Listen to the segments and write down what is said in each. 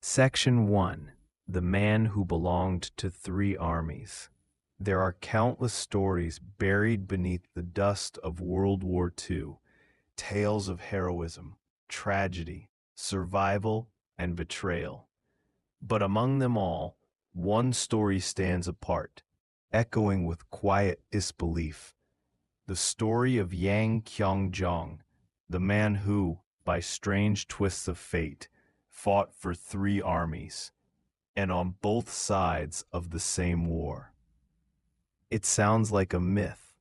Section 1. The Man Who Belonged to Three Armies. There are countless stories buried beneath the dust of World War II, tales of heroism, tragedy, survival, and betrayal. But among them all, one story stands apart, echoing with quiet disbelief. The story of Yang Kyong-jong, the man who, by strange twists of fate, fought for three armies, and on both sides of the same war. It sounds like a myth,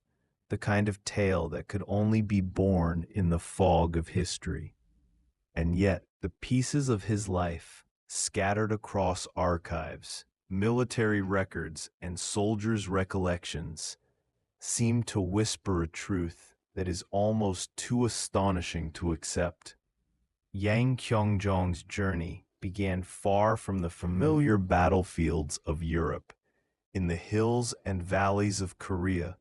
the kind of tale that could only be born in the fog of history. And yet, the pieces of his life, scattered across archives, military records, and soldiers' recollections, seem to whisper a truth that is almost too astonishing to accept. Yang Kyong-jong's journey began far from the familiar battlefields of Europe, in the hills and valleys of Korea,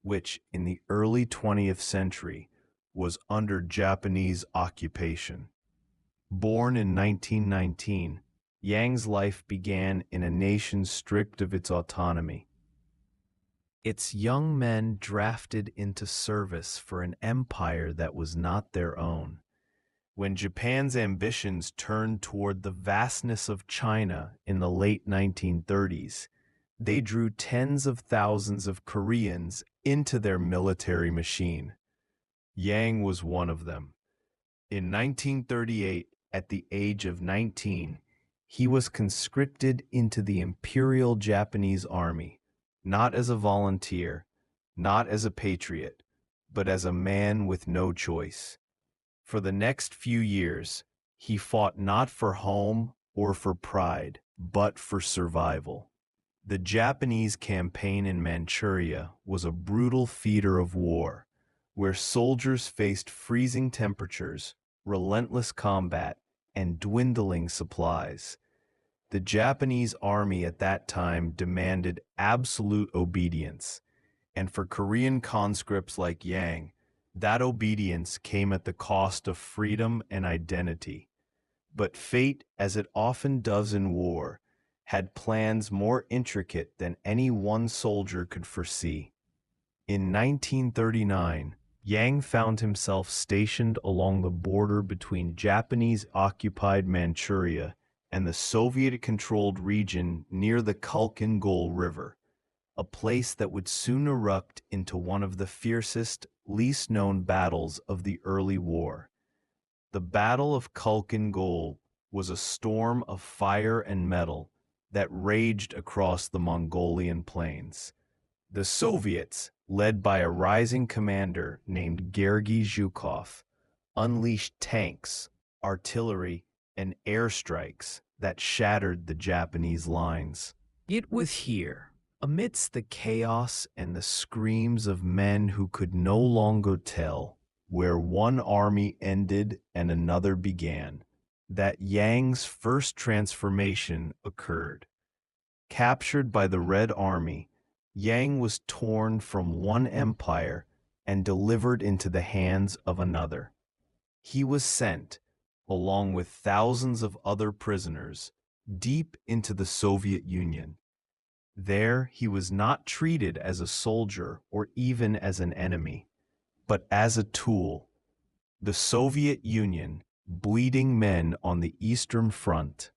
which in the early 20th century was under Japanese occupation. Born in 1919, Yang's life began in a nation stripped of its autonomy. Its young men drafted into service for an empire that was not their own. When Japan's ambitions turned toward the vastness of China in the late 1930s, they drew tens of thousands of Koreans into their military machine. Yang was one of them. In 1938, at the age of 19, he was conscripted into the Imperial Japanese Army, not as a volunteer, not as a patriot, but as a man with no choice. For the next few years, he fought not for home or for pride, but for survival. The Japanese campaign in Manchuria was a brutal theater of war, where soldiers faced freezing temperatures, relentless combat, and dwindling supplies. The Japanese army at that time demanded absolute obedience, and for Korean conscripts like Yang, that obedience came at the cost of freedom and identity. But fate, as it often does in war, had plans more intricate than any one soldier could foresee. In 1939, Yang found himself stationed along the border between Japanese-occupied Manchuria and the Soviet-controlled region near the Khalkhin-Gol River, a place that would soon erupt into one of the fiercest, least-known battles of the early war. The Battle of Khalkhin-Gol was a storm of fire and metal that raged across the Mongolian plains. The Soviets, led by a rising commander named Georgy Zhukov, unleashed tanks, artillery, and airstrikes that shattered the Japanese lines. It was here, amidst the chaos and the screams of men who could no longer tell where one army ended and another began, that Yang's first transformation occurred. Captured by the Red Army, Yang was torn from one empire and delivered into the hands of another. He was sent, along with thousands of other prisoners, deep into the Soviet Union. There he was not treated as a soldier or even as an enemy, but as a tool. The Soviet Union, bleeding men on the Eastern Front,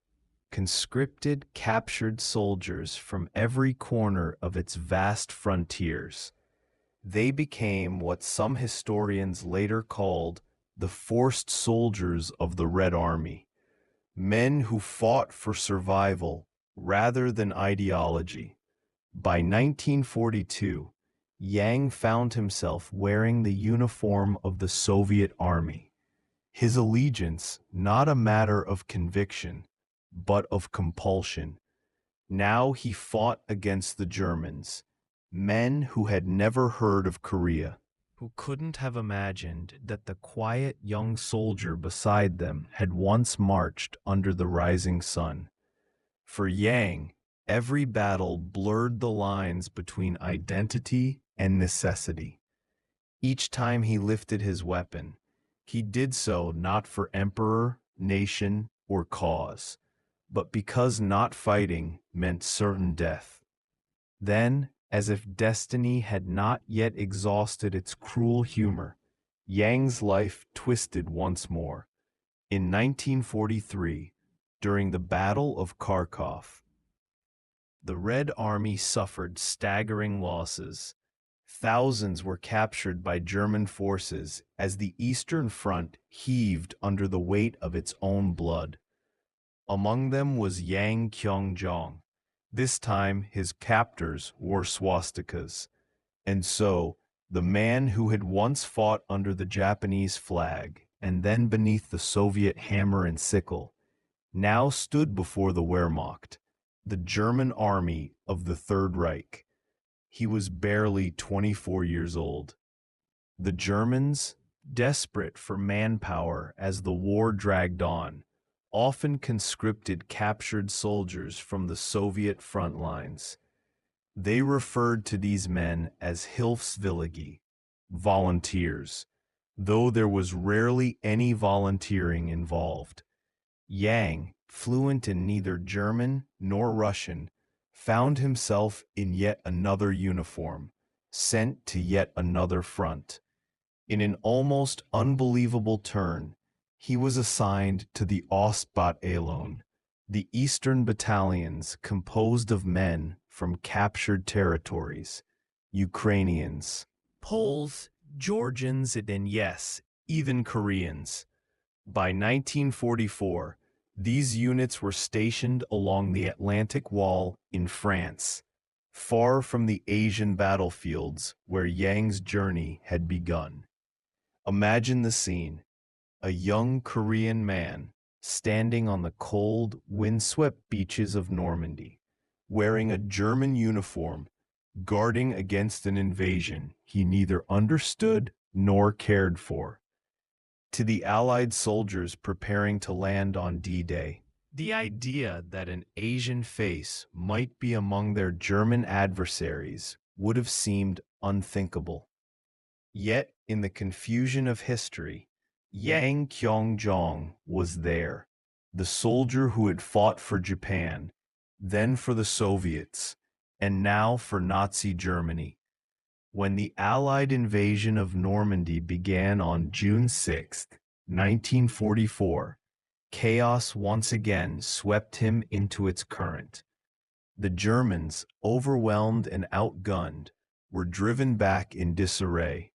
conscripted captured soldiers from every corner of its vast frontiers. They became what some historians later called the forced soldiers of the Red Army, men who fought for survival rather than ideology. By 1942, Yang found himself wearing the uniform of the Soviet Army, his allegiance not a matter of conviction, but of compulsion. Now he fought against the Germans, men who had never heard of Korea, who couldn't have imagined that the quiet young soldier beside them had once marched under the rising sun. For Yang, every battle blurred the lines between identity and necessity. Each time he lifted his weapon, he did so not for emperor, nation, or cause, but because not fighting meant certain death. Then, as if destiny had not yet exhausted its cruel humor, Yang's life twisted once more. In 1943, during the Battle of Kharkov, the Red Army suffered staggering losses. Thousands were captured by German forces as the Eastern Front heaved under the weight of its own blood. Among them was Yang Kyung-jong. This time his captors wore swastikas. And so, the man who had once fought under the Japanese flag and then beneath the Soviet hammer and sickle, now stood before the Wehrmacht, the German army of the Third Reich. He was barely 24 years old. The Germans, desperate for manpower as the war dragged on, often conscripted captured soldiers from the Soviet front lines. They referred to these men as Hilfswillige, volunteers, though there was rarely any volunteering involved. Yang, fluent in neither German nor Russian, found himself in yet another uniform, sent to yet another front. In an almost unbelievable turn, he was assigned to the Ostbataillon, the Eastern battalions composed of men from captured territories, Ukrainians, Poles, Georgians, and yes, even Koreans. By 1944, these units were stationed along the Atlantic Wall in France, far from the Asian battlefields where Yang's journey had begun. Imagine the scene: a young Korean man standing on the cold, windswept beaches of Normandy, wearing a German uniform, guarding against an invasion he neither understood nor cared for. To the Allied soldiers preparing to land on D-Day, the idea that an Asian face might be among their German adversaries would have seemed unthinkable. Yet, in the confusion of history, Yang Kyung-jong was there, the soldier who had fought for Japan, then for the Soviets, and now for Nazi Germany. When the Allied invasion of Normandy began on June 6, 1944, chaos once again swept him into its current. The Germans, overwhelmed and outgunned, were driven back in disarray.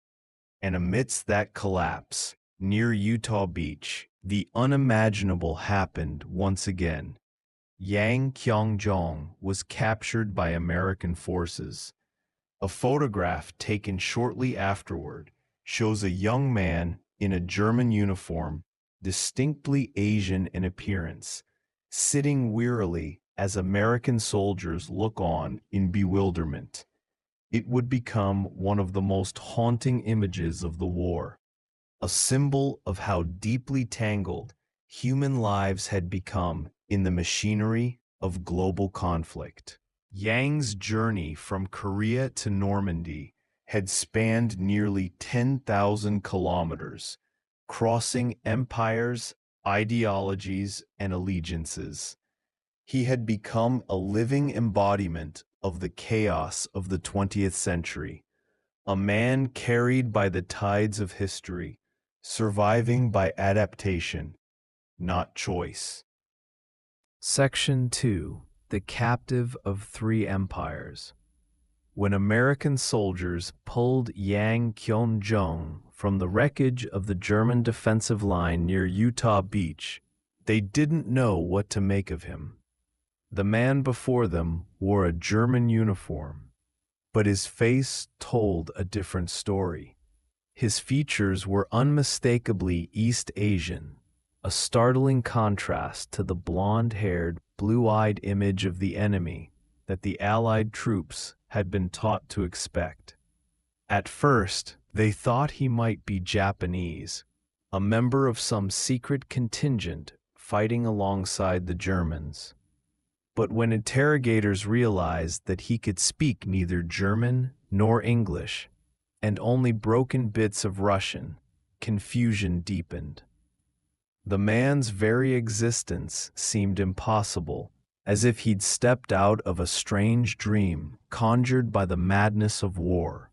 And amidst that collapse, near Utah Beach, the unimaginable happened once again. Yang Kyung-jong was captured by American forces. A photograph taken shortly afterward shows a young man in a German uniform, distinctly Asian in appearance, sitting wearily as American soldiers look on in bewilderment. It would become one of the most haunting images of the war, a symbol of how deeply tangled human lives had become in the machinery of global conflict. Yang's journey from Korea to Normandy had spanned nearly 10,000 kilometers, crossing empires, ideologies, and allegiances. He had become a living embodiment of the chaos of the 20th century, a man carried by the tides of history, surviving by adaptation, not choice. Section 2. The Captive of Three Empires. When American soldiers pulled Yang Kyung-jong from the wreckage of the German defensive line near Utah Beach, they didn't know what to make of him. The man before them wore a German uniform, but his face told a different story. His features were unmistakably East Asian, a startling contrast to the blonde-haired, blue-eyed image of the enemy that the Allied troops had been taught to expect. At first, they thought he might be Japanese, a member of some secret contingent fighting alongside the Germans. But when interrogators realized that he could speak neither German nor English, and only broken bits of Russian, confusion deepened. The man's very existence seemed impossible, as if he'd stepped out of a strange dream conjured by the madness of war.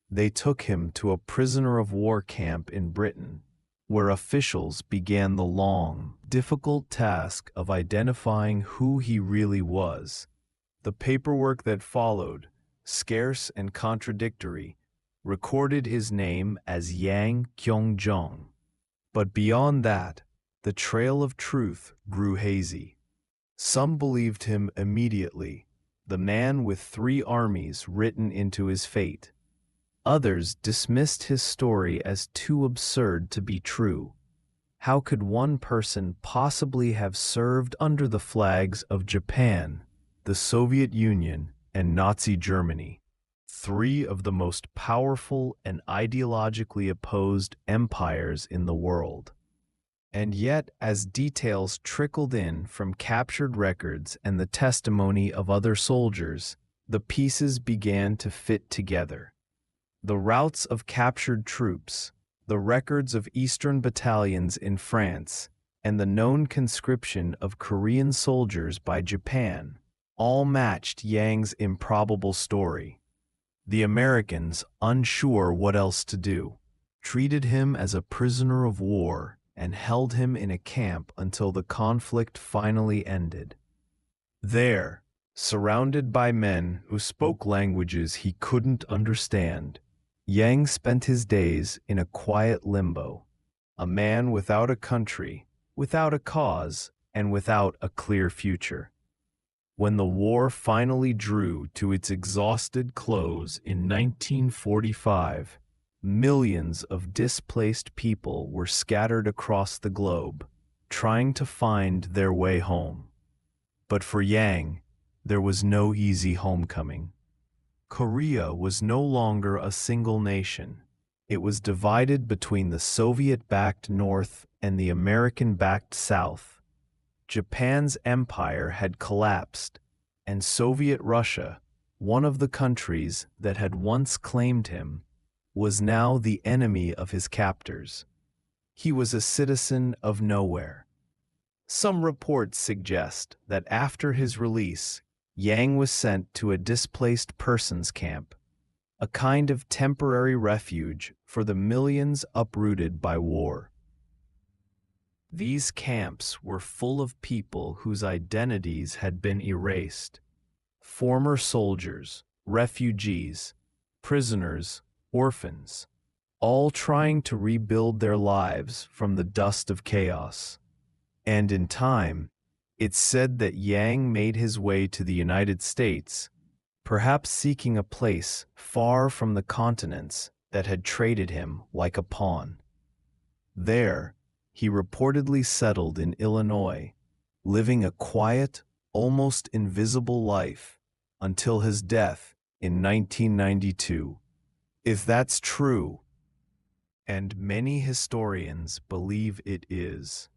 They took him to a prisoner of war camp in Britain, where officials began the long, difficult task of identifying who he really was. The paperwork that followed, scarce and contradictory, recorded his name as Yang Kyung-jong. But beyond that, the trail of truth grew hazy. Some believed him immediately, the man with 3 armies written into his fate. Others dismissed his story as too absurd to be true. How could one person possibly have served under the flags of Japan, the Soviet Union, and Nazi Germany, 3 of the most powerful and ideologically opposed empires in the world? And yet, as details trickled in from captured records and the testimony of other soldiers, the pieces began to fit together. The routes of captured troops, the records of Eastern battalions in France, and the known conscription of Korean soldiers by Japan all matched Yang's improbable story. The Americans, unsure what else to do, treated him as a prisoner of war and held him in a camp until the conflict finally ended. There, surrounded by men who spoke languages he couldn't understand, Yang spent his days in a quiet limbo, a man without a country, without a cause, and without a clear future. When the war finally drew to its exhausted close in 1945, millions of displaced people were scattered across the globe, trying to find their way home. But for Yang, there was no easy homecoming. Korea was no longer a single nation. It was divided between the Soviet-backed North and the American-backed South. Japan's empire had collapsed, and Soviet Russia, one of the countries that had once claimed him, was now the enemy of his captors. He was a citizen of nowhere. Some reports suggest that after his release, Yang was sent to a displaced persons camp, a kind of temporary refuge for the millions uprooted by war. These camps were full of people whose identities had been erased. Former soldiers, refugees, prisoners, orphans, all trying to rebuild their lives from the dust of chaos. And in time, it's said that Yang made his way to the United States, perhaps seeking a place far from the continents that had traded him like a pawn. There, he reportedly settled in Illinois, living a quiet, almost invisible life until his death in 1992. If that's true, and many historians believe it is,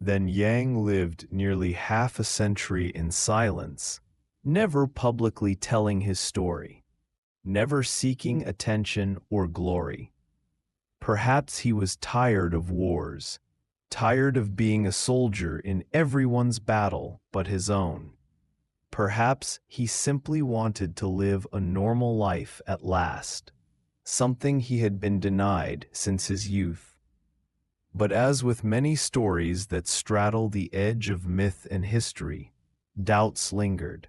then Yang lived nearly half a century in silence, never publicly telling his story, never seeking attention or glory. Perhaps he was tired of wars, tired of being a soldier in everyone's battle but his own. Perhaps he simply wanted to live a normal life at last, something he had been denied since his youth. But as with many stories that straddle the edge of myth and history, doubts lingered.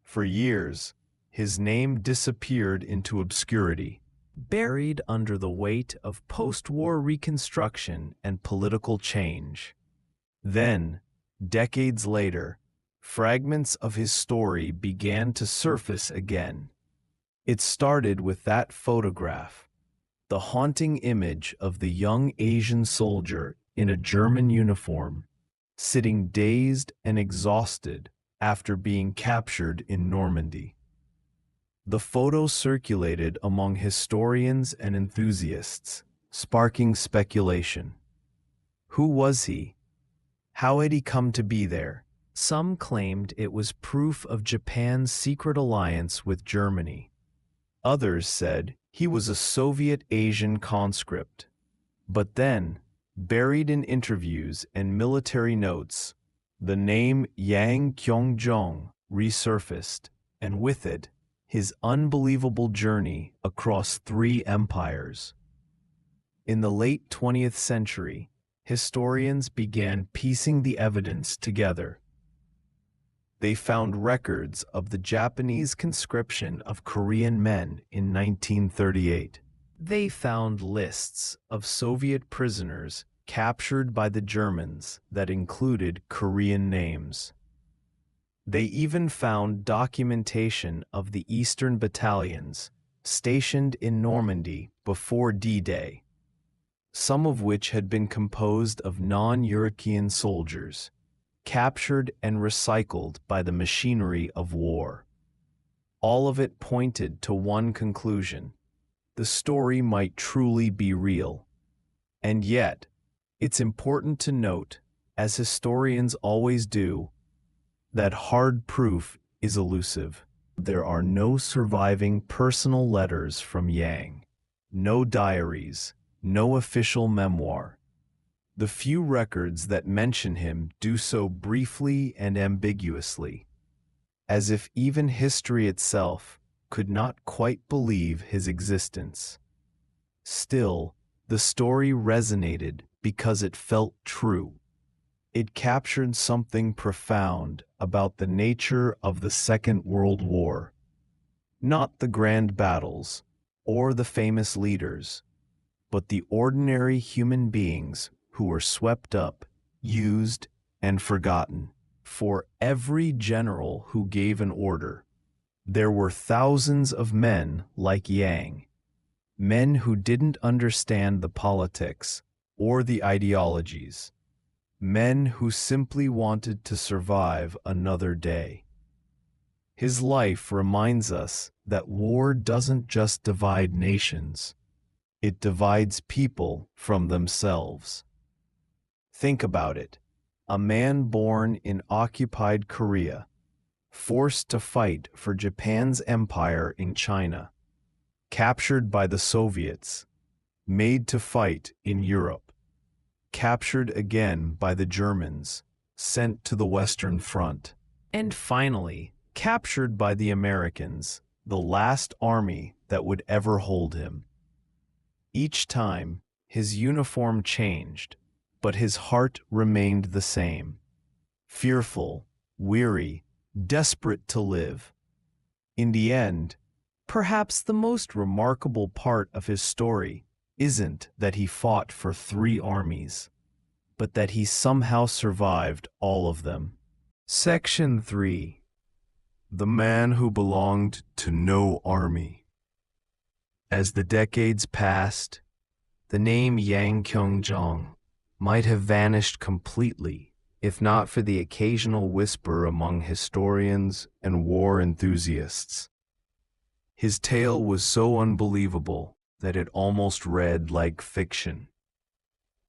For years, his name disappeared into obscurity, buried under the weight of post-war reconstruction and political change. Then, decades later, fragments of his story began to surface again. It started with that photograph, the haunting image of the young Asian soldier in a German uniform, sitting dazed and exhausted after being captured in Normandy. The photo circulated among historians and enthusiasts, sparking speculation. Who was he? How had he come to be there? Some claimed it was proof of Japan's secret alliance with Germany. Others said he was a Soviet Asian conscript. But then, Buried in interviews and military notes, the name Yang Kyung-jong resurfaced, and with it, his unbelievable journey across three empires. In the late 20th century, historians began piecing the evidence together. They found records of the Japanese conscription of Korean men in 1938. They found lists of Soviet prisoners captured by the Germans that included Korean names. They even found documentation of the Eastern battalions stationed in Normandy before D-Day, some of which had been composed of non-European soldiers, captured and recycled by the machinery of war. All of it pointed to one conclusion: the story might truly be real. And yet, it's important to note, as historians always do, that hard proof is elusive. There are no surviving personal letters from Yang, no diaries, no official memoir. The few records that mention him do so briefly and ambiguously, as if even history itself could not quite believe his existence. Still, the story resonated because it felt true. It captured something profound about the nature of the Second World War. Not the grand battles or the famous leaders, but the ordinary human beings who were swept up, used, and forgotten. For every general who gave an order, there were thousands of men like Yang, men who didn't understand the politics or the ideologies, men who simply wanted to survive another day. His life reminds us that war doesn't just divide nations, it divides people from themselves. Think about it. A man born in occupied Korea, forced to fight for Japan's empire in China, captured by the Soviets, made to fight in Europe, captured again by the Germans, sent to the Western Front, and finally captured by the Americans, the last army that would ever hold him. Each time, his uniform changed, but his heart remained the same. Fearful, weary, desperate to live. In the end, perhaps the most remarkable part of his story isn't that he fought for three armies, but that he somehow survived all of them. Section 3. The Man Who Belonged to No Army. As the decades passed, the name Yang Kyung-jong might have vanished completely, if not for the occasional whisper among historians and war enthusiasts. His tale was so unbelievable that it almost read like fiction.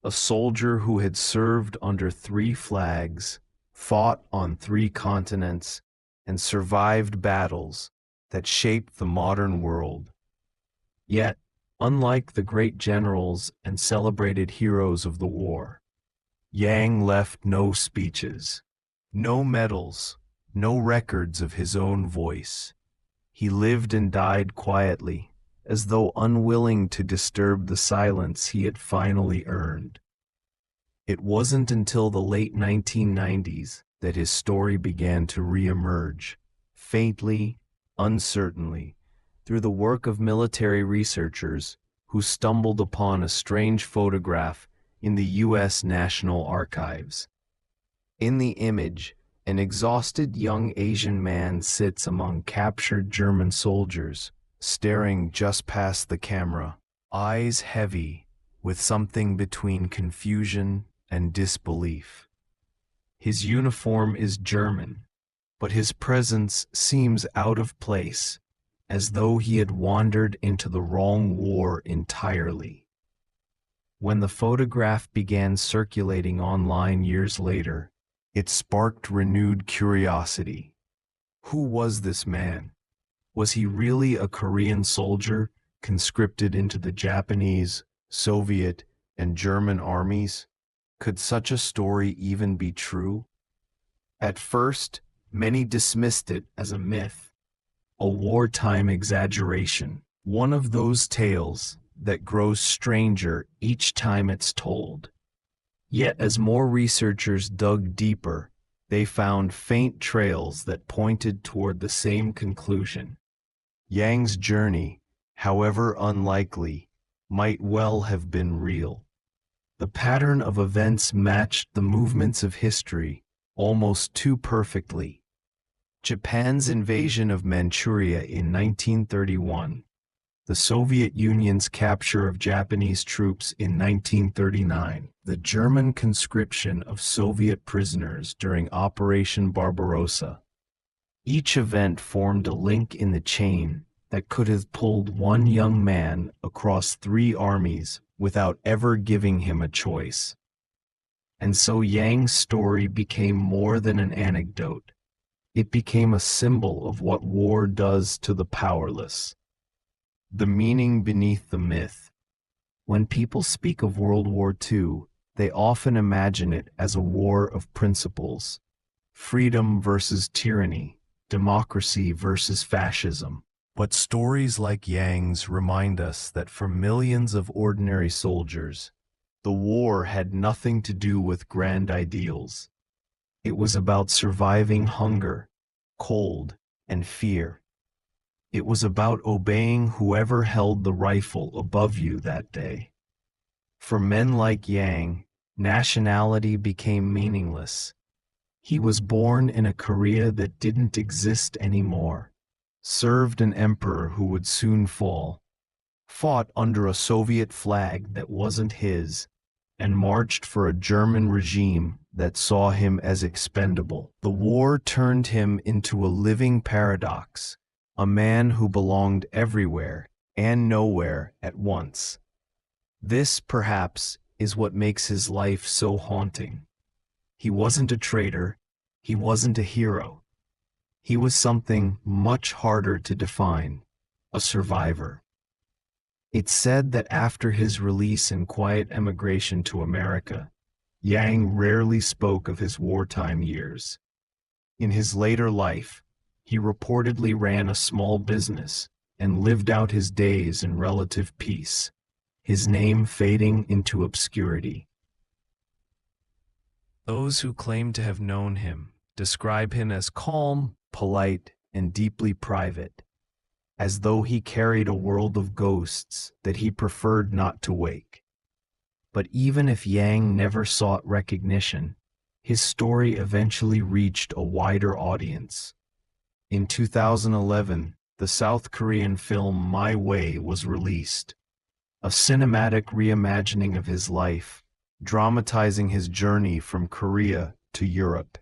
A soldier who had served under three flags, fought on three continents, and survived battles that shaped the modern world. Yet, unlike the great generals and celebrated heroes of the war, Yang left no speeches, no medals, no records of his own voice. He lived and died quietly, as though unwilling to disturb the silence he had finally earned. It wasn't until the late 1990s that his story began to re-emerge, faintly, uncertainly, through the work of military researchers who stumbled upon a strange photograph in the U.S. National Archives. In the image, an exhausted young Asian man sits among captured German soldiers, staring just past the camera, eyes heavy, with something between confusion and disbelief. His uniform is German, but his presence seems out of place, as though he had wandered into the wrong war entirely. When the photograph began circulating online years later, it sparked renewed curiosity. Who was this man? Was he really a Korean soldier conscripted into the Japanese, Soviet, and German armies? Could such a story even be true? At first, many dismissed it as a myth, a wartime exaggeration, one of those tales that grows stranger each time it's told. Yet as more researchers dug deeper, they found faint trails that pointed toward the same conclusion. Yang's journey, however unlikely, might well have been real. The pattern of events matched the movements of history almost too perfectly. Japan's invasion of Manchuria in 1931, the Soviet Union's capture of Japanese troops in 1939, the German conscription of Soviet prisoners during Operation Barbarossa. Each event formed a link in the chain that could have pulled one young man across three armies without ever giving him a choice. And so Yang's story became more than an anecdote. It became a symbol of what war does to the powerless. The meaning beneath the myth. When people speak of World War II, they often imagine it as a war of principles. Freedom versus tyranny, democracy versus fascism. But stories like Yang's remind us that for millions of ordinary soldiers, the war had nothing to do with grand ideals. It was about surviving hunger, cold, and fear. It was about obeying whoever held the rifle above you that day. For men like Yang, nationality became meaningless. He was born in a Korea that didn't exist anymore, served an emperor who would soon fall, fought under a Soviet flag that wasn't his, and marched for a German regime that saw him as expendable. The war turned him into a living paradox, a man who belonged everywhere and nowhere at once. This, perhaps, is what makes his life so haunting. He wasn't a traitor, he wasn't a hero. He was something much harder to define, a survivor. It's said that after his release and quiet emigration to America, Yang rarely spoke of his wartime years. In his later life, he reportedly ran a small business and lived out his days in relative peace, his name fading into obscurity. Those who claim to have known him describe him as calm, polite, and deeply private, as though he carried a world of ghosts that he preferred not to wake. But even if Yang never sought recognition, his story eventually reached a wider audience. In 2011, the South Korean film My Way was released, a cinematic reimagining of his life, dramatizing his journey from Korea to Europe.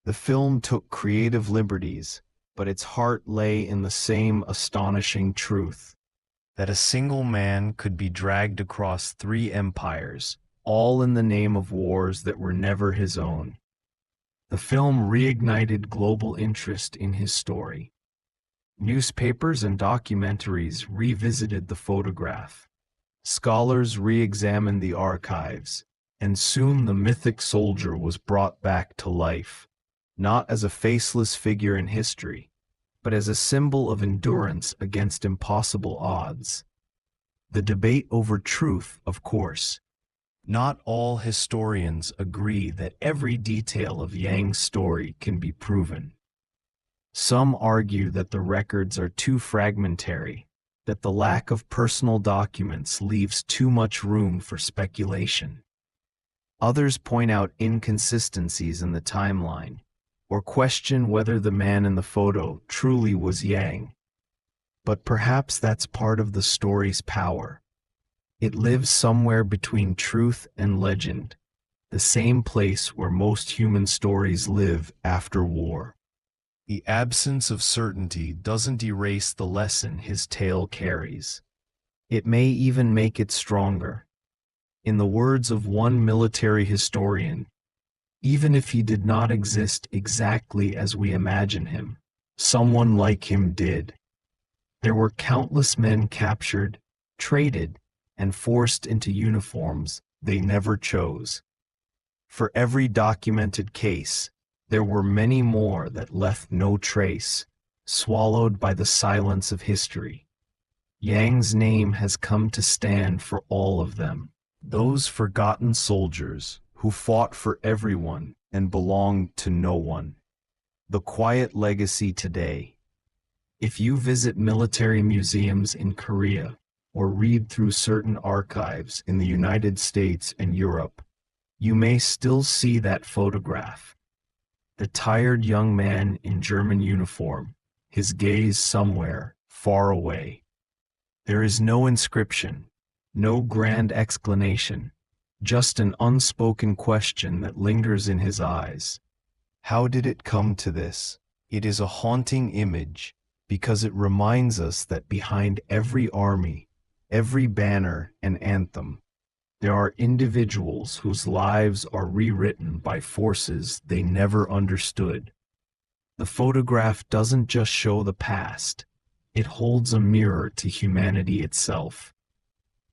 The film took creative liberties, but its heart lay in the same astonishing truth, that a single man could be dragged across three empires, all in the name of wars that were never his own. The film reignited global interest in his story. Newspapers and documentaries revisited the photograph. Scholars re-examined the archives, and soon the mythic soldier was brought back to life, not as a faceless figure in history, but as a symbol of endurance against impossible odds. The debate over truth, of course. Not all historians agree that every detail of Yang's story can be proven. Some argue that the records are too fragmentary, that the lack of personal documents leaves too much room for speculation. Others point out inconsistencies in the timeline, or question whether the man in the photo truly was Yang. But perhaps that's part of the story's power. It lives somewhere between truth and legend, the same place where most human stories live after war. The absence of certainty doesn't erase the lesson his tale carries. It may even make it stronger. In the words of one military historian, even if he did not exist exactly as we imagine him, someone like him did. There were countless men captured, traded, and forced into uniforms they never chose. For every documented case, there were many more that left no trace, swallowed by the silence of history. Yang's name has come to stand for all of them, those forgotten soldiers who fought for everyone and belonged to no one. The quiet legacy today. If you visit military museums in Korea or read through certain archives in the United States and Europe, you may still see that photograph. The tired young man in German uniform, his gaze somewhere far away. There is no inscription, no grand explanation, just an unspoken question that lingers in his eyes. How did it come to this? It is a haunting image because it reminds us that behind every army, every banner and anthem, there are individuals whose lives are rewritten by forces they never understood. The photograph doesn't just show the past, it holds a mirror to humanity itself.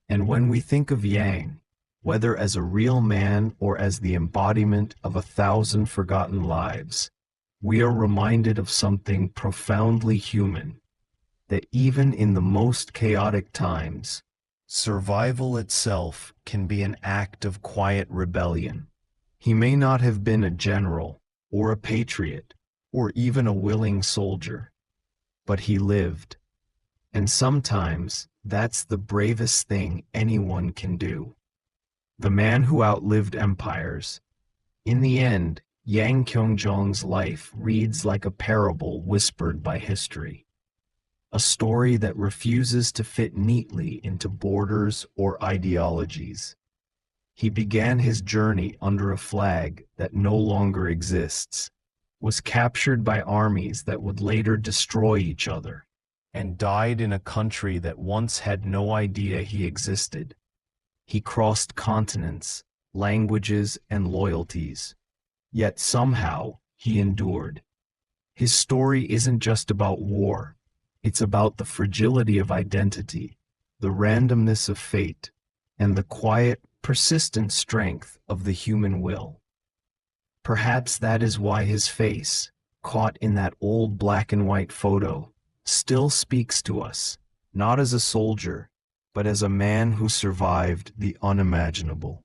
And when we think of Yang, whether as a real man or as the embodiment of 1,000 forgotten lives, we are reminded of something profoundly human, that even in the most chaotic times, survival itself can be an act of quiet rebellion. He may not have been a general, or a patriot, or even a willing soldier, but he lived. And sometimes that's the bravest thing anyone can do. The man who outlived empires. In the end, Yang Kyung-jong's life reads like a parable whispered by history. A story that refuses to fit neatly into borders or ideologies. He began his journey under a flag that no longer exists, was captured by armies that would later destroy each other, and died in a country that once had no idea he existed. He crossed continents, languages, and loyalties, yet somehow he endured. His story isn't just about war, it's about the fragility of identity, the randomness of fate, and the quiet, persistent strength of the human will. Perhaps that is why his face, caught in that old black and white photo, still speaks to us, not as a soldier, but as a man who survived the unimaginable.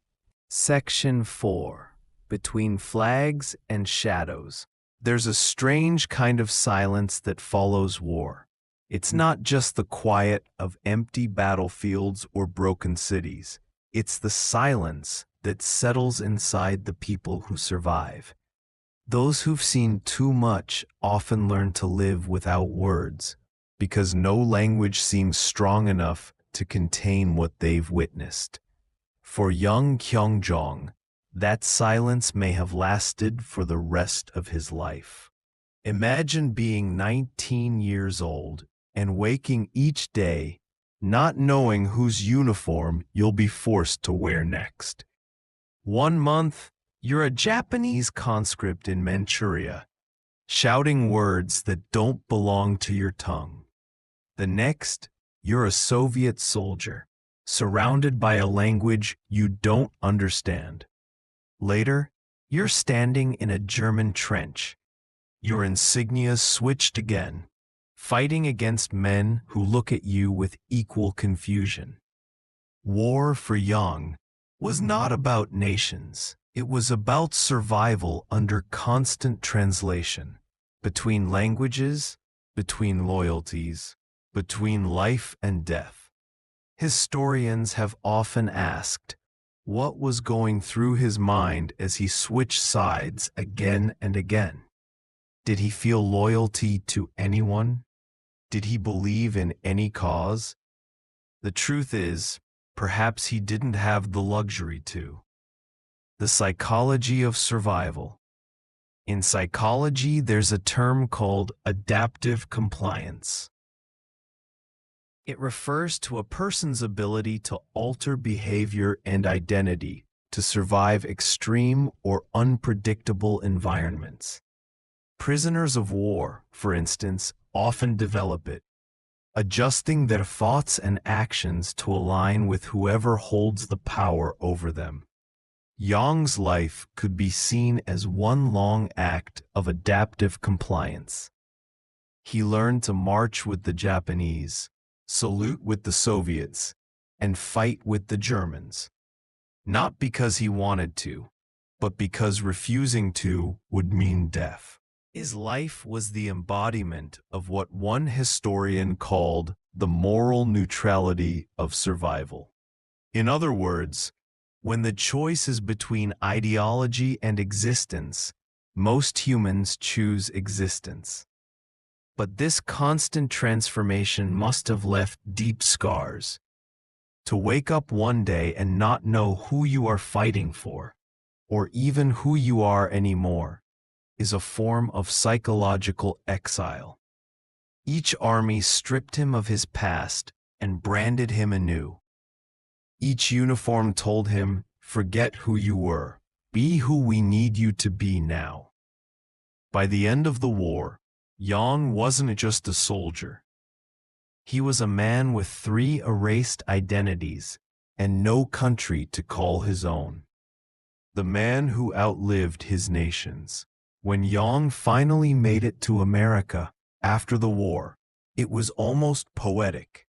Section 4. Between Flags and Shadows. There's a strange kind of silence that follows war. It's not just the quiet of empty battlefields or broken cities. It's the silence that settles inside the people who survive. Those who've seen too much often learn to live without words, because no language seems strong enough to contain what they've witnessed. For young Kyung-jong, that silence may have lasted for the rest of his life. Imagine being 19 years old and waking each day not knowing whose uniform you'll be forced to wear next. 1 month, you're a Japanese conscript in Manchuria, shouting words that don't belong to your tongue. The next, you're a Soviet soldier, surrounded by a language you don't understand. Later, you're standing in a German trench, your insignia switched again, fighting against men who look at you with equal confusion. War for Yang was not about nations. It was about survival under constant translation, between languages, between loyalties, between life and death. Historians have often asked, what was going through his mind as he switched sides again and again? Did he feel loyalty to anyone? Did he believe in any cause? The truth is, perhaps he didn't have the luxury to. The psychology of survival. In psychology, there's a term called adaptive compliance. It refers to a person's ability to alter behavior and identity to survive extreme or unpredictable environments. Prisoners of war, for instance, often develop it. adjusting their thoughts and actions to align with whoever holds the power over them. Yang's life could be seen as one long act of adaptive compliance. He learned to march with the Japanese, salute with the Soviets, and fight with the Germans. Not because he wanted to, but because refusing to would mean death. His life was the embodiment of what one historian called the moral neutrality of survival. In other words, when the choice is between ideology and existence, most humans choose existence. But this constant transformation must have left deep scars. To wake up one day and not know who you are fighting for, or even who you are anymore, is a form of psychological exile. Each army stripped him of his past and branded him anew. Each uniform told him, "Forget who you were. Be who we need you to be now." By the end of the war, Yang wasn't just a soldier. He was a man with 3 erased identities and no country to call his own. The man who outlived his nations. When Yang finally made it to America after the war, it was almost poetic.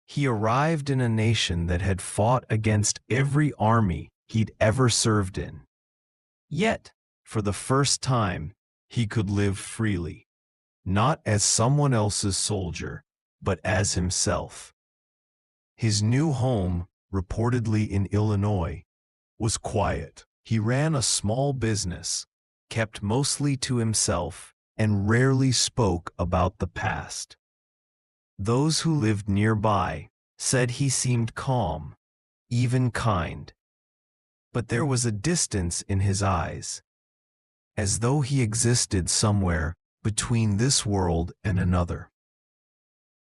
He arrived in a nation that had fought against every army he'd ever served in. Yet, for the first time, he could live freely, not as someone else's soldier, but as himself. His new home, reportedly in Illinois, was quiet. He ran a small business, kept mostly to himself, and rarely spoke about the past. Those who lived nearby said he seemed calm, even kind. But there was a distance in his eyes, as though he existed somewhere between this world and another.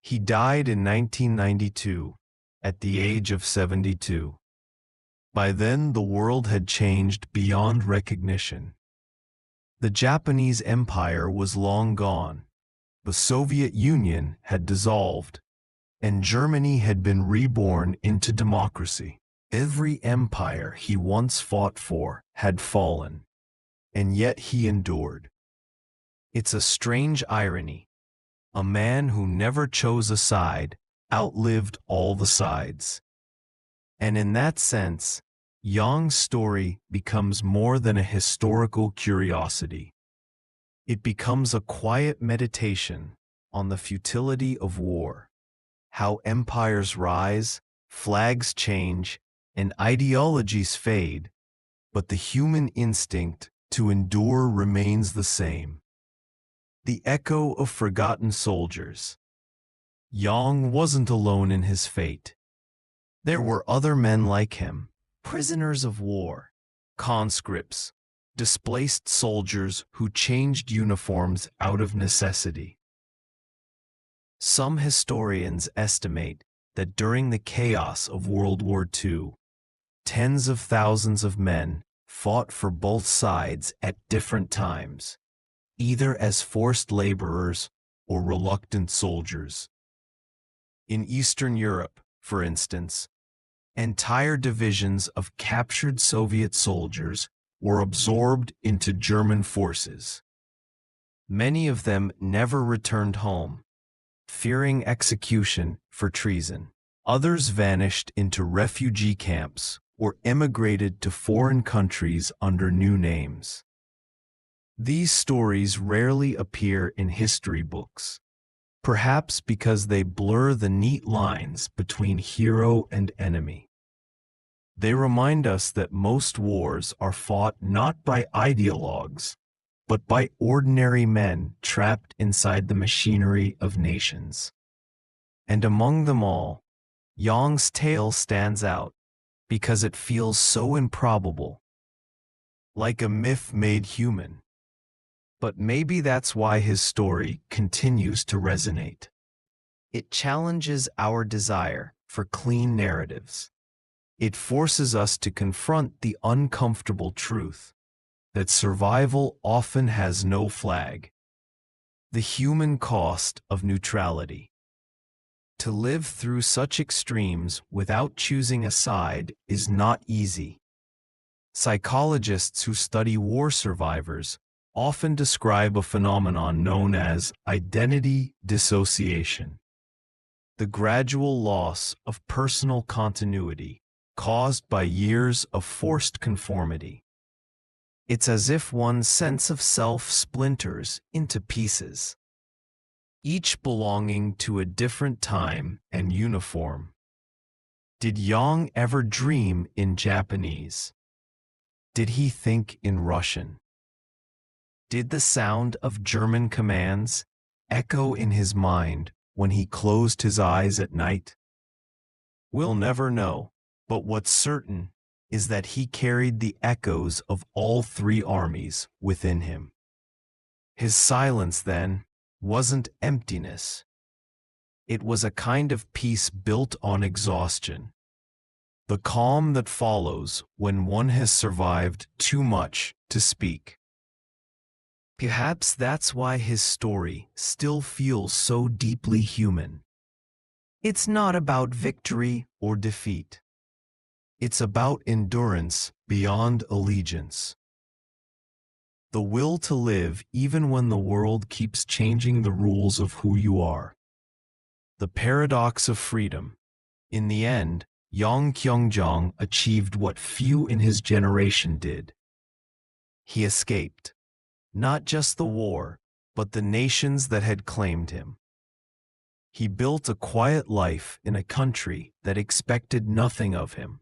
He died in 1992, at the age of 72. By then, the world had changed beyond recognition. The Japanese Empire was long gone. The Soviet Union had dissolved, and Germany had been reborn into democracy. Every empire he once fought for had fallen, and yet he endured. It's a strange irony. A man who never chose a side outlived all the sides. And in that sense, Yang's story becomes more than a historical curiosity. It becomes a quiet meditation on the futility of war, how empires rise, flags change, and ideologies fade, but the human instinct to endure remains the same. The echo of forgotten soldiers. Yang wasn't alone in his fate. There were other men like him, prisoners of war, conscripts, displaced soldiers who changed uniforms out of necessity. Some historians estimate that during the chaos of World War II, tens of thousands of men fought for both sides at different times, either as forced laborers or reluctant soldiers. In Eastern Europe, for instance, entire divisions of captured Soviet soldiers were absorbed into German forces. Many of them never returned home, fearing execution for treason. Others vanished into refugee camps or emigrated to foreign countries under new names. These stories rarely appear in history books, perhaps because they blur the neat lines between hero and enemy. They remind us that most wars are fought not by ideologues, but by ordinary men trapped inside the machinery of nations. And among them all, Yang's tale stands out because it feels so improbable, like a myth made human. But maybe that's why his story continues to resonate. It challenges our desire for clean narratives. It forces us to confront the uncomfortable truth that survival often has no flag. The human cost of neutrality. To live through such extremes without choosing a side is not easy. Psychologists who study war survivors often describe a phenomenon known as identity dissociation, the gradual loss of personal continuity caused by years of forced conformity. It's as if one's sense of self splinters into pieces, each belonging to a different time and uniform. Did Yang ever dream in Japanese? Did he think in Russian? Did the sound of German commands echo in his mind when he closed his eyes at night? We'll never know, but what's certain is that he carried the echoes of all three armies within him. His silence, then, wasn't emptiness. It was a kind of peace built on exhaustion, the calm that follows when one has survived too much to speak. Perhaps that's why his story still feels so deeply human. It's not about victory or defeat. It's about endurance beyond allegiance. The will to live even when the world keeps changing the rules of who you are. The paradox of freedom. In the end, Yang Kyungjong achieved what few in his generation did. He escaped, not just the war, but the nations that had claimed him. He built a quiet life in a country that expected nothing of him.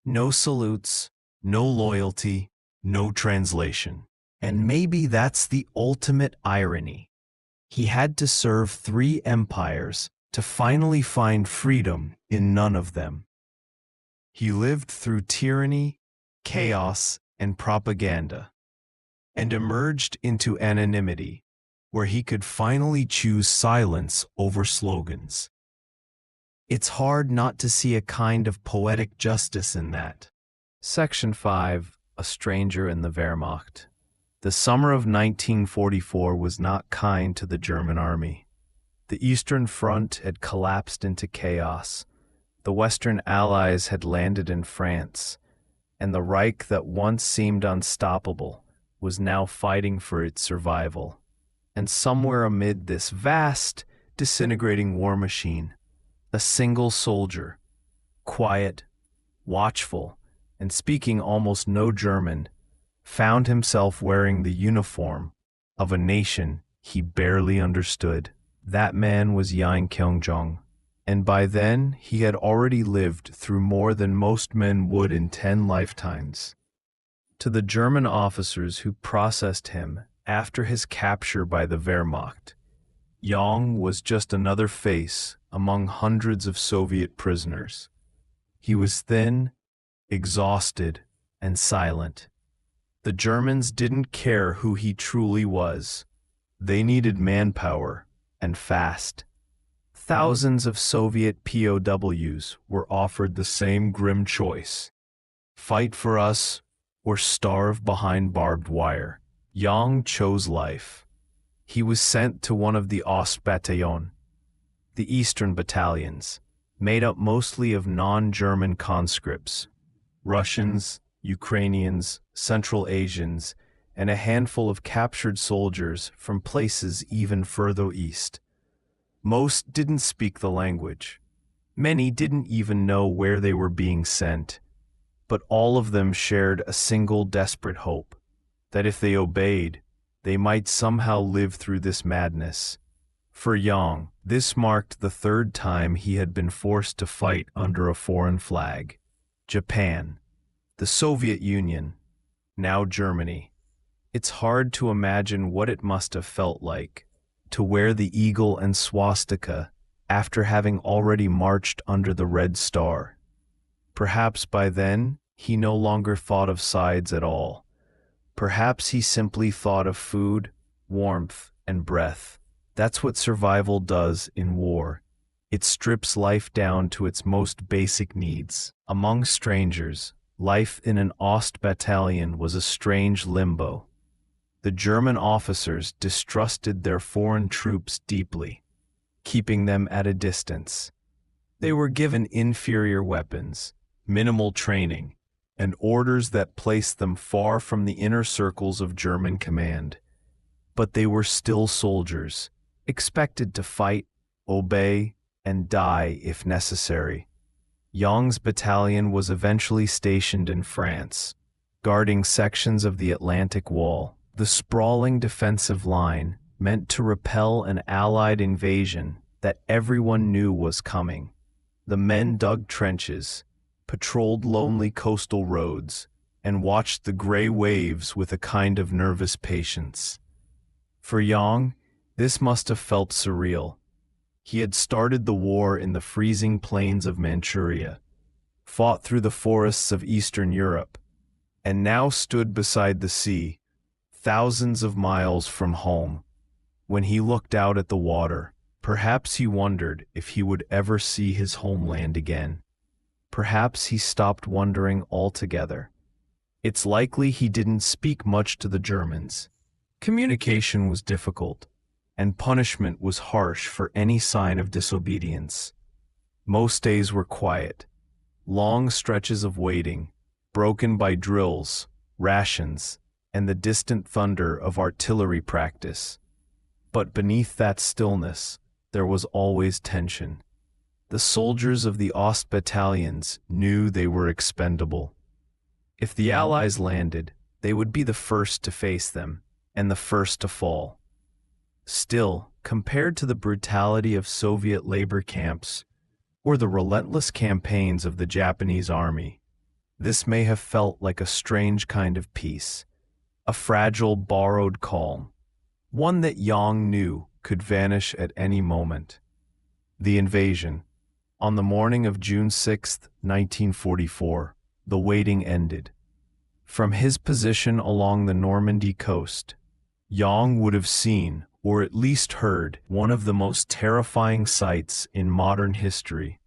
No salutes, no loyalty, no translation. And maybe that's the ultimate irony. He had to serve three empires to finally find freedom in none of them. He lived through tyranny, chaos, and propaganda, and emerged into anonymity, where he could finally choose silence over slogans. It's hard not to see a kind of poetic justice in that. Section 5. A Stranger in the Wehrmacht. The summer of 1944 was not kind to the German army. The Eastern Front had collapsed into chaos. The Western Allies had landed in France, and the Reich that once seemed unstoppable was now fighting for its survival. And somewhere amid this vast, disintegrating war machine, a single soldier, quiet, watchful, and speaking almost no German, found himself wearing the uniform of a nation he barely understood. That man was Yang Kyungjong, and by then he had already lived through more than most men would in 10 lifetimes. To the German officers who processed him after his capture by the Wehrmacht, Yang was just another face among hundreds of Soviet prisoners. He was thin, exhausted, and silent. The Germans didn't care who he truly was. They needed manpower, and fast. Thousands of Soviet POWs were offered the same grim choice: fight for us or starve behind barbed wire. Yang chose life. He was sent to one of the Ostbataillon, the Eastern battalions, made up mostly of non-German conscripts, Russians, Ukrainians, Central Asians, and a handful of captured soldiers from places even further east. Most didn't speak the language. Many didn't even know where they were being sent. But all of them shared a single desperate hope, that if they obeyed, they might somehow live through this madness. For Yang, this marked the third time he had been forced to fight under a foreign flag. Japan, the Soviet Union, now Germany. It's hard to imagine what it must have felt like to wear the eagle and swastika after having already marched under the Red Star. Perhaps by then, he no longer thought of sides at all. Perhaps he simply thought of food, warmth, and breath. That's what survival does in war. It strips life down to its most basic needs. Among strangers, life in an Ost battalion was a strange limbo. The German officers distrusted their foreign troops deeply. keeping them at a distance. They were given inferior weapons, minimal training, and orders that placed them far from the inner circles of German command. But they were still soldiers, expected to fight, obey, and die if necessary. Young's battalion was eventually stationed in France, guarding sections of the Atlantic Wall, the sprawling defensive line meant to repel an Allied invasion that everyone knew was coming. The men dug trenches, patrolled lonely coastal roads, and watched the gray waves with a kind of nervous patience. For Yang, this must have felt surreal. He had started the war in the freezing plains of Manchuria, fought through the forests of Eastern Europe, and now stood beside the sea, thousands of miles from home. When he looked out at the water, perhaps he wondered if he would ever see his homeland again. Perhaps he stopped wondering altogether. It's likely he didn't speak much to the Germans. Communication was difficult, and punishment was harsh for any sign of disobedience. Most days were quiet, long stretches of waiting, broken by drills, rations, and the distant thunder of artillery practice. But beneath that stillness, there was always tension. The soldiers of the Ost battalions knew they were expendable. If the Allies landed, they would be the first to face them, and the first to fall. Still, compared to the brutality of Soviet labor camps, or the relentless campaigns of the Japanese army, this may have felt like a strange kind of peace, a fragile, borrowed calm, one that Yang knew could vanish at any moment. The invasion. On the morning of June 6, 1944, the waiting ended. From his position along the Normandy coast, Yang would have seen, or at least heard, one of the most terrifying sights in modern history: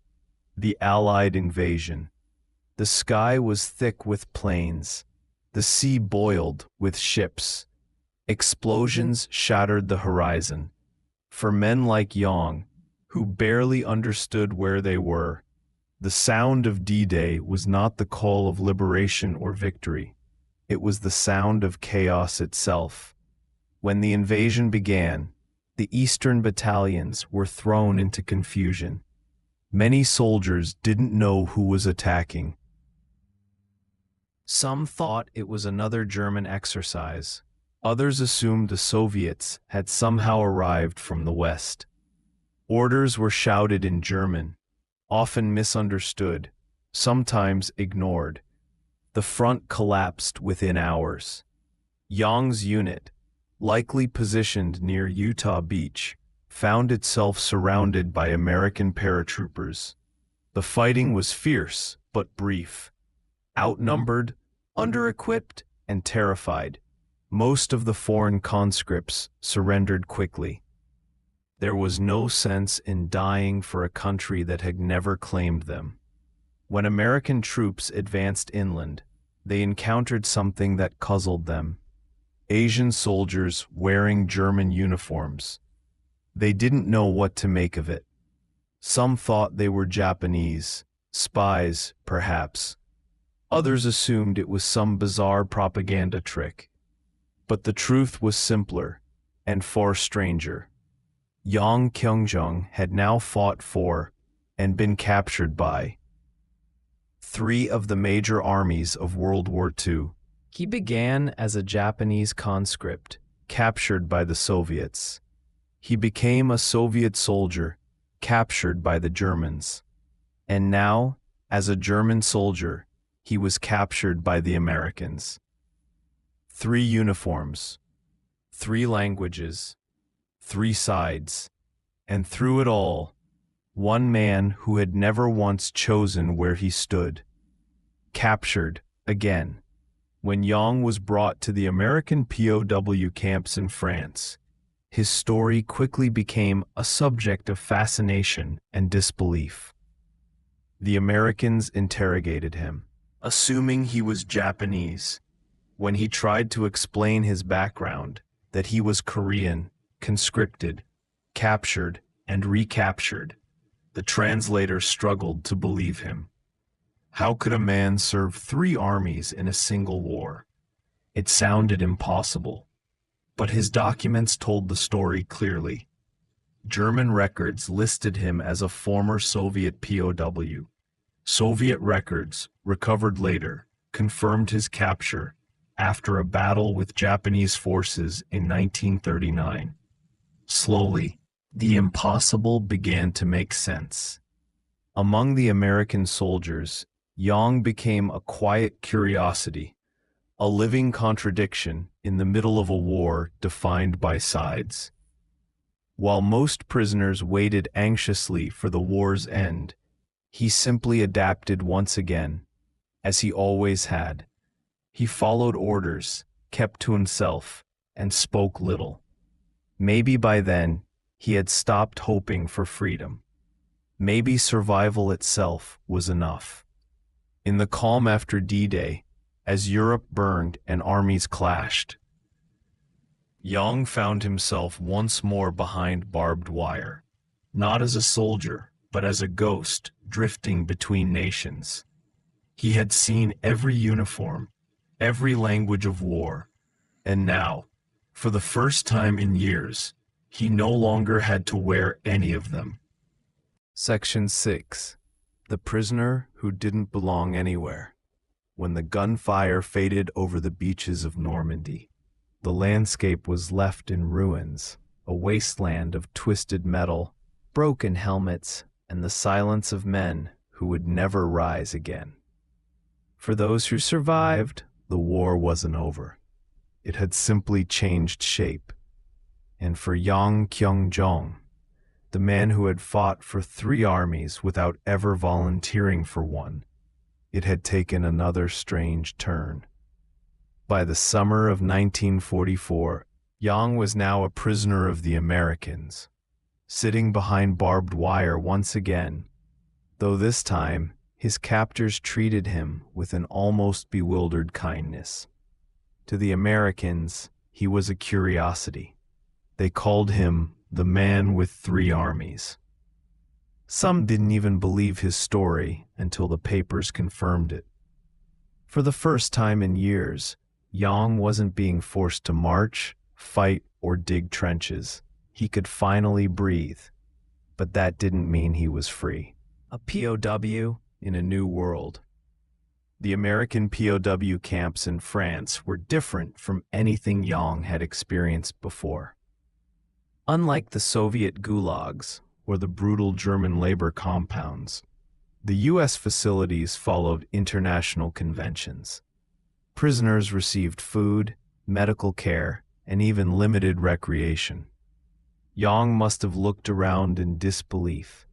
the Allied invasion. The sky was thick with planes. The sea boiled with ships. Explosions shattered the horizon. For men like Yang, who barely understood where they were, the sound of D-Day was not the call of liberation or victory. It was the sound of chaos itself. When the invasion began, the Eastern battalions were thrown into confusion. Many soldiers didn't know who was attacking. Some thought it was another German exercise. Others assumed the Soviets had somehow arrived from the West. Orders were shouted in German, often misunderstood, sometimes ignored. The front collapsed within hours. Yang's unit, likely positioned near Utah Beach, found itself surrounded by American paratroopers. The fighting was fierce but brief. Outnumbered, under-equipped, and terrified, most of the foreign conscripts surrendered quickly. There was no sense in dying for a country that had never claimed them. When American troops advanced inland, they encountered something that puzzled them: Asian soldiers wearing German uniforms. They didn't know what to make of it. Some thought they were Japanese, spies, perhaps. Others assumed it was some bizarre propaganda trick. But the truth was simpler and far stranger. Yang Kyungjong had now fought for and been captured by three of the major armies of World War II. He began as a Japanese conscript, captured by the Soviets. He became a Soviet soldier, captured by the Germans. And now, as a German soldier, he was captured by the Americans. 3 uniforms, 3 languages, 3 sides, and through it all, one man who had never once chosen where he stood. Captured, again. When Yang was brought to the American POW camps in France, his story quickly became a subject of fascination and disbelief. The Americans interrogated him, assuming he was Japanese. When he tried to explain his background, that he was Korean, conscripted, captured, and recaptured. The translator struggled to believe him. How could a man serve 3 armies in a single war? It sounded impossible. But his documents told the story clearly. German records listed him as a former Soviet POW. Soviet records, recovered later, confirmed his capture after a battle with Japanese forces in 1939. Slowly, the impossible began to make sense. Among the American soldiers, Yang became a quiet curiosity, a living contradiction in the middle of a war defined by sides. While most prisoners waited anxiously for the war's end, he simply adapted once again, as he always had. He followed orders, kept to himself, and spoke little. Maybe by then, he had stopped hoping for freedom. Maybe survival itself was enough. In the calm after D-Day, as Europe burned and armies clashed, Yang found himself once more behind barbed wire, not as a soldier, but as a ghost drifting between nations. He had seen every uniform, every language of war, and now, for the first time in years, he no longer had to wear any of them. Section 6. The Prisoner Who Didn't Belong Anywhere. When the gunfire faded over the beaches of Normandy, the landscape was left in ruins, a wasteland of twisted metal, broken helmets, and the silence of men who would never rise again. For those who survived, the war wasn't over. It had simply changed shape. And for Yang Kyung-jong, the man who had fought for 3 armies without ever volunteering for one, it had taken another strange turn. By the summer of 1944, Yang was now a prisoner of the Americans, sitting behind barbed wire once again, though this time his captors treated him with an almost bewildered kindness. To the Americans, he was a curiosity. They called him the man with 3 armies. Some didn't even believe his story until the papers confirmed it. For the first time in years, Yang wasn't being forced to march, fight, or dig trenches. He could finally breathe. But that didn't mean he was free. A POW in a new world. The American POW camps in France were different from anything Yang had experienced before. Unlike the Soviet gulags or the brutal German labor compounds, the U.S. facilities followed international conventions. Prisoners received food, medical care, and even limited recreation. Yang must have looked around in disbelief.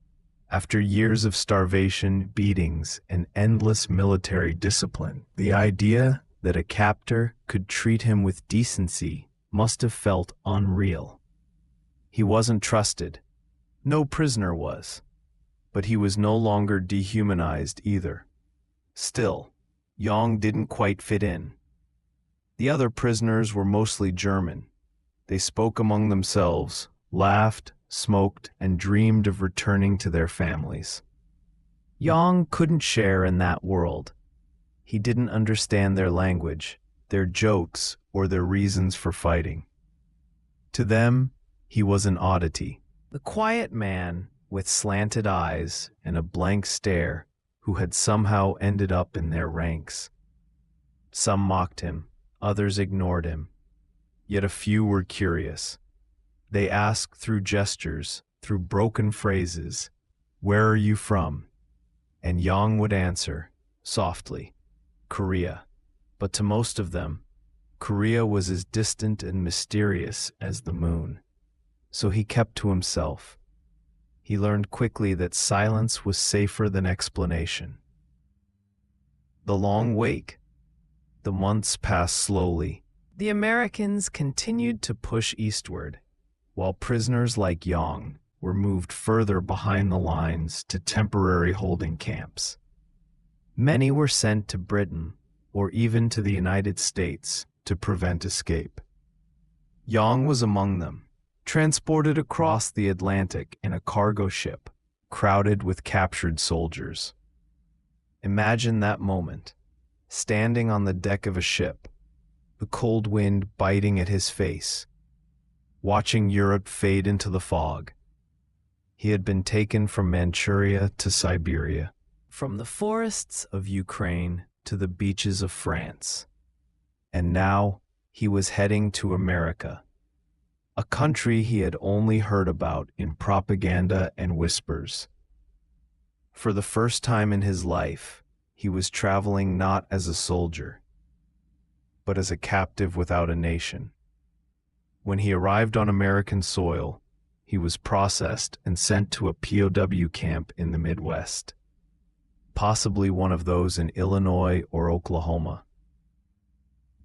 After years of starvation, beatings, and endless military discipline, the idea that a captor could treat him with decency must have felt unreal. He wasn't trusted. No prisoner was. But he was no longer dehumanized either. Still, Yang didn't quite fit in. The other prisoners were mostly German. They spoke among themselves, laughed, smoked, and dreamed of returning to their families. Yang couldn't share in that world. He didn't understand their language, their jokes, or their reasons for fighting. To them, he was an oddity. The quiet man with slanted eyes and a blank stare who had somehow ended up in their ranks. Some mocked him, others ignored him. Yet a few were curious. They asked through gestures, through broken phrases, "Where are you from?" And Yang would answer, softly, "Korea." But to most of them, Korea was as distant and mysterious as the moon. So he kept to himself. He learned quickly that silence was safer than explanation. The long wait. The months passed slowly. The Americans continued to push eastward, while prisoners like Yang were moved further behind the lines to temporary holding camps. Many were sent to Britain or even to the United States to prevent escape. Yang was among them, transported across the Atlantic in a cargo ship, crowded with captured soldiers. Imagine that moment, standing on the deck of a ship, the cold wind biting at his face, watching Europe fade into the fog. He had been taken from Manchuria to Siberia, from the forests of Ukraine to the beaches of France. And now he was heading to America, a country he had only heard about in propaganda and whispers. For the first time in his life, he was traveling not as a soldier, but as a captive without a nation. When he arrived on American soil, he was processed and sent to a POW camp in the Midwest, possibly one of those in Illinois or Oklahoma,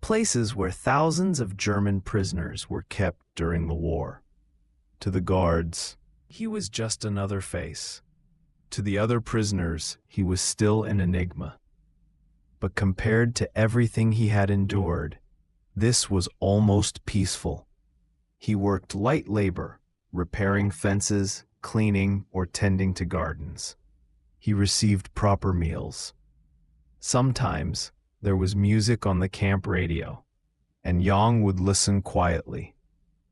places where thousands of German prisoners were kept during the war. To the guards, he was just another face. To the other prisoners, he was still an enigma. But compared to everything he had endured, this was almost peaceful. He worked light labor, repairing fences, cleaning, or tending to gardens. He received proper meals. Sometimes there was music on the camp radio, and Yang would listen quietly,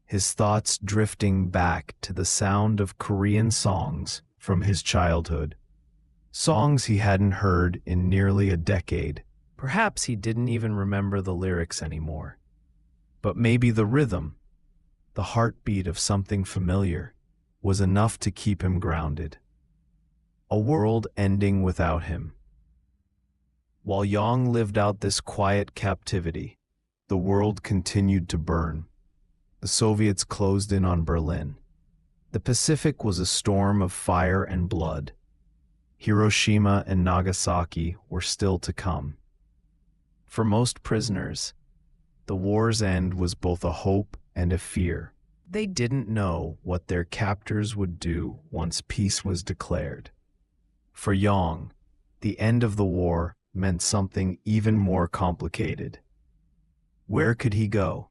his thoughts drifting back to the sound of Korean songs from his childhood. Songs he hadn't heard in nearly a decade. Perhaps he didn't even remember the lyrics anymore. But maybe the rhythm, the heartbeat of something familiar, was enough to keep him grounded. A world ending without him. While Yang lived out this quiet captivity, the world continued to burn. The Soviets closed in on Berlin. The Pacific was a storm of fire and blood. Hiroshima and Nagasaki were still to come. For most prisoners, the war's end was both a hope and a fear. They didn't know what their captors would do once peace was declared. For Yang, the end of the war meant something even more complicated. Where could he go?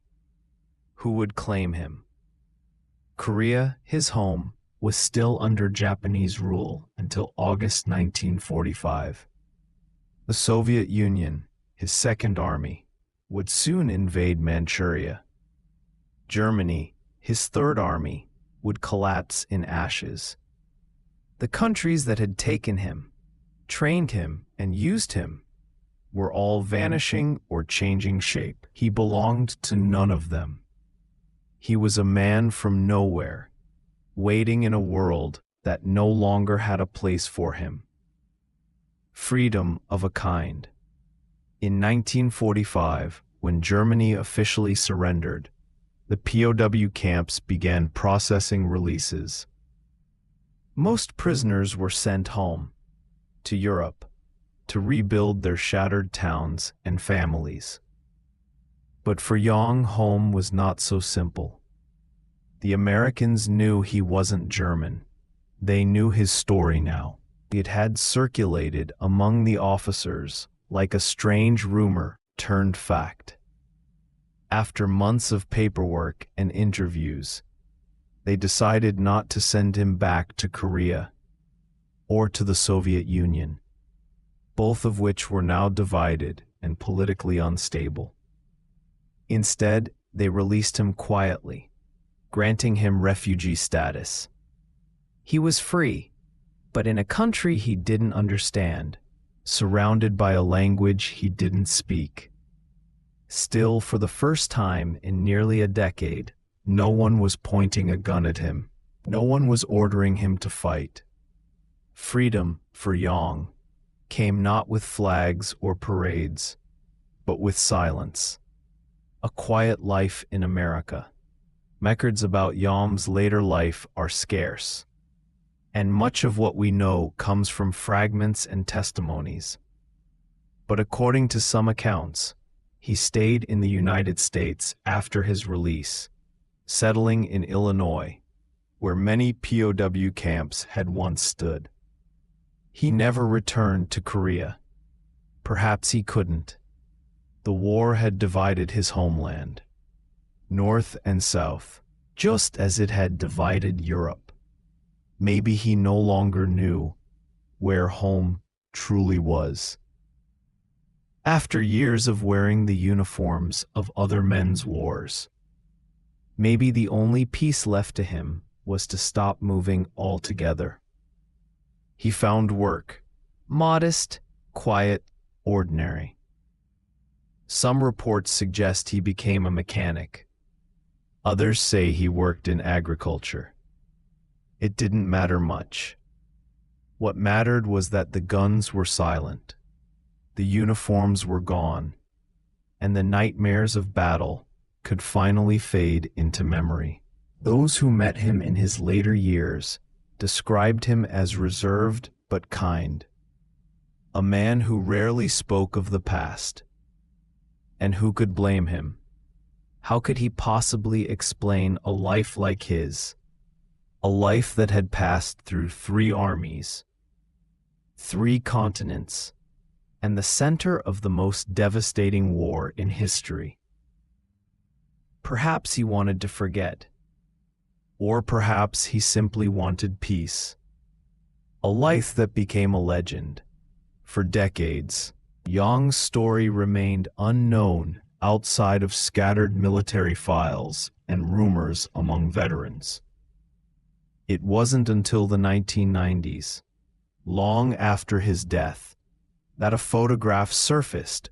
Who would claim him? Korea, his home, was still under Japanese rule until August 1945. The Soviet Union, his second army, would soon invade Manchuria. Germany, his third army, would collapse in ashes. The countries that had taken him, trained him, and used him were all vanishing or changing shape. He belonged to none of them. He was a man from nowhere, waiting in a world that no longer had a place for him. Freedom of a kind. In 1945, when Germany officially surrendered, the POW camps began processing releases. Most prisoners were sent home, to Europe, to rebuild their shattered towns and families. But for Yang, home was not so simple. The Americans knew he wasn't German. They knew his story now. It had circulated among the officers like a strange rumor turned fact. After months of paperwork and interviews, they decided not to send him back to Korea or to the Soviet Union, both of which were now divided and politically unstable. Instead, they released him quietly, granting him refugee status. He was free, but in a country he didn't understand, surrounded by a language he didn't speak. Still, for the first time in nearly a decade, no one was pointing a gun at him. No one was ordering him to fight. Freedom, for Yang, came not with flags or parades, but with silence. A quiet life in America. Records about Yang's later life are scarce, and much of what we know comes from fragments and testimonies. But according to some accounts, he stayed in the United States after his release, settling in Illinois, where many POW camps had once stood. He never returned to Korea. Perhaps he couldn't. The war had divided his homeland, north and south, just as it had divided Europe. Maybe he no longer knew where home truly was. After years of wearing the uniforms of other men's wars, maybe the only peace left to him was to stop moving altogether. He found work, modest, quiet, ordinary. Some reports suggest he became a mechanic. Others say he worked in agriculture. It didn't matter much. What mattered was that the guns were silent, the uniforms were gone, and the nightmares of battle could finally fade into memory. Those who met him in his later years described him as reserved but kind, a man who rarely spoke of the past. And who could blame him? How could he possibly explain a life like his? A life that had passed through 3 armies, 3 continents, and the center of the most devastating war in history. Perhaps he wanted to forget. Or perhaps he simply wanted peace. A life that became a legend. For decades, Yang's story remained unknown outside of scattered military files and rumors among veterans. It wasn't until the 1990s, long after his death, that a photograph surfaced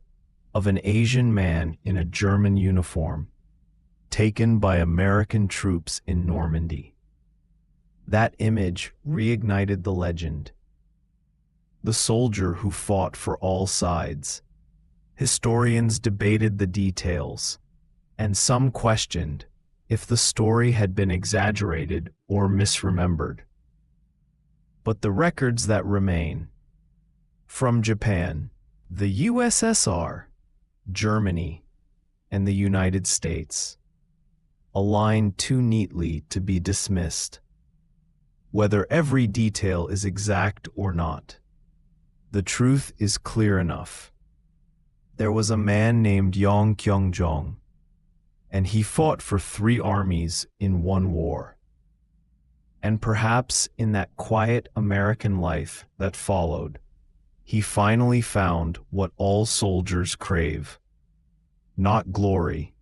of an Asian man in a German uniform, taken by American troops in Normandy. That image reignited the legend. The soldier who fought for all sides. Historians debated the details, and some questioned if the story had been exaggerated or misremembered. But the records that remain, from Japan, the USSR, Germany, and the United States, align too neatly to be dismissed. Whether every detail is exact or not, the truth is clear enough. There was a man named Yang Kyung-jong, and he fought for 3 armies in one war. And perhaps in that quiet American life that followed, he finally found what all soldiers crave. Not glory,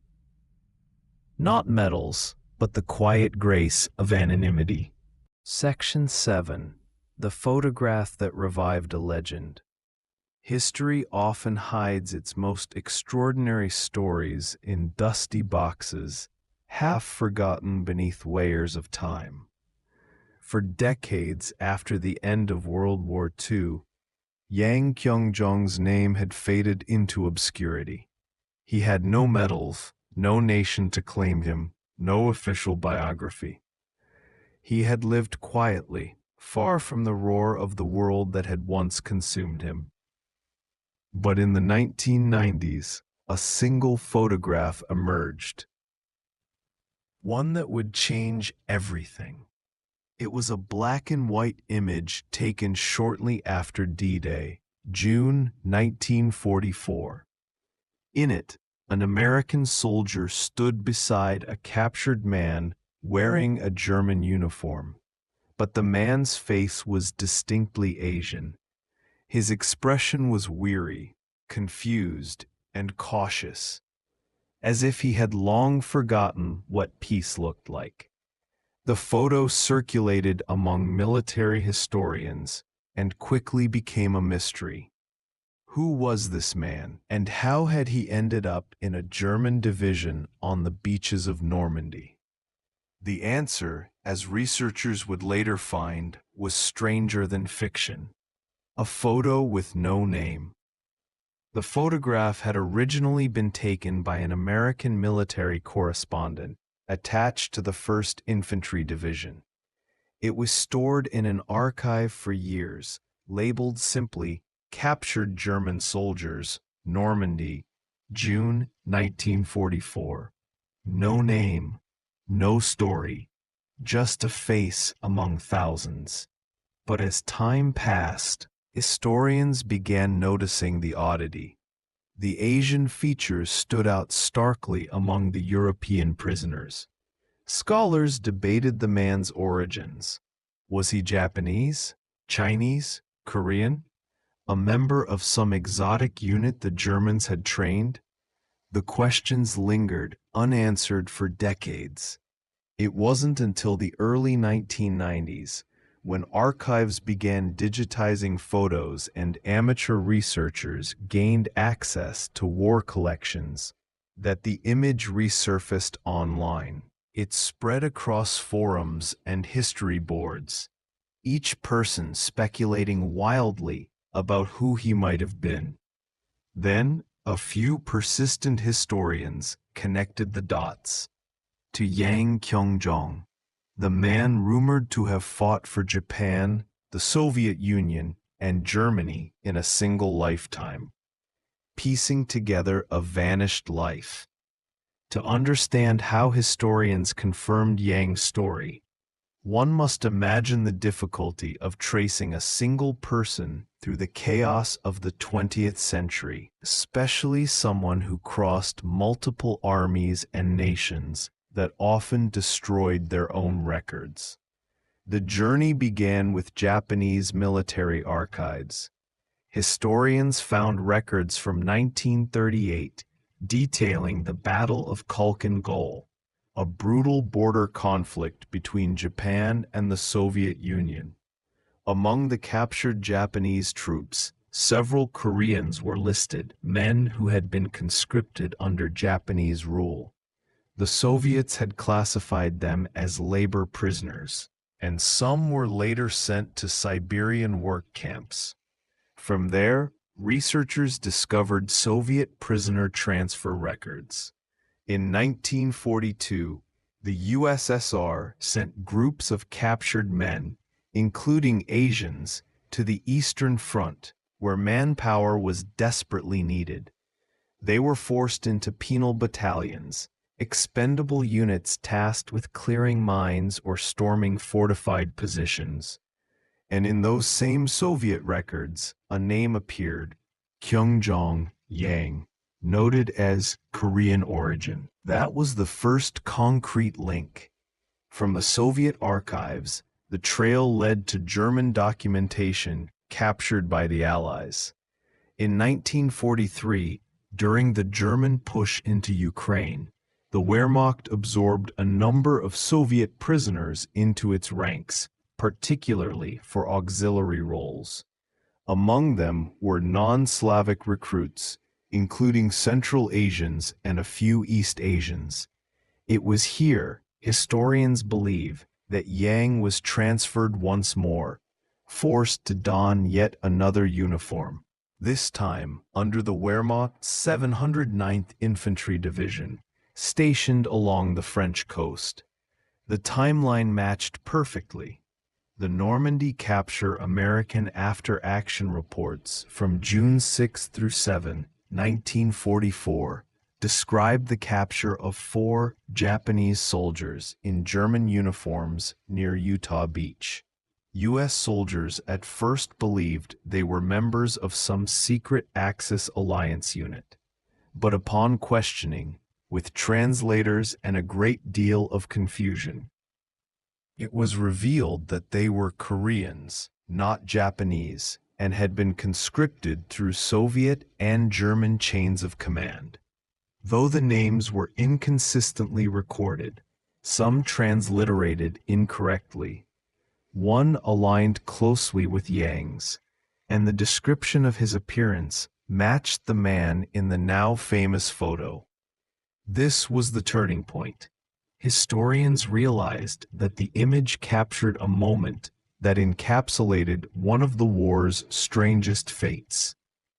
not medals, but the quiet grace of anonymity. Section 7. The photograph that revived a legend. History often hides its most extraordinary stories in dusty boxes, half forgotten beneath layers of time. For decades after the end of World War II, Yang Kyung-jong's name had faded into obscurity. He had no medals, no nation to claim him, no official biography. He had lived quietly, far from the roar of the world that had once consumed him. But in the 1990s, a single photograph emerged. One that would change everything. It was a black and white image taken shortly after D-Day, June 1944. In it, an American soldier stood beside a captured man wearing a German uniform. But the man's face was distinctly Asian. His expression was weary, confused, and cautious, as if he had long forgotten what peace looked like. The photo circulated among military historians and quickly became a mystery. Who was this man, and how had he ended up in a German division on the beaches of Normandy? The answer, as researchers would later find, was stranger than fiction. A photo with no name. The photograph had originally been taken by an American military correspondent attached to the 1st Infantry Division. It was stored in an archive for years, labeled simply "Captured German Soldiers, Normandy, June 1944." No name, no story, just a face among thousands. But as time passed, historians began noticing the oddity. The Asian features stood out starkly among the European prisoners. Scholars debated the man's origins. Was he Japanese, Chinese, Korean? A member of some exotic unit the Germans had trained? The questions lingered, unanswered for decades. It wasn't until the early 1990s, when archives began digitizing photos and amateur researchers gained access to war collections, that the image resurfaced online. It spread across forums and history boards, each person speculating wildly about who he might have been. Then, a few persistent historians connected the dots to Yang Kyung-jong, the man rumored to have fought for Japan, the Soviet Union, and Germany in a single lifetime, piecing together a vanished life. To understand how historians confirmed Yang's story, one must imagine the difficulty of tracing a single person through the chaos of the 20th century, especially someone who crossed multiple armies and nations that often destroyed their own records. The journey began with Japanese military archives. Historians found records from 1938 detailing the Battle of Khalkhin Gol, a brutal border conflict between Japan and the Soviet Union. Among the captured Japanese troops, several Koreans were listed, men who had been conscripted under Japanese rule. The Soviets had classified them as labor prisoners, and some were later sent to Siberian work camps. From there, researchers discovered Soviet prisoner transfer records. In 1942, the USSR sent groups of captured men, including Asians, to the Eastern Front, where manpower was desperately needed. They were forced into penal battalions, expendable units tasked with clearing mines or storming fortified positions. And in those same Soviet records, a name appeared, Kyung-jong Yang, noted as Korean origin. That was the first concrete link. From the Soviet archives, the trail led to German documentation captured by the Allies. In 1943, during the German push into Ukraine, the Wehrmacht absorbed a number of Soviet prisoners into its ranks, particularly for auxiliary roles. Among them were non-Slavic recruits, including Central Asians and a few East Asians. It was here, historians believe, that Yang was transferred once more, forced to don yet another uniform, this time under the Wehrmacht's 709th Infantry Division, stationed along the French coast. The timeline matched perfectly. The Normandy capture American after-action reports from June 6 through 7, 1944, described the capture of 4 Japanese soldiers in German uniforms near Utah Beach. U.S. soldiers at first believed they were members of some secret Axis alliance unit, but upon questioning, with translators and a great deal of confusion, it was revealed that they were Koreans, not Japanese, and had been conscripted through Soviet and German chains of command. Though the names were inconsistently recorded, some transliterated incorrectly, one aligned closely with Yang's, and the description of his appearance matched the man in the now famous photo. This was the turning point. Historians realized that the image captured a moment that encapsulated one of the war's strangest fates.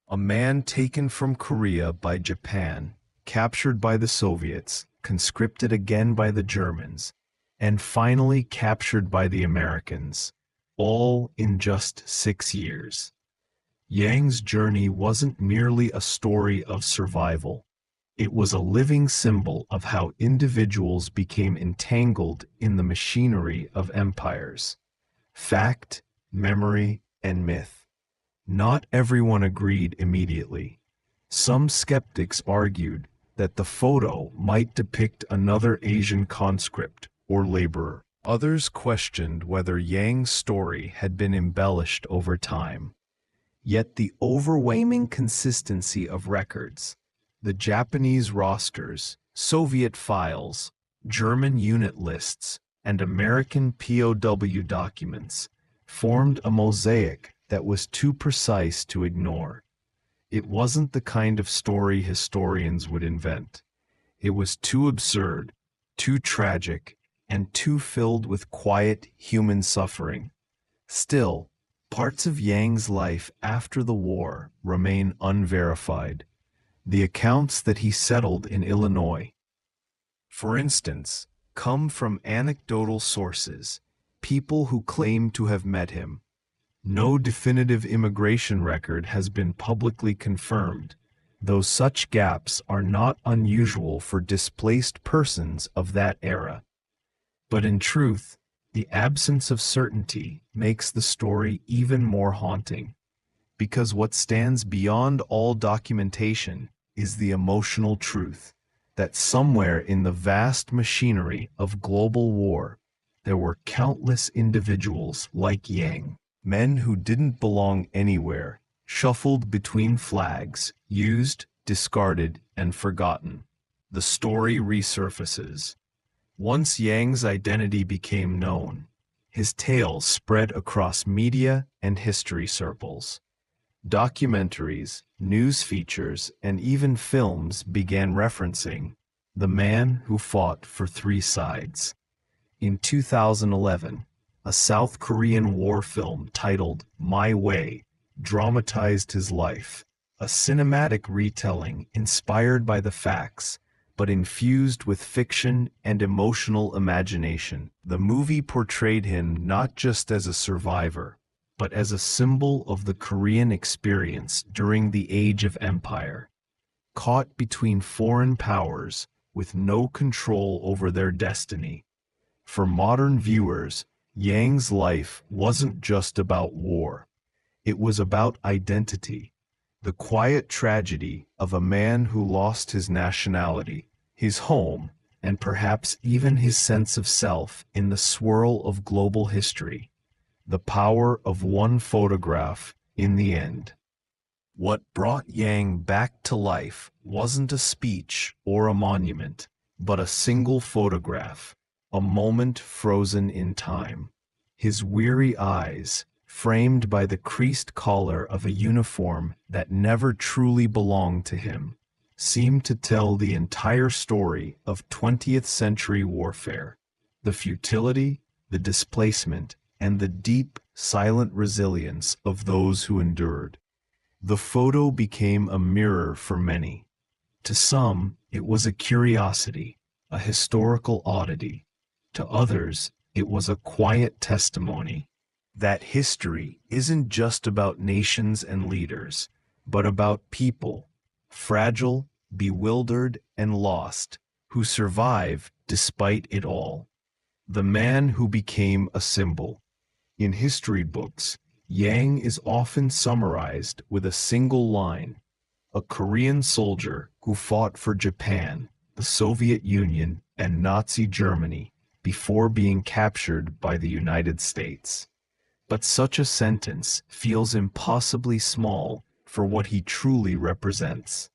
A man taken from Korea by Japan, captured by the Soviets, conscripted again by the Germans, and finally captured by the Americans, all in just 6 years. Yang's journey wasn't merely a story of survival. It was a living symbol of how individuals became entangled in the machinery of empires. Fact, memory, and myth. Not everyone agreed immediately. Some skeptics argued that the photo might depict another Asian conscript, or laborer. Others questioned whether Yang's story had been embellished over time. Yet the overwhelming consistency of records, the Japanese rosters, Soviet files, German unit lists, and American POW documents, formed a mosaic that was too precise to ignore. It wasn't the kind of story historians would invent. It was too absurd, too tragic, and too filled with quiet human suffering. Still, parts of Yang's life after the war remain unverified. The accounts that he settled in Illinois, for instance, come from anecdotal sources, people who claim to have met him. No definitive immigration record has been publicly confirmed, though such gaps are not unusual for displaced persons of that era. But in truth, the absence of certainty makes the story even more haunting, because what stands beyond all documentation is the emotional truth that somewhere in the vast machinery of global war, there were countless individuals like Yang, men who didn't belong anywhere, shuffled between flags, used, discarded, and forgotten. The story resurfaces. Once Yang's identity became known, his tale spread across media and history circles. Documentaries, news features, and even films began referencing the man who fought for three sides. In 2011, a South Korean war film titled My Way dramatized his life, a cinematic retelling inspired by the facts, but infused with fiction and emotional imagination. The movie portrayed him not just as a survivor, but as a symbol of the Korean experience during the Age of Empire. Caught between foreign powers with no control over their destiny. For modern viewers, Yang's life wasn't just about war. It was about identity, the quiet tragedy of a man who lost his nationality, his home, and perhaps even his sense of self in the swirl of global history. The power of one photograph in the end. What brought Yang back to life wasn't a speech or a monument, but a single photograph, a moment frozen in time. His weary eyes, framed by the creased collar of a uniform that never truly belonged to him, seemed to tell the entire story of 20th century warfare, the futility, the displacement, and the deep, silent resilience of those who endured. The photo became a mirror for many. To some, it was a curiosity, a historical oddity. To others, it was a quiet testimony that history isn't just about nations and leaders, but about people, fragile, bewildered, and lost, who survive despite it all. The man who became a symbol. In history books, Yang is often summarized with a single line: a Korean soldier who fought for Japan, the Soviet Union, and Nazi Germany before being captured by the United States. But such a sentence feels impossibly small for what he truly represents.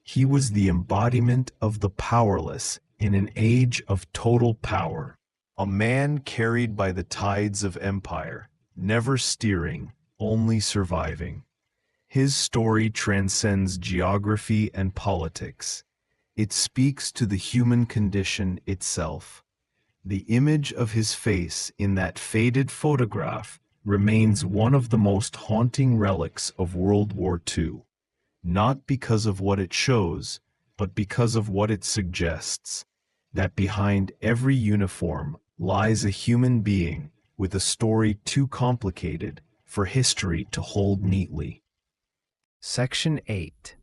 He was the embodiment of the powerless in an age of total power. A man carried by the tides of empire, never steering, only surviving. His story transcends geography and politics. It speaks to the human condition itself. The image of his face in that faded photograph remains one of the most haunting relics of World War II, not because of what it shows, but because of what it suggests, that behind every uniform lies a human being with a story too complicated for history to hold neatly. Section 8.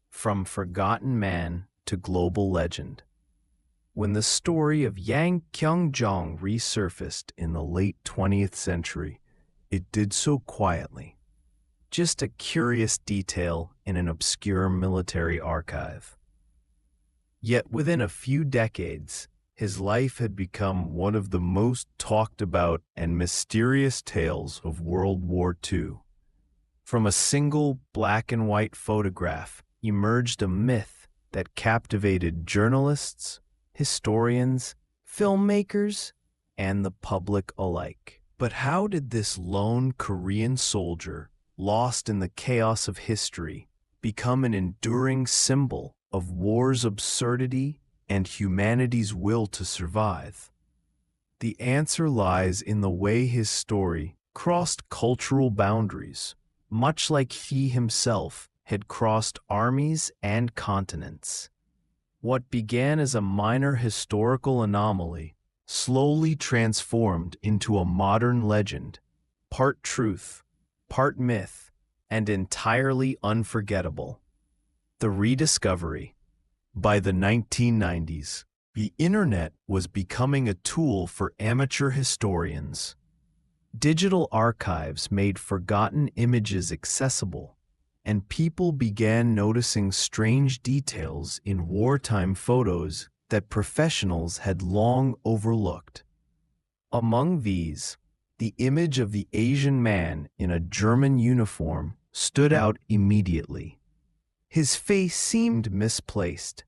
From Forgotten Man to Global Legend. When the story of Yang Kyung-jong resurfaced in the late 20th century, it did so quietly. Just a curious detail in an obscure military archive. Yet within a few decades, His life had become one of the most talked about and mysterious tales of World War II. From a single black and white photograph emerged a myth that captivated journalists, historians, filmmakers, and the public alike. But how did this lone Korean soldier, lost in the chaos of history, become an enduring symbol of war's absurdity and humanity's will to survive? The answer lies in the way his story crossed cultural boundaries, much like he himself had crossed armies and continents. What began as a minor historical anomaly slowly transformed into a modern legend, part truth, part myth, and entirely unforgettable. The rediscovery. By the 1990s, the internet was becoming a tool for amateur historians. Digital archives made forgotten images accessible, and people began noticing strange details in wartime photos that professionals had long overlooked. Among these, the image of the Asian man in a German uniform stood out immediately. His face seemed misplaced,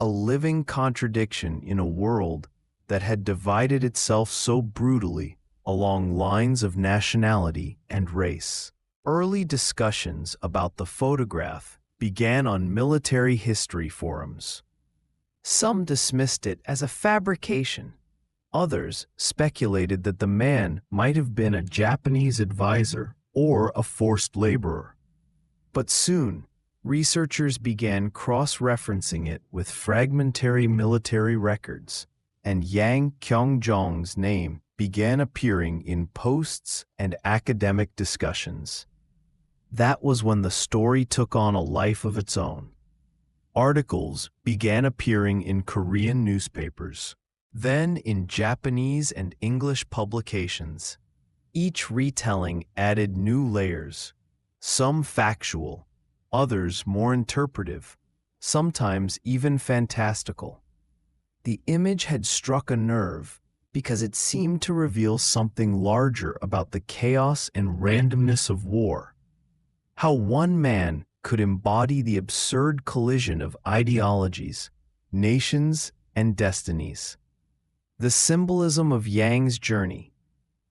a living contradiction in a world that had divided itself so brutally along lines of nationality and race. Early discussions about the photograph began on military history forums. Some dismissed it as a fabrication. Others speculated that the man might have been a Japanese advisor or a forced laborer. But soon, researchers began cross-referencing it with fragmentary military records, and Yang Kyung-jong's name began appearing in posts and academic discussions. That was when the story took on a life of its own. Articles began appearing in Korean newspapers, then in Japanese and English publications. Each retelling added new layers, some factual, others more interpretive, sometimes even fantastical. The image had struck a nerve because it seemed to reveal something larger about the chaos and randomness of war. How one man could embody the absurd collision of ideologies, nations, and destinies. The symbolism of Yang's journey.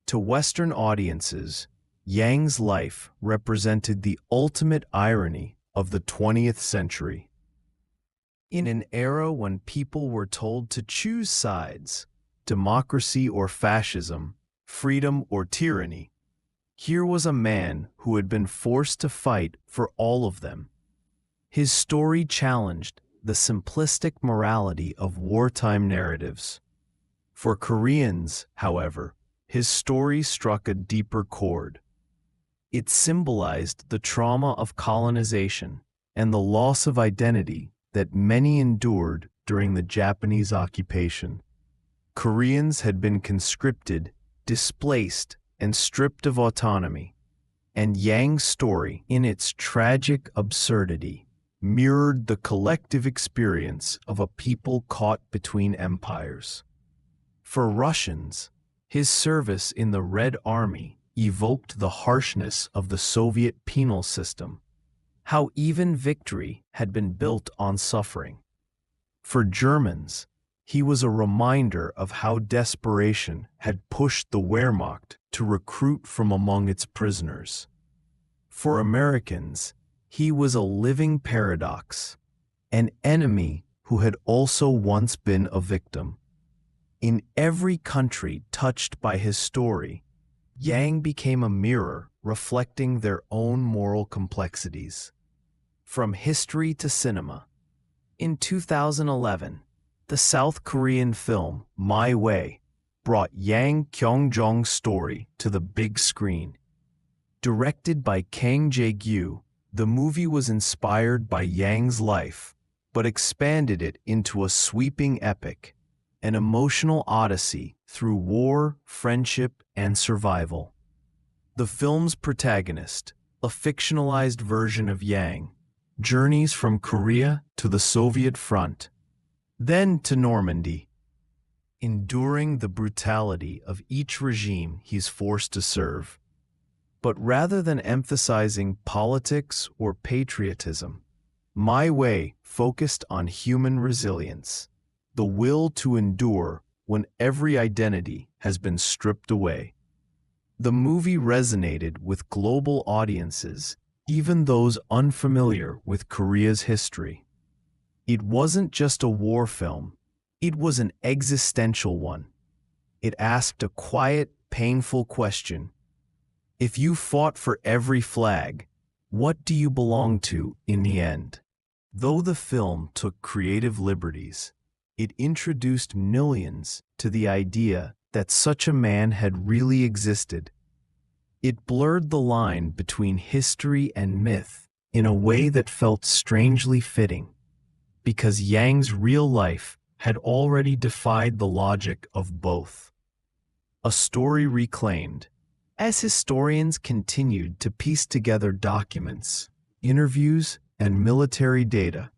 To Western audiences, Yang's life represented the ultimate irony of the 20th century. In an era when people were told to choose sides, democracy or fascism, freedom or tyranny, here was a man who had been forced to fight for all of them. His story challenged the simplistic morality of wartime narratives. For Koreans, however, his story struck a deeper chord. It symbolized the trauma of colonization and the loss of identity that many endured during the Japanese occupation. Koreans had been conscripted, displaced, and stripped of autonomy, and Yang's story, in its tragic absurdity, mirrored the collective experience of a people caught between empires. For Russians, his service in the Red Army evoked the harshness of the Soviet penal system, how even victory had been built on suffering. For Germans, he was a reminder of how desperation had pushed the Wehrmacht to recruit from among its prisoners. For Americans, he was a living paradox, an enemy who had also once been a victim. In every country touched by his story, Yang became a mirror reflecting their own moral complexities. From history to cinema. In 2011, the South Korean film My Way brought Yang Kyung-jong's story to the big screen. Directed by Kang Jae-gyu, the movie was inspired by Yang's life, but expanded it into a sweeping epic, an emotional odyssey through war, friendship, and survival. The film's protagonist, a fictionalized version of Yang, journeys from Korea to the Soviet front, then to Normandy. enduring the brutality of each regime he's forced to serve. But rather than emphasizing politics or patriotism, My Way focused on human resilience, the will to endure when every identity has been stripped away. The movie resonated with global audiences, even those unfamiliar with Korea's history. It wasn't just a war film, it was an existential one. It asked a quiet, painful question. If you fought for every flag, what do you belong to in the end? Though the film took creative liberties, it introduced millions to the idea that such a man had really existed. It blurred the line between history and myth in a way that felt strangely fitting, because Yang's real life had already defied the logic of both. A story reclaimed. As historians continued to piece together documents, interviews, and military data,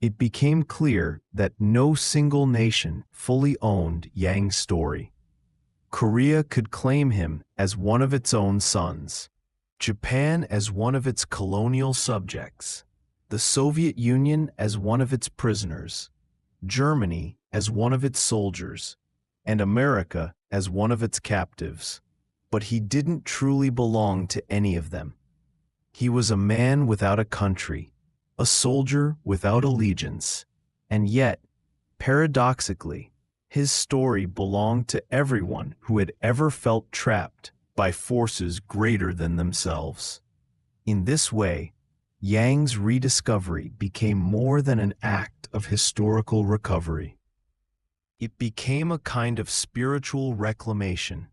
it became clear that no single nation fully owned Yang's story. Korea could claim him as one of its own sons, Japan as one of its colonial subjects, the Soviet Union as one of its prisoners, Germany as one of its soldiers, and America as one of its captives. But he didn't truly belong to any of them. He was a man without a country, a soldier without allegiance, and yet, paradoxically, his story belonged to everyone who had ever felt trapped by forces greater than themselves. In this way, Yang's rediscovery became more than an act of historical recovery. It became a kind of spiritual reclamation,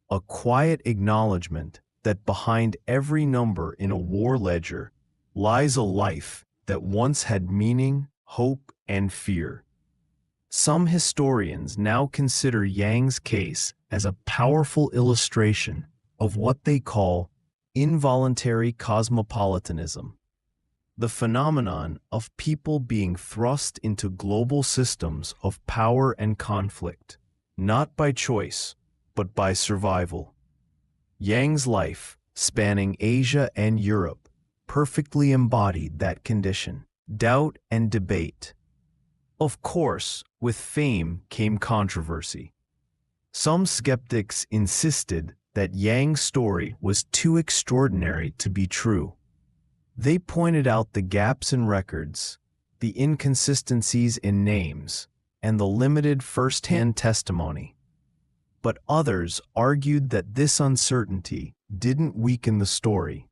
a quiet acknowledgement that behind every number in a war ledger lies a life that once had meaning, hope, and fear. Some historians now consider Yang's case as a powerful illustration of what they call involuntary cosmopolitanism, the phenomenon of people being thrust into global systems of power and conflict, not by choice, but by survival. Yang's life, spanning Asia and Europe, perfectly embodied that condition, doubt and debate. Of course, with fame came controversy. Some skeptics insisted that Yang's story was too extraordinary to be true. They pointed out the gaps in records, the inconsistencies in names, and the limited first-hand testimony. But others argued that this uncertainty didn't weaken the story.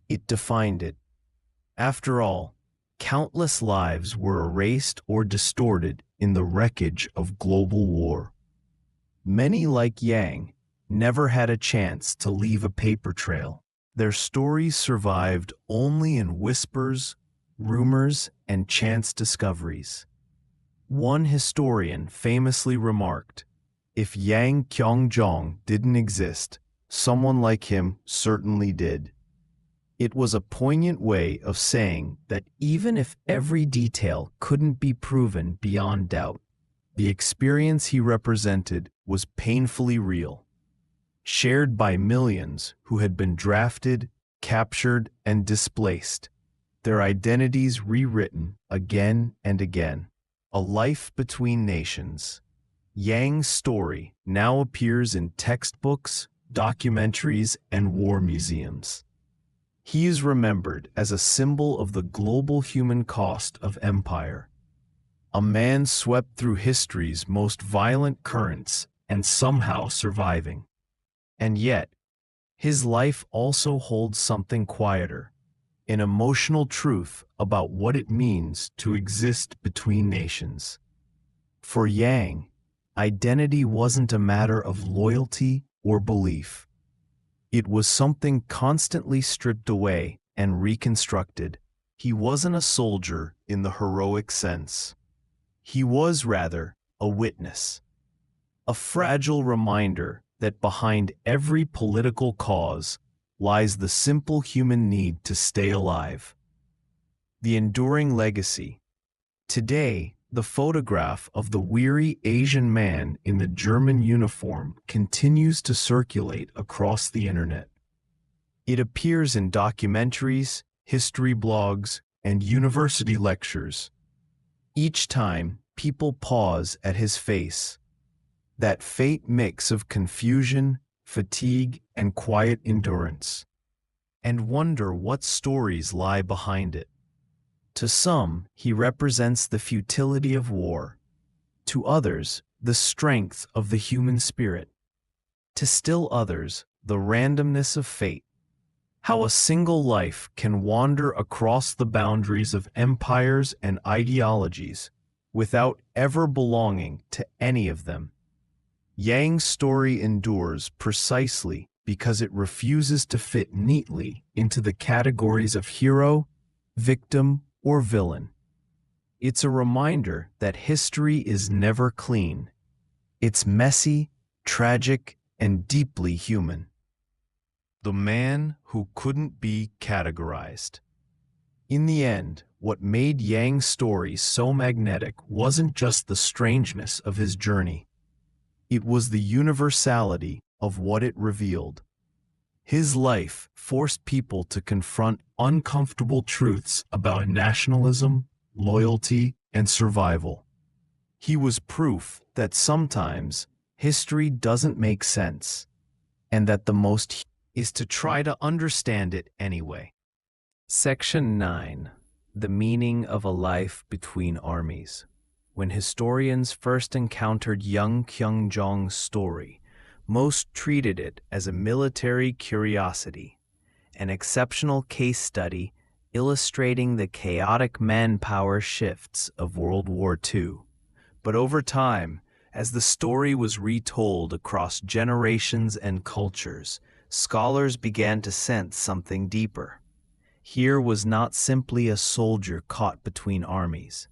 It defined it. After all, countless lives were erased or distorted in the wreckage of global war. Many, like Yang, never had a chance to leave a paper trail. Their stories survived only in whispers, rumors, and chance discoveries. One historian famously remarked, "If Yang Kyongjong didn't exist, someone like him certainly did." It was a poignant way of saying that even if every detail couldn't be proven beyond doubt, the experience he represented was painfully real, shared by millions who had been drafted, captured, and displaced, their identities rewritten again and again. A life between nations. Yang's story now appears in textbooks, documentaries, and war museums. He is remembered as a symbol of the global human cost of empire. A man swept through history's most violent currents and somehow surviving. And yet, his life also holds something quieter, an emotional truth about what it means to exist between nations. For Yang, identity wasn't a matter of loyalty or belief. It was something constantly stripped away and reconstructed. He wasn't a soldier in the heroic sense. He was, rather, a witness. A fragile reminder that behind every political cause lies the simple human need to stay alive. The enduring legacy. Today, The photograph of the weary Asian man in the German uniform continues to circulate across the internet. It appears in documentaries, history blogs, and university lectures. Each time, people pause at his face. That faint mix of confusion, fatigue, and quiet endurance, and wonder what stories lie behind it. To some, he represents the futility of war. To others, the strength of the human spirit. To still others, the randomness of fate. How a single life can wander across the boundaries of empires and ideologies without ever belonging to any of them. Yang's story endures precisely because it refuses to fit neatly into the categories of hero, victim, or villain. It's a reminder that history is never clean. It's messy, tragic, and deeply human. The man who couldn't be categorized. In the end, what made Yang's story so magnetic wasn't just the strangeness of his journey. It was the universality of what it revealed. His life forced people to confront uncomfortable truths about nationalism, loyalty, and survival. He was proof that sometimes history doesn't make sense, and that the most is to try to understand it anyway. Section 9. The meaning of a life between armies. When historians first encountered Yang Kyung-jong's story, most treated it as a military curiosity, an exceptional case study illustrating the chaotic manpower shifts of World War II. But over time, as the story was retold across generations and cultures, scholars began to sense something deeper. Here was not simply a soldier caught between armies,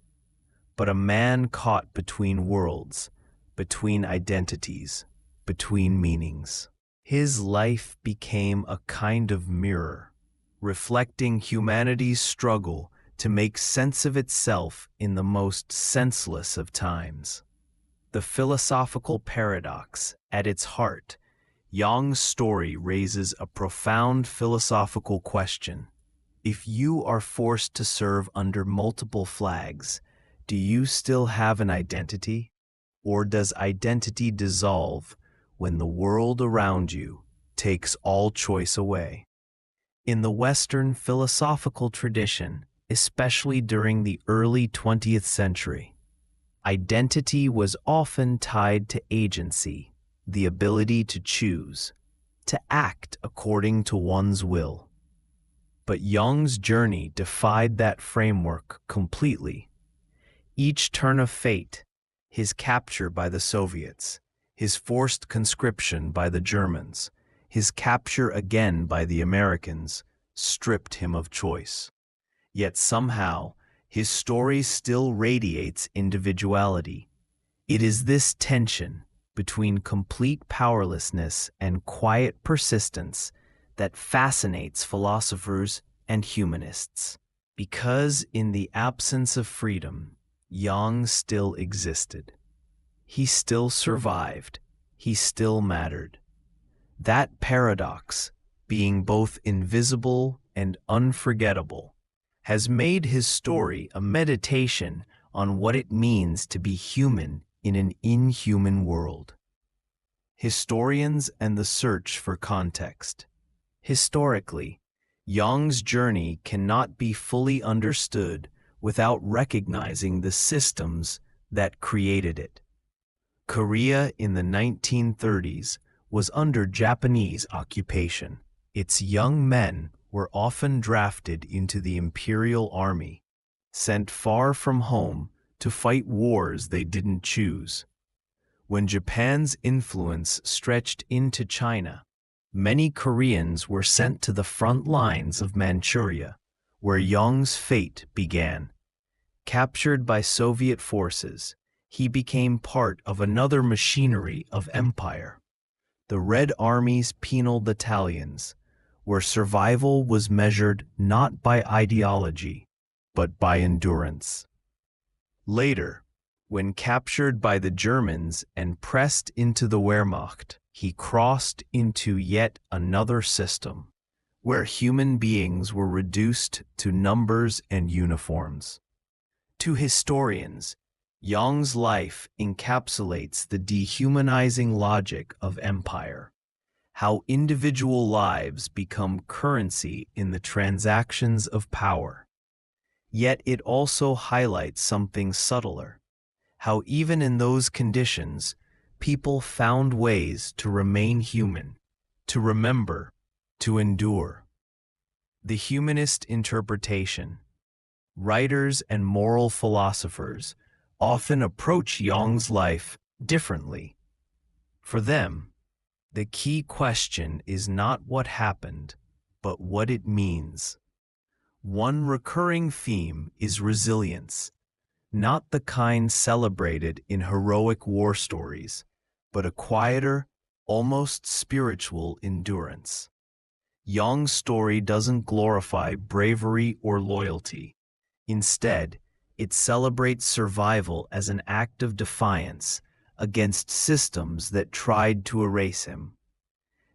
but a man caught between worlds, between identities, between meanings. His life became a kind of mirror, reflecting humanity's struggle to make sense of itself in the most senseless of times. The philosophical paradox at its heart, Yang's story raises a profound philosophical question. If you are forced to serve under multiple flags, do you still have an identity? Or does identity dissolve when the world around you takes all choice away? In the Western philosophical tradition, especially during the early 20th century, identity was often tied to agency, the ability to choose, to act according to one's will. But Yang's journey defied that framework completely. Each turn of fate, his capture by the Soviets, his forced conscription by the Germans, his capture again by the Americans, stripped him of choice. Yet somehow, his story still radiates individuality. It is this tension between complete powerlessness and quiet persistence that fascinates philosophers and humanists. Because in the absence of freedom, Yang still existed. He still survived. He still mattered. That paradox, being both invisible and unforgettable, has made his story a meditation on what it means to be human in an inhuman world. Historians and the search for context. Historically, Yang's journey cannot be fully understood without recognizing the systems that created it. Korea in the 1930s was under Japanese occupation. Its young men were often drafted into the imperial army, sent far from home to fight wars they didn't choose. When Japan's influence stretched into China, many Koreans were sent to the front lines of Manchuria, where Yang's fate began. Captured by Soviet forces, he became part of another machinery of empire, the Red Army's penal battalions, where survival was measured not by ideology, but by endurance. Later, When captured by the Germans and pressed into the Wehrmacht, he crossed into yet another system, where human beings were reduced to numbers and uniforms. To historians, Jung's life encapsulates the dehumanizing logic of empire, how individual lives become currency in the transactions of power. Yet it also highlights something subtler, how even in those conditions, people found ways to remain human, to remember, to endure. The humanist interpretation. Writers and moral philosophers often approach Jung's life differently. For them, the key question is not what happened, but what it means. One recurring theme is resilience, not the kind celebrated in heroic war stories, but a quieter, almost spiritual endurance. Jung's story doesn't glorify bravery or loyalty. Instead, it celebrates survival as an act of defiance against systems that tried to erase him.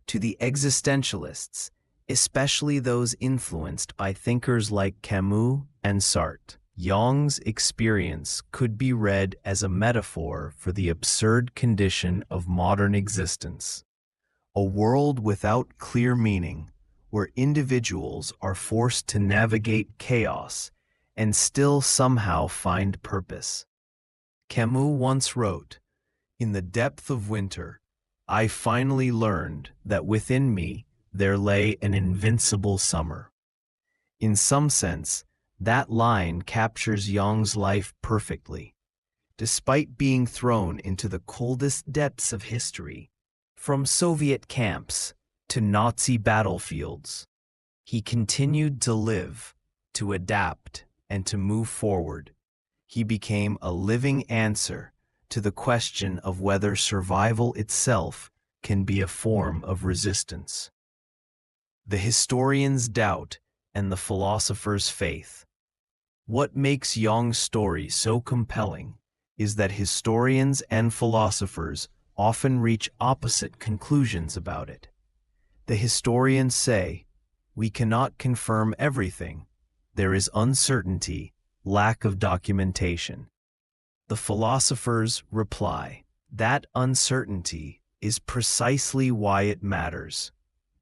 To the existentialists, especially those influenced by thinkers like Camus and Sartre, Jung's experience could be read as a metaphor for the absurd condition of modern existence. A world without clear meaning, where individuals are forced to navigate chaos and still somehow find purpose. Camus once wrote, "In the depth of winter, I finally learned that within me there lay an invincible summer." In some sense, that line captures Jung's life perfectly. Despite being thrown into the coldest depths of history, from Soviet camps to Nazi battlefields, he continued to live, to adapt, and to move forward. He became a living answer to the question of whether survival itself can be a form of resistance. The historian's doubt and the philosopher's faith. What makes Jung's story so compelling is that historians and philosophers often reach opposite conclusions about it. The historians say, "We cannot confirm everything. There is uncertainty, lack of documentation." The philosophers reply, "That uncertainty is precisely why it matters,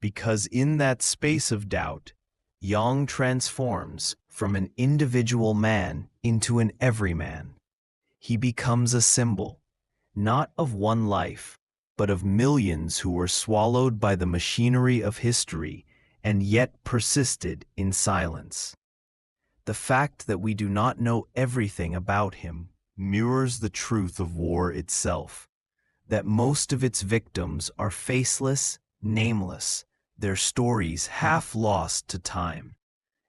because in that space of doubt, Jung transforms from an individual man into an everyman. He becomes a symbol, not of one life, but of millions who were swallowed by the machinery of history and yet persisted in silence." The fact that we do not know everything about him mirrors the truth of war itself, that most of its victims are faceless, nameless, their stories half lost to time.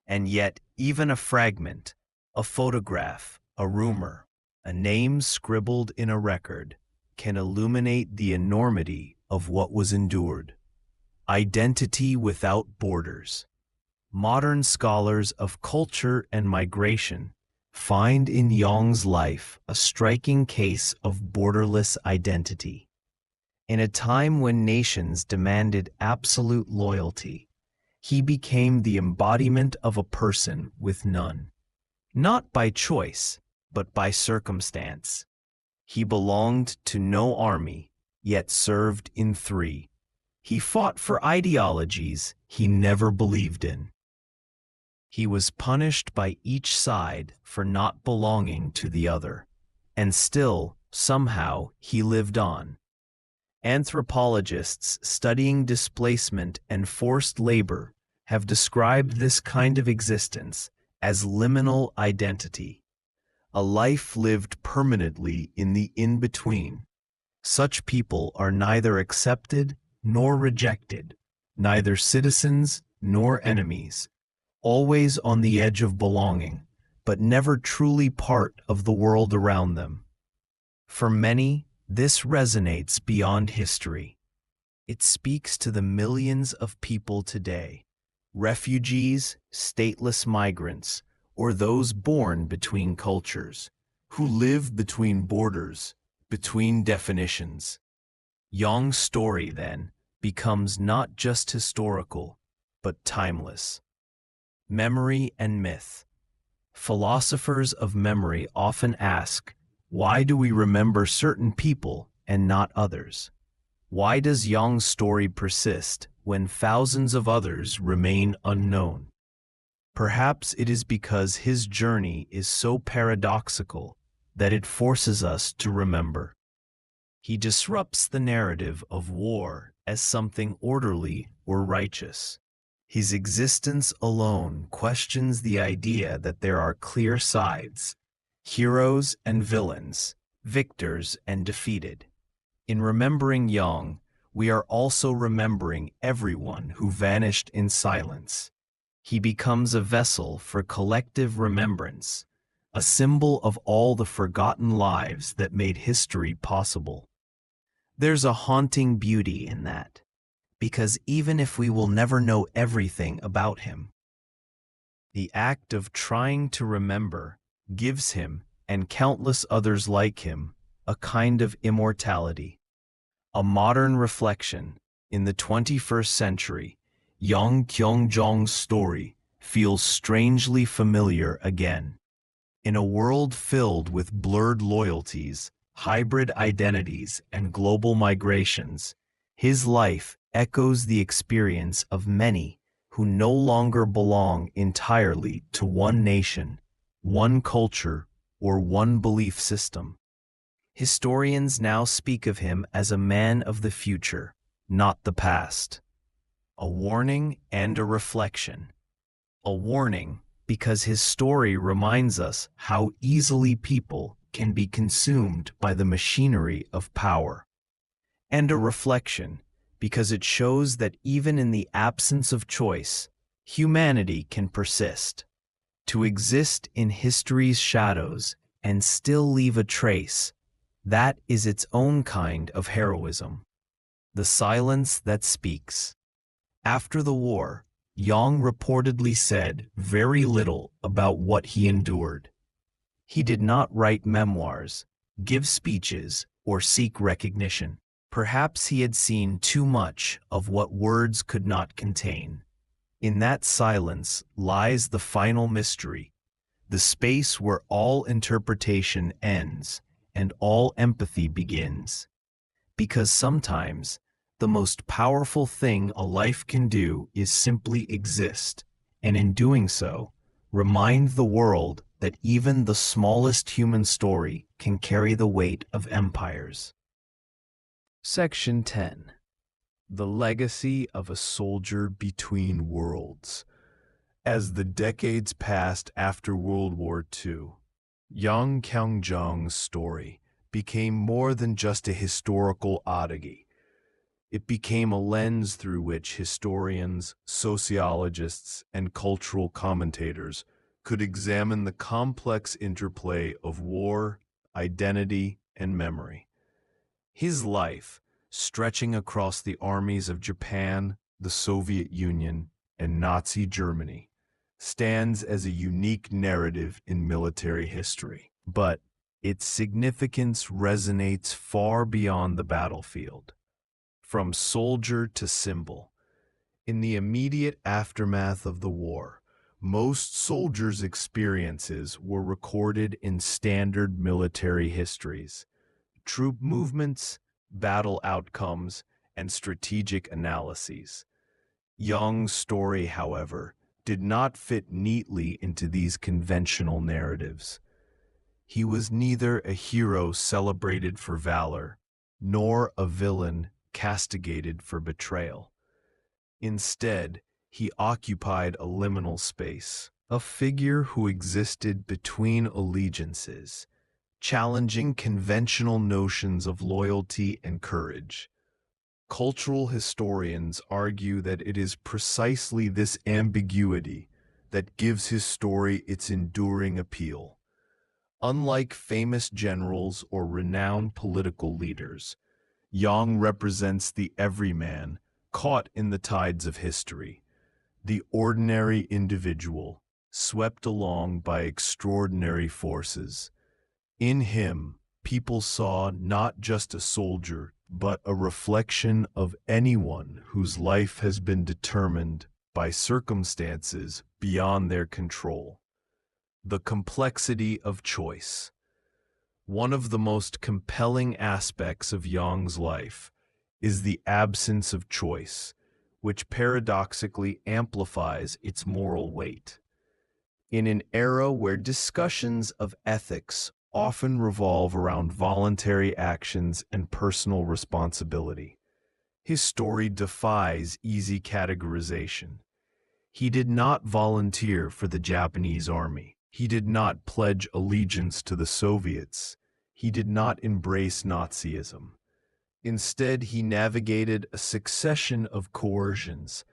And yet, even a fragment, a photograph, a rumor, a name scribbled in a record, can illuminate the enormity of what was endured. Identity without borders. Modern scholars of culture and migration find in Jung's life a striking case of borderless identity. In a time when nations demanded absolute loyalty, he became the embodiment of a person with none. Not by choice, but by circumstance. He belonged to no army, yet served in three. He fought for ideologies he never believed in. He was punished by each side for not belonging to the other, and still, somehow, he lived on. Anthropologists studying displacement and forced labor have described this kind of existence as liminal identity, a life lived permanently in the in-between. Such people are neither accepted nor rejected, neither citizens nor enemies, always on the edge of belonging, but never truly part of the world around them. For many, this resonates beyond history. It speaks to the millions of people today, refugees, stateless migrants, or those born between cultures, who live between borders, between definitions. Yang's story, then, becomes not just historical, but timeless. Memory and myth. Philosophers of memory often ask, why do we remember certain people and not others? Why does Yang's story persist when thousands of others remain unknown? Perhaps it is because his journey is so paradoxical that it forces us to remember. He disrupts the narrative of war as something orderly or righteous. His existence alone questions the idea that there are clear sides, heroes and villains, victors and defeated. In remembering Yang, we are also remembering everyone who vanished in silence. He becomes a vessel for collective remembrance, a symbol of all the forgotten lives that made history possible. There's a haunting beauty in that, because even if we will never know everything about him, the act of trying to remember gives him, and countless others like him, a kind of immortality. A modern reflection, in the 21st century, Yang Kyung-jong's story feels strangely familiar again. In a world filled with blurred loyalties, hybrid identities, and global migrations, his life echoes the experience of many who no longer belong entirely to one nation, one culture, or one belief system. Historians now speak of him as a man of the future, not the past. A warning and a reflection. A warning because his story reminds us how easily people can be consumed by the machinery of power. And a reflection because it shows that even in the absence of choice, humanity can persist. To exist in history's shadows and still leave a trace, that is its own kind of heroism. The silence that speaks. After the war, Yang reportedly said very little about what he endured. He did not write memoirs, give speeches, or seek recognition. Perhaps he had seen too much of what words could not contain. In that silence lies the final mystery, the space where all interpretation ends and all empathy begins. Because sometimes, the most powerful thing a life can do is simply exist, and in doing so, remind the world that even the smallest human story can carry the weight of empires. Section 10. The Legacy of a Soldier Between Worlds. As the decades passed after World War II, Yang Kyung-jong's story became more than just a historical oddity. It became a lens through which historians, sociologists, and cultural commentators could examine the complex interplay of war, identity, and memory. His life, stretching across the armies of Japan, the Soviet Union, and Nazi Germany, stands as a unique narrative in military history. But its significance resonates far beyond the battlefield. From soldier to symbol. In the immediate aftermath of the war, most soldiers' experiences were recorded in standard military histories. Troop movements, battle outcomes, and strategic analyses. Young's story, however, did not fit neatly into these conventional narratives. He was neither a hero celebrated for valor, nor a villain castigated for betrayal. Instead, he occupied a liminal space, a figure who existed between allegiances, challenging conventional notions of loyalty and courage. Cultural historians argue that it is precisely this ambiguity that gives his story its enduring appeal. Unlike famous generals or renowned political leaders, Yang represents the everyman caught in the tides of history, the ordinary individual swept along by extraordinary forces. In him, people saw not just a soldier, but a reflection of anyone whose life has been determined by circumstances beyond their control. The complexity of choice. One of the most compelling aspects of Jung's life is the absence of choice, which paradoxically amplifies its moral weight. In an era where discussions of ethics often revolve around voluntary actions and personal responsibility, his story defies easy categorization. He did not volunteer for the Japanese army. He did not pledge allegiance to the Soviets. He did not embrace Nazism. Instead, he navigated a succession of coercions,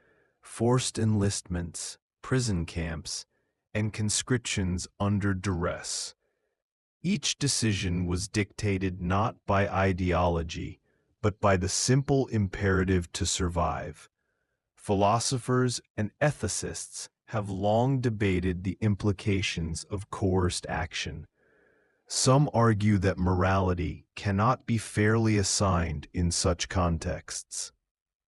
forced enlistments, prison camps, and conscriptions under duress. Each decision was dictated not by ideology, but by the simple imperative to survive. Philosophers and ethicists have long debated the implications of coerced action. Some argue that morality cannot be fairly assigned in such contexts,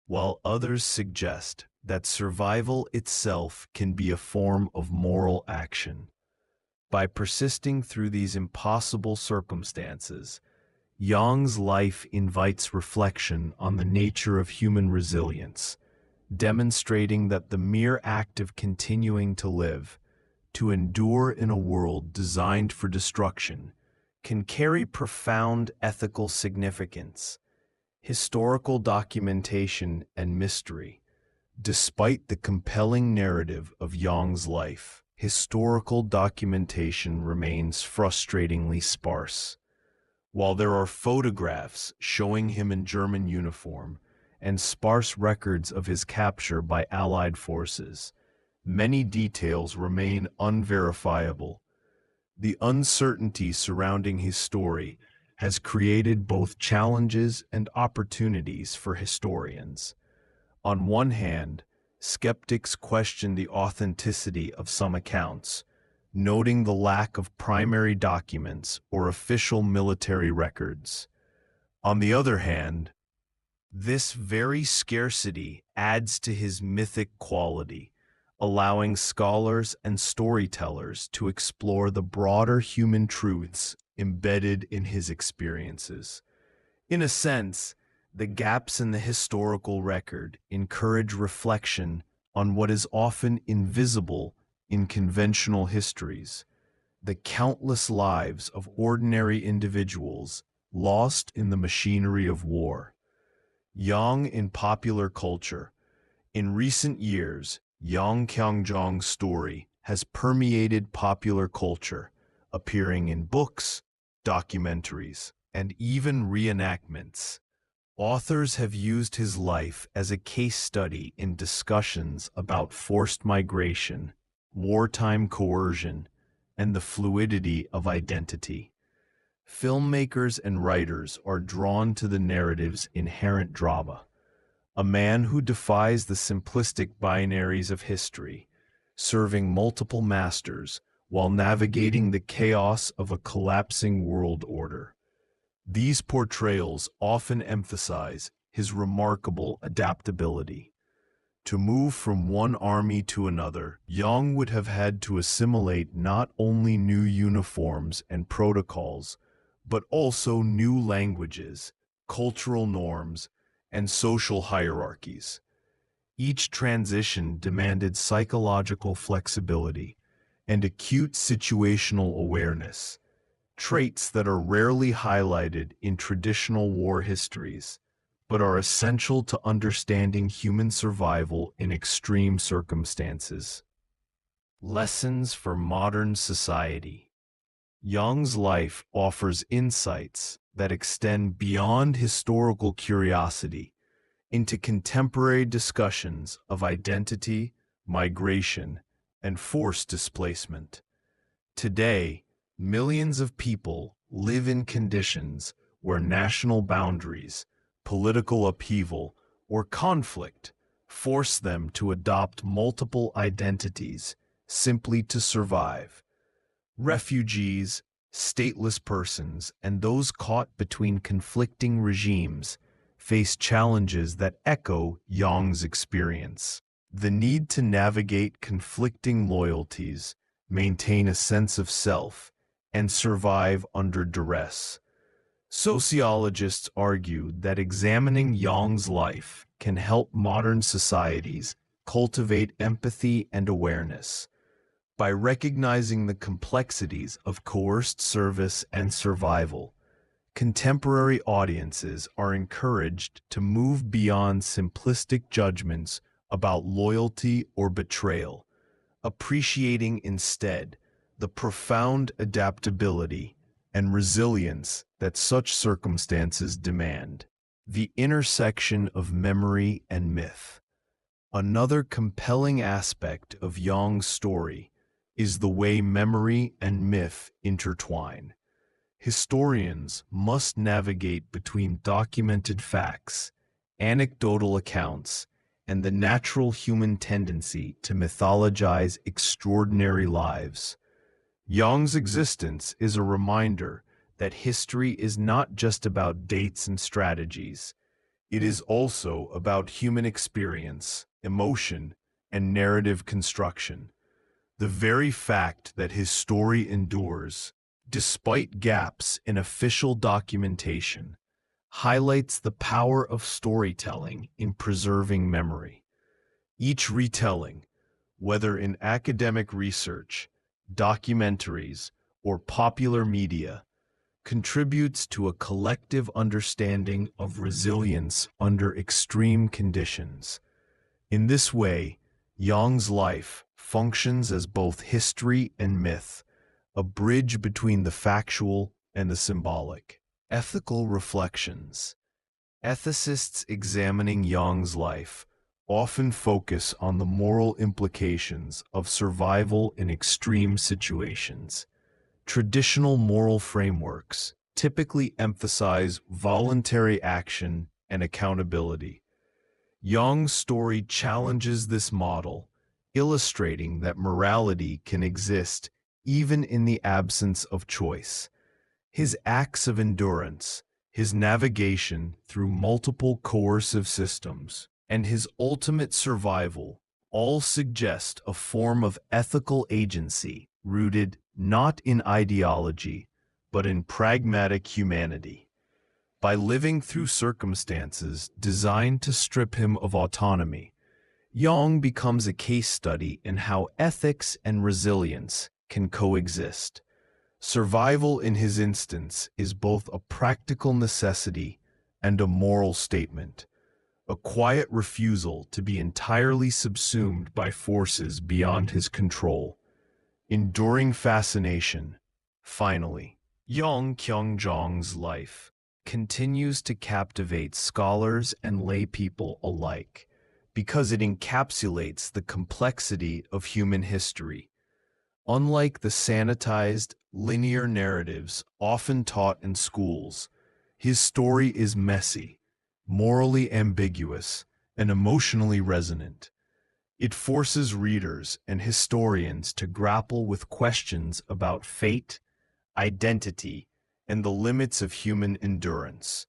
while others suggest that survival itself can be a form of moral action. By persisting through these impossible circumstances, Jung's life invites reflection on the nature of human resilience, demonstrating that the mere act of continuing to live, to endure in a world designed for destruction, can carry profound ethical significance. Historical documentation and mystery. Despite the compelling narrative of Jung's life, historical documentation remains frustratingly sparse. While there are photographs showing him in German uniform and sparse records of his capture by Allied forces, many details remain unverifiable. The uncertainty surrounding his story has created both challenges and opportunities for historians. On one hand, skeptics question the authenticity of some accounts, noting the lack of primary documents or official military records. On the other hand, this very scarcity adds to his mythic quality, allowing scholars and storytellers to explore the broader human truths embedded in his experiences. In a sense, the gaps in the historical record encourage reflection on what is often invisible in conventional histories, the countless lives of ordinary individuals lost in the machinery of war. Jung in popular culture. In recent years, Yang Kyung-jong's story has permeated popular culture, appearing in books, documentaries, and even reenactments. Authors have used his life as a case study in discussions about forced migration, wartime coercion, and the fluidity of identity. Filmmakers and writers are drawn to the narrative's inherent drama. A man who defies the simplistic binaries of history, serving multiple masters while navigating the chaos of a collapsing world order. These portrayals often emphasize his remarkable adaptability. To move from one army to another, Jung would have had to assimilate not only new uniforms and protocols, but also new languages, cultural norms, and social hierarchies. Each transition demanded psychological flexibility and acute situational awareness, traits that are rarely highlighted in traditional war histories, but are essential to understanding human survival in extreme circumstances. Lessons for modern society. Jung's life offers insights that extend beyond historical curiosity into contemporary discussions of identity, migration, and forced displacement. Today, millions of people live in conditions where national boundaries, political upheaval, or conflict force them to adopt multiple identities simply to survive. Refugees, Stateless persons and those caught between conflicting regimes face challenges that echo Yang's experience. The need to navigate conflicting loyalties, maintain a sense of self, and survive under duress. Sociologists argue that examining Yang's life can help modern societies cultivate empathy and awareness. By recognizing the complexities of coerced service and survival, contemporary audiences are encouraged to move beyond simplistic judgments about loyalty or betrayal, appreciating instead the profound adaptability and resilience that such circumstances demand. The intersection of memory and myth. Another compelling aspect of Yang's story is the way memory and myth intertwine. Historians must navigate between documented facts, anecdotal accounts, and the natural human tendency to mythologize extraordinary lives. Yang's existence is a reminder that history is not just about dates and strategies. It is also about human experience, emotion, and narrative construction. The very fact that his story endures, despite gaps in official documentation, highlights the power of storytelling in preserving memory. Each retelling, whether in academic research, documentaries, or popular media, contributes to a collective understanding of resilience under extreme conditions. In this way, Yang's life functions as both history and myth, a bridge between the factual and the symbolic. Ethical reflections. Ethicists examining Yang's life often focus on the moral implications of survival in extreme situations. Traditional moral frameworks typically emphasize voluntary action and accountability. Yang's story challenges this model, illustrating that morality can exist even in the absence of choice. His acts of endurance, his navigation through multiple coercive systems, and his ultimate survival all suggest a form of ethical agency rooted not in ideology, but in pragmatic humanity. By living through circumstances designed to strip him of autonomy, Yang becomes a case study in how ethics and resilience can coexist. Survival in his instance is both a practical necessity and a moral statement, a quiet refusal to be entirely subsumed by forces beyond his control. Enduring fascination. Finally, Yang Kyung-jong's life continues to captivate scholars and laypeople alike because it encapsulates the complexity of human history. Unlike the sanitized, linear narratives often taught in schools, his story is messy, morally ambiguous, and emotionally resonant. It forces readers and historians to grapple with questions about fate, identity, and the limits of human endurance.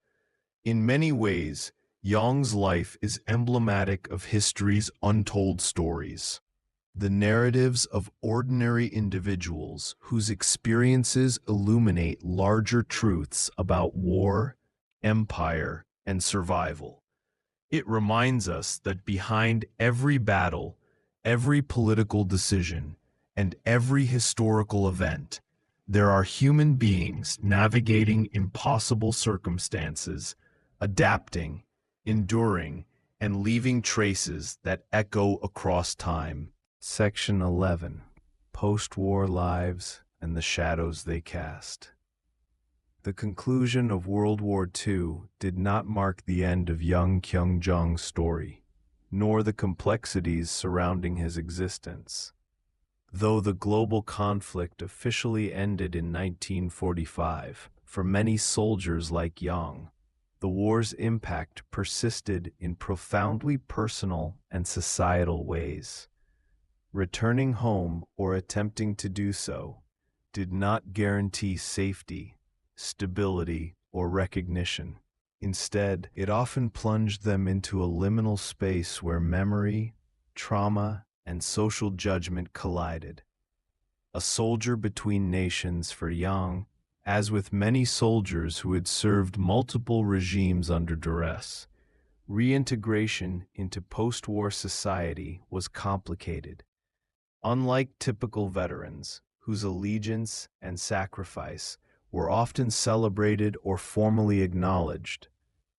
In many ways, Yang's life is emblematic of history's untold stories. The narratives of ordinary individuals whose experiences illuminate larger truths about war, empire, and survival. It reminds us that behind every battle, every political decision, and every historical event, there are human beings navigating impossible circumstances, adapting, enduring, and leaving traces that echo across time. Section 11. Post-war lives and the shadows they cast. The conclusion of World War II did not mark the end of Yang Kyung-jong's story, nor the complexities surrounding his existence. Though the global conflict officially ended in 1945, for many soldiers like Yang, the war's impact persisted in profoundly personal and societal ways. Returning home or attempting to do so, did not guarantee safety, stability, or recognition. Instead, it often plunged them into a liminal space where memory, trauma, and social judgment collided. A soldier between nations for Yang, as with many soldiers who had served multiple regimes under duress, reintegration into post-war society was complicated. Unlike typical veterans, whose allegiance and sacrifice were often celebrated or formally acknowledged,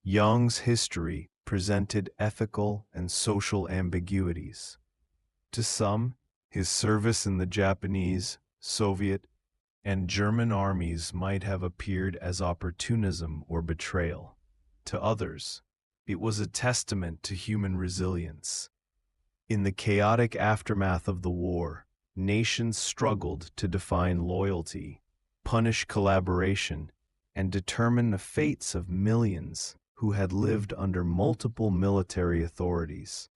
Young's history presented ethical and social ambiguities. To some, his service in the Japanese, Soviet, and German armies might have appeared as opportunism or betrayal. To others, it was a testament to human resilience. In the chaotic aftermath of the war, nations struggled to define loyalty, punish collaboration, and determine the fates of millions who had lived under multiple military authorities.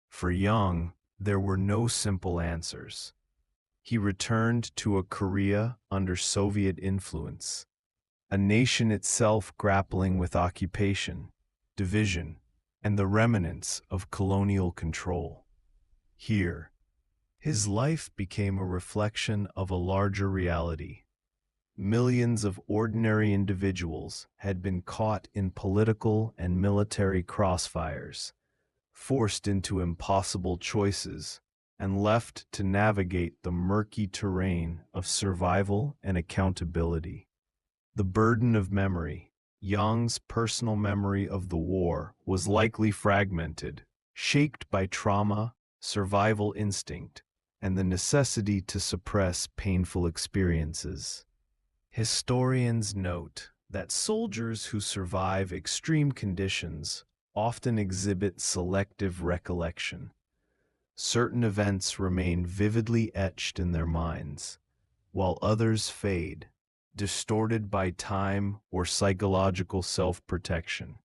For Young, there were no simple answers. He returned to a Korea under Soviet influence, a nation itself grappling with occupation, division, and the remnants of colonial control. Here, his life became a reflection of a larger reality. Millions of ordinary individuals had been caught in political and military crossfires, forced into impossible choices, and left to navigate the murky terrain of survival and accountability. The burden of memory, Young's personal memory of the war, was likely fragmented, shaped by trauma, survival instinct, and the necessity to suppress painful experiences. Historians note that soldiers who survive extreme conditions often exhibit selective recollection. Certain events remain vividly etched in their minds, while others fade, distorted by time or psychological self-protection.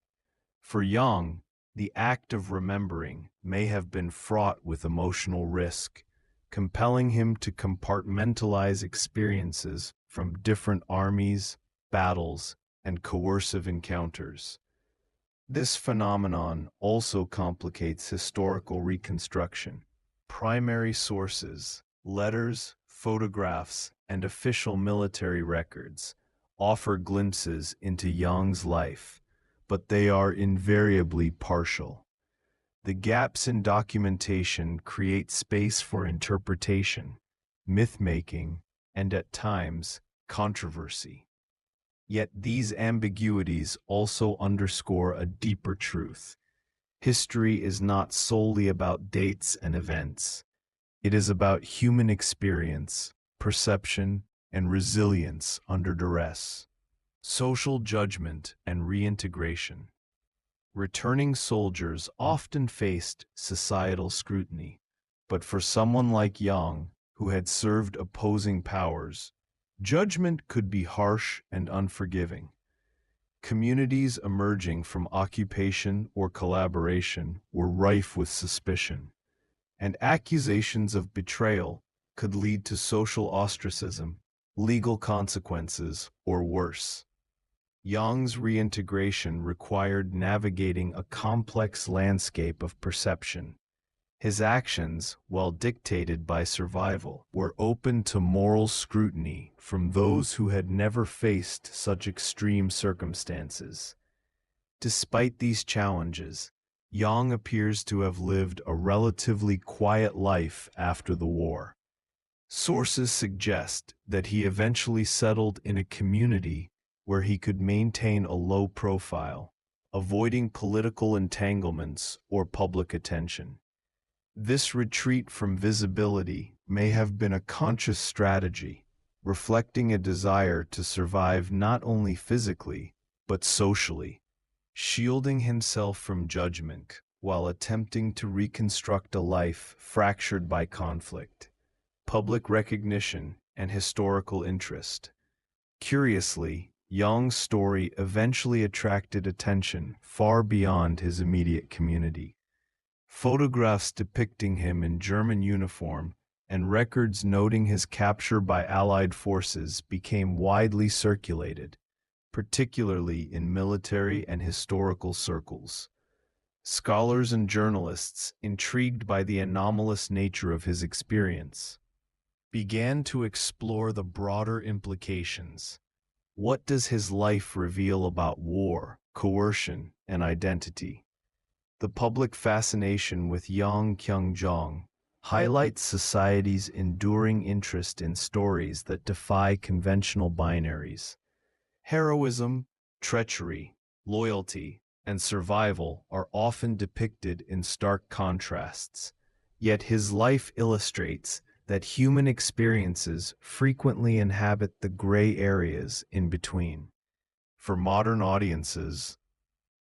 For Young, the act of remembering may have been fraught with emotional risk, compelling him to compartmentalize experiences from different armies, battles, and coercive encounters. This phenomenon also complicates historical reconstruction. Primary sources, letters, photographs, and official military records offer glimpses into Young's life, but they are invariably partial. The gaps in documentation create space for interpretation, myth-making, and at times, controversy. Yet these ambiguities also underscore a deeper truth. History is not solely about dates and events. It is about human experience, perception, and resilience under duress. Social judgment and reintegration. Returning soldiers often faced societal scrutiny, but for someone like Young, who had served opposing powers, judgment could be harsh and unforgiving. Communities emerging from occupation or collaboration were rife with suspicion, and accusations of betrayal could lead to social ostracism, legal consequences, or worse. Young's reintegration required navigating a complex landscape of perception. His actions, while dictated by survival, were open to moral scrutiny from those who had never faced such extreme circumstances. Despite these challenges, Young appears to have lived a relatively quiet life after the war. Sources suggest that he eventually settled in a community where he could maintain a low profile, avoiding political entanglements or public attention. This retreat from visibility may have been a conscious strategy, reflecting a desire to survive not only physically, but socially, shielding himself from judgment while attempting to reconstruct a life fractured by conflict, public recognition, and historical interest. Curiously, Young's story eventually attracted attention far beyond his immediate community. Photographs depicting him in German uniform and records noting his capture by Allied forces became widely circulated, particularly in military and historical circles. Scholars and journalists, intrigued by the anomalous nature of his experience, began to explore the broader implications. What does his life reveal about war, coercion, and identity? The public fascination with Yang Kyung-jong highlights society's enduring interest in stories that defy conventional binaries. Heroism, treachery, loyalty, and survival are often depicted in stark contrasts, yet his life illustrates that human experiences frequently inhabit the gray areas in between. For modern audiences,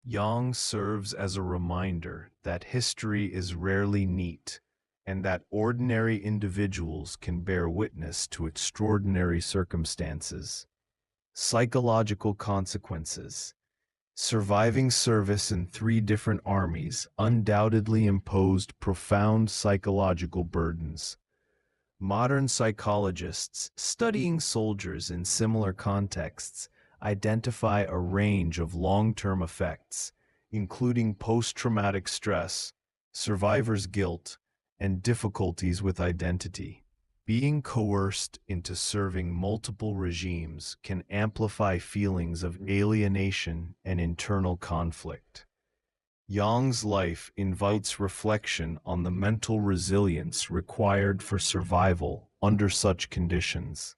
Yang serves as a reminder that history is rarely neat, and that ordinary individuals can bear witness to extraordinary circumstances. Psychological consequences. Surviving service in 3 different armies undoubtedly imposed profound psychological burdens. Modern psychologists studying soldiers in similar contexts identify a range of long-term effects, including post-traumatic stress, survivor's guilt, and difficulties with identity. Being coerced into serving multiple regimes can amplify feelings of alienation and internal conflict. Yang's life invites reflection on the mental resilience required for survival under such conditions.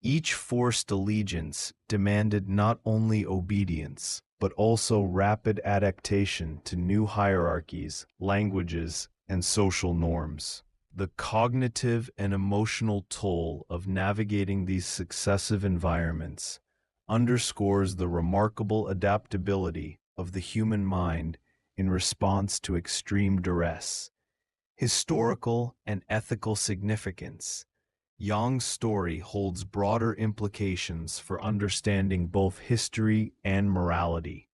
Each forced allegiance demanded not only obedience, but also rapid adaptation to new hierarchies, languages, and social norms. The cognitive and emotional toll of navigating these successive environments underscores the remarkable adaptability of the human mind in response to extreme duress. Historical and ethical significance. Yang's story holds broader implications for understanding both history and morality.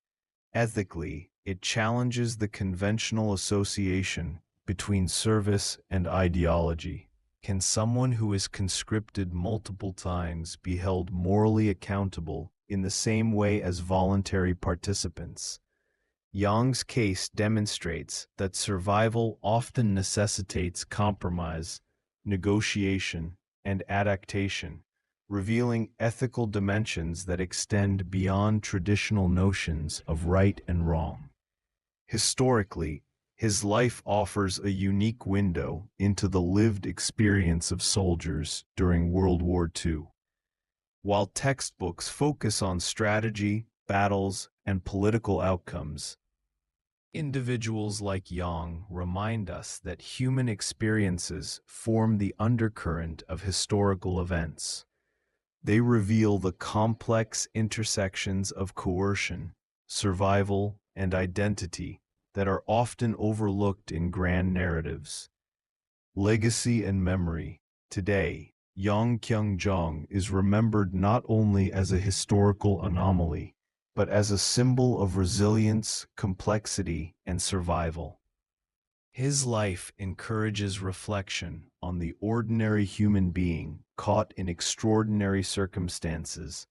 Ethically, it challenges the conventional association between service and ideology. Can someone who is conscripted multiple times be held morally accountable in the same way as voluntary participants? Yang's case demonstrates that survival often necessitates compromise, negotiation, and adaptation, revealing ethical dimensions that extend beyond traditional notions of right and wrong. Historically, his life offers a unique window into the lived experience of soldiers during World War II. While textbooks focus on strategy, battles, and political outcomes, individuals like Yang remind us that human experiences form the undercurrent of historical events. They reveal the complex intersections of coercion, survival, and identity that are often overlooked in grand narratives. Legacy and memory. Today, Yang Kyung-jong is remembered not only as a historical anomaly, but as a symbol of resilience, complexity, and survival. His life encourages reflection on the ordinary human being caught in extraordinary circumstances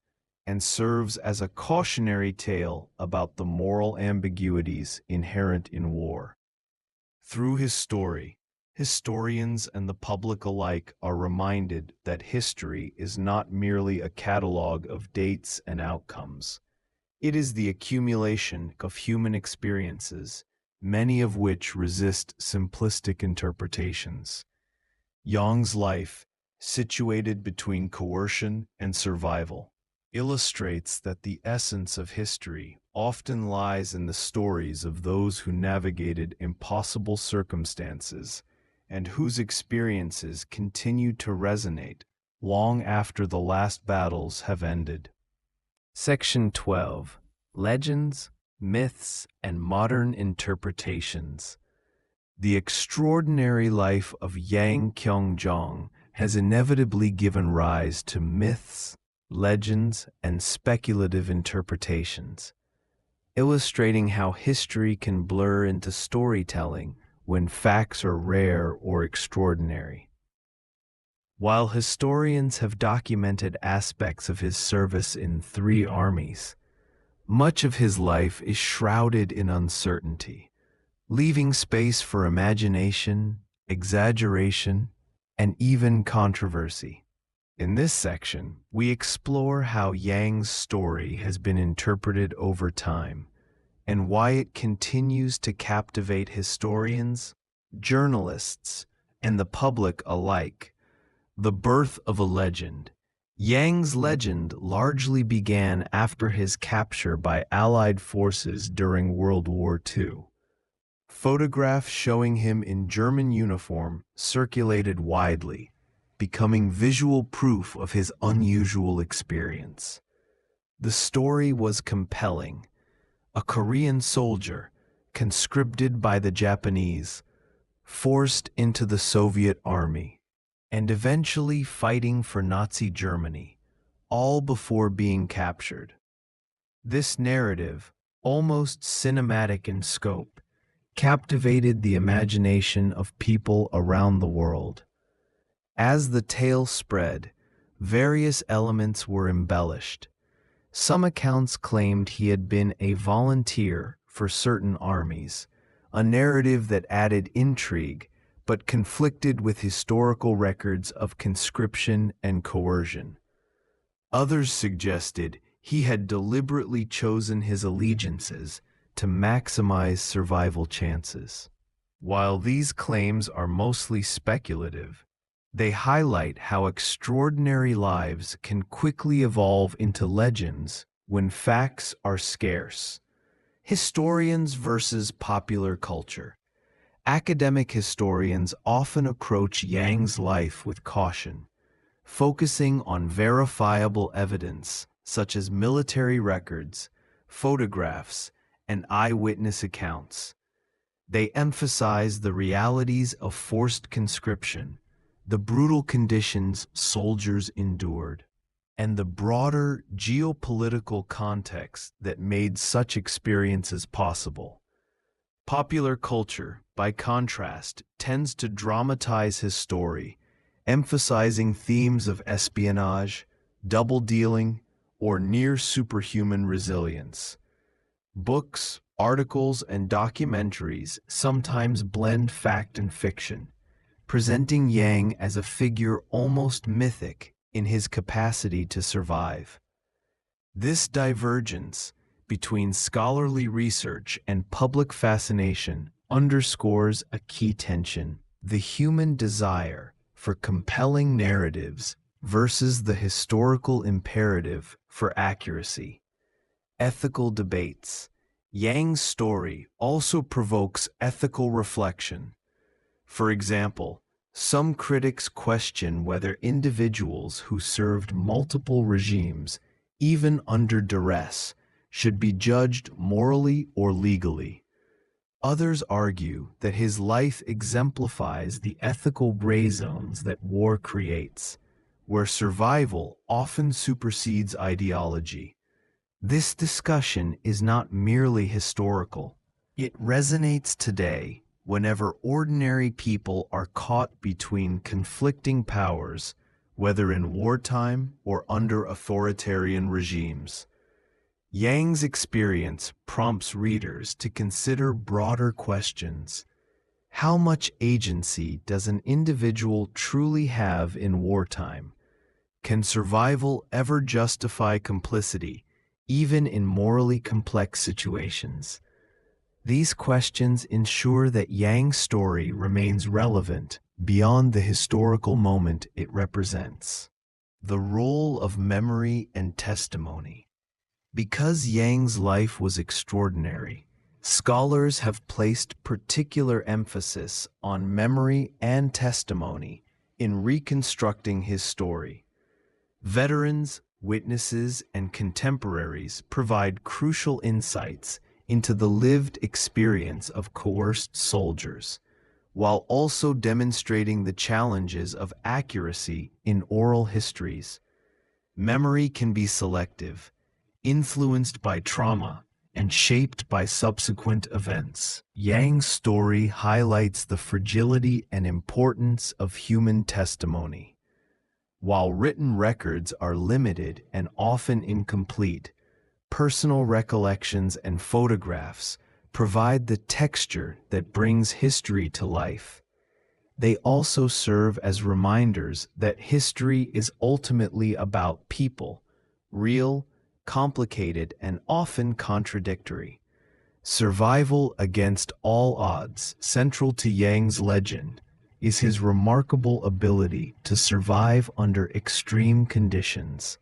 and serves as a cautionary tale about the moral ambiguities inherent in war. Through his story, historians and the public alike are reminded that history is not merely a catalogue of dates and outcomes. It is the accumulation of human experiences, many of which resist simplistic interpretations. Yang's life, situated between coercion and survival, illustrates that the essence of history often lies in the stories of those who navigated impossible circumstances and whose experiences continue to resonate long after the last battles have ended. Section 12. Legends, Myths, and Modern Interpretations. The extraordinary life of Yang Kyung-jong has inevitably given rise to myths, legends, and speculative interpretations, illustrating how history can blur into storytelling when facts are rare or extraordinary. While historians have documented aspects of his service in three armies, much of his life is shrouded in uncertainty, leaving space for imagination, exaggeration, and even controversy. In this section, we explore how Yang's story has been interpreted over time and why it continues to captivate historians, journalists, and the public alike. The birth of a legend. Yang's legend largely began after his capture by Allied forces during World War II. Photographs showing him in German uniform circulated widely, becoming visual proof of his unusual experience. The story was compelling. A Korean soldier, conscripted by the Japanese, forced into the Soviet army, and eventually fighting for Nazi Germany, all before being captured. This narrative, almost cinematic in scope, captivated the imagination of people around the world. As the tale spread, various elements were embellished. Some accounts claimed he had been a volunteer for certain armies, a narrative that added intrigue but conflicted with historical records of conscription and coercion. Others suggested he had deliberately chosen his allegiances to maximize survival chances. While these claims are mostly speculative, they highlight how extraordinary lives can quickly evolve into legends when facts are scarce. Historians versus popular culture. Academic historians often approach Yang's life with caution, focusing on verifiable evidence such as military records, photographs, and eyewitness accounts. They emphasize the realities of forced conscription, the brutal conditions soldiers endured, and the broader geopolitical context that made such experiences possible. Popular culture, by contrast, tends to dramatize his story, emphasizing themes of espionage, double-dealing, or near-superhuman resilience. Books, articles, and documentaries sometimes blend fact and fiction, presenting Yang as a figure almost mythic in his capacity to survive. This divergence between scholarly research and public fascination underscores a key tension: the human desire for compelling narratives versus the historical imperative for accuracy. Ethical debates. Yang's story also provokes ethical reflection. For example, some critics question whether individuals who served multiple regimes, even under duress, should be judged morally or legally. Others argue that his life exemplifies the ethical gray zones that war creates, where survival often supersedes ideology. This discussion is not merely historical. It resonates today whenever ordinary people are caught between conflicting powers, whether in wartime or under authoritarian regimes. Yang's experience prompts readers to consider broader questions. How much agency does an individual truly have in wartime? Can survival ever justify complicity, even in morally complex situations? These questions ensure that Yang's story remains relevant beyond the historical moment it represents. The role of memory and testimony. Because Yang's life was extraordinary, scholars have placed particular emphasis on memory and testimony in reconstructing his story. Veterans, witnesses, and contemporaries provide crucial insights into the lived experience of coerced soldiers, while also demonstrating the challenges of accuracy in oral histories. Memory can be selective, influenced by trauma, and shaped by subsequent events. Yang's story highlights the fragility and importance of human testimony. While written records are limited and often incomplete, personal recollections and photographs provide the texture that brings history to life. They also serve as reminders that history is ultimately about people, real, complicated, and often contradictory. Survival against all odds, central to Yang's legend, is his remarkable ability to survive under extreme conditions,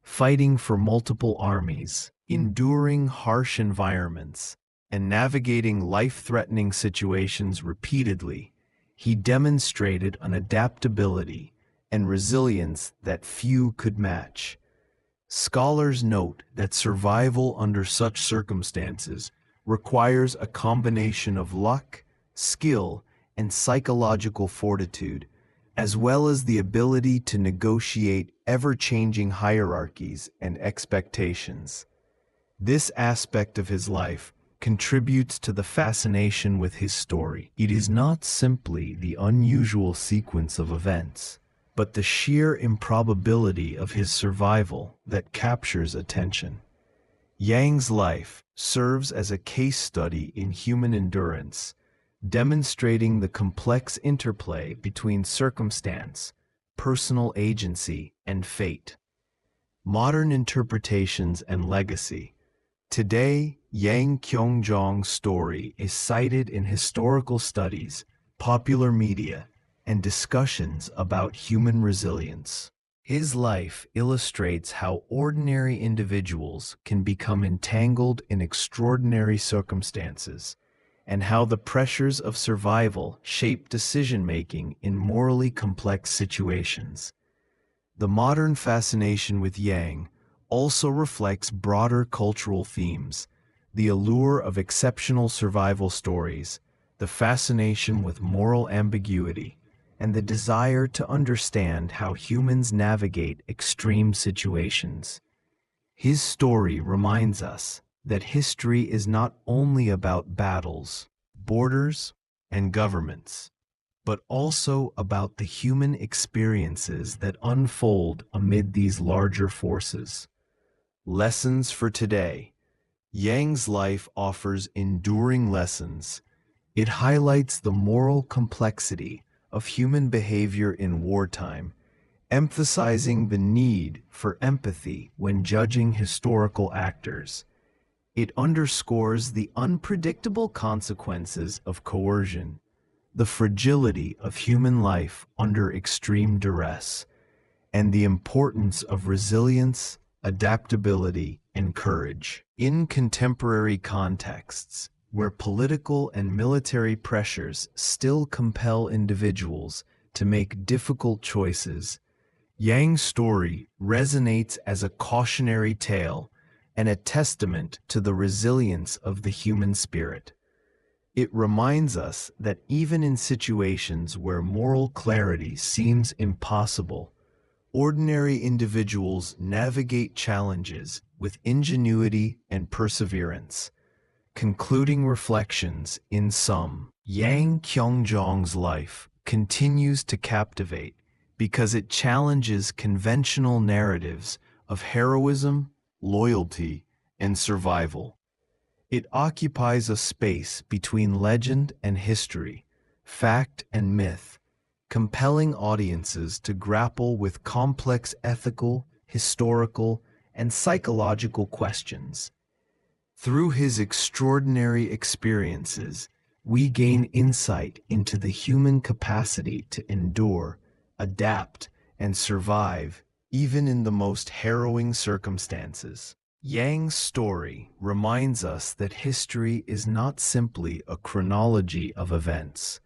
fighting for multiple armies, enduring harsh environments, and navigating life-threatening situations repeatedly. He demonstrated an adaptability and resilience that few could match. Scholars note that survival under such circumstances requires a combination of luck, skill, and psychological fortitude, as well as the ability to negotiate ever-changing hierarchies and expectations. This aspect of his life contributes to the fascination with his story. It is not simply the unusual sequence of events, but the sheer improbability of his survival that captures attention. Yang's life serves as a case study in human endurance, demonstrating the complex interplay between circumstance, personal agency, and fate. Modern interpretations and legacy. Today, Yang Kyung-jong's story is cited in historical studies, popular media, and discussions about human resilience. His life illustrates how ordinary individuals can become entangled in extraordinary circumstances, and how the pressures of survival shape decision-making in morally complex situations. The modern fascination with Yang also reflects broader cultural themes: the allure of exceptional survival stories, the fascination with moral ambiguity, and the desire to understand how humans navigate extreme situations. His story reminds us that history is not only about battles, borders, and governments, but also about the human experiences that unfold amid these larger forces. Lessons for today. Yang's life offers enduring lessons. It highlights the moral complexity of human behavior in wartime, emphasizing the need for empathy when judging historical actors. It underscores the unpredictable consequences of coercion, the fragility of human life under extreme duress, and the importance of resilience, adaptability, and courage. In contemporary contexts, where political and military pressures still compel individuals to make difficult choices, Yang's story resonates as a cautionary tale and a testament to the resilience of the human spirit. It reminds us that even in situations where moral clarity seems impossible, ordinary individuals navigate challenges with ingenuity and perseverance. Concluding reflections. In sum, Yang Kyung-jong's life continues to captivate because it challenges conventional narratives of heroism, loyalty, and survival. It occupies a space between legend and history, fact and myth, compelling audiences to grapple with complex ethical, historical, and psychological questions. Through his extraordinary experiences, we gain insight into the human capacity to endure, adapt, and survive, even in the most harrowing circumstances. Yang's story reminds us that history is not simply a chronology of events.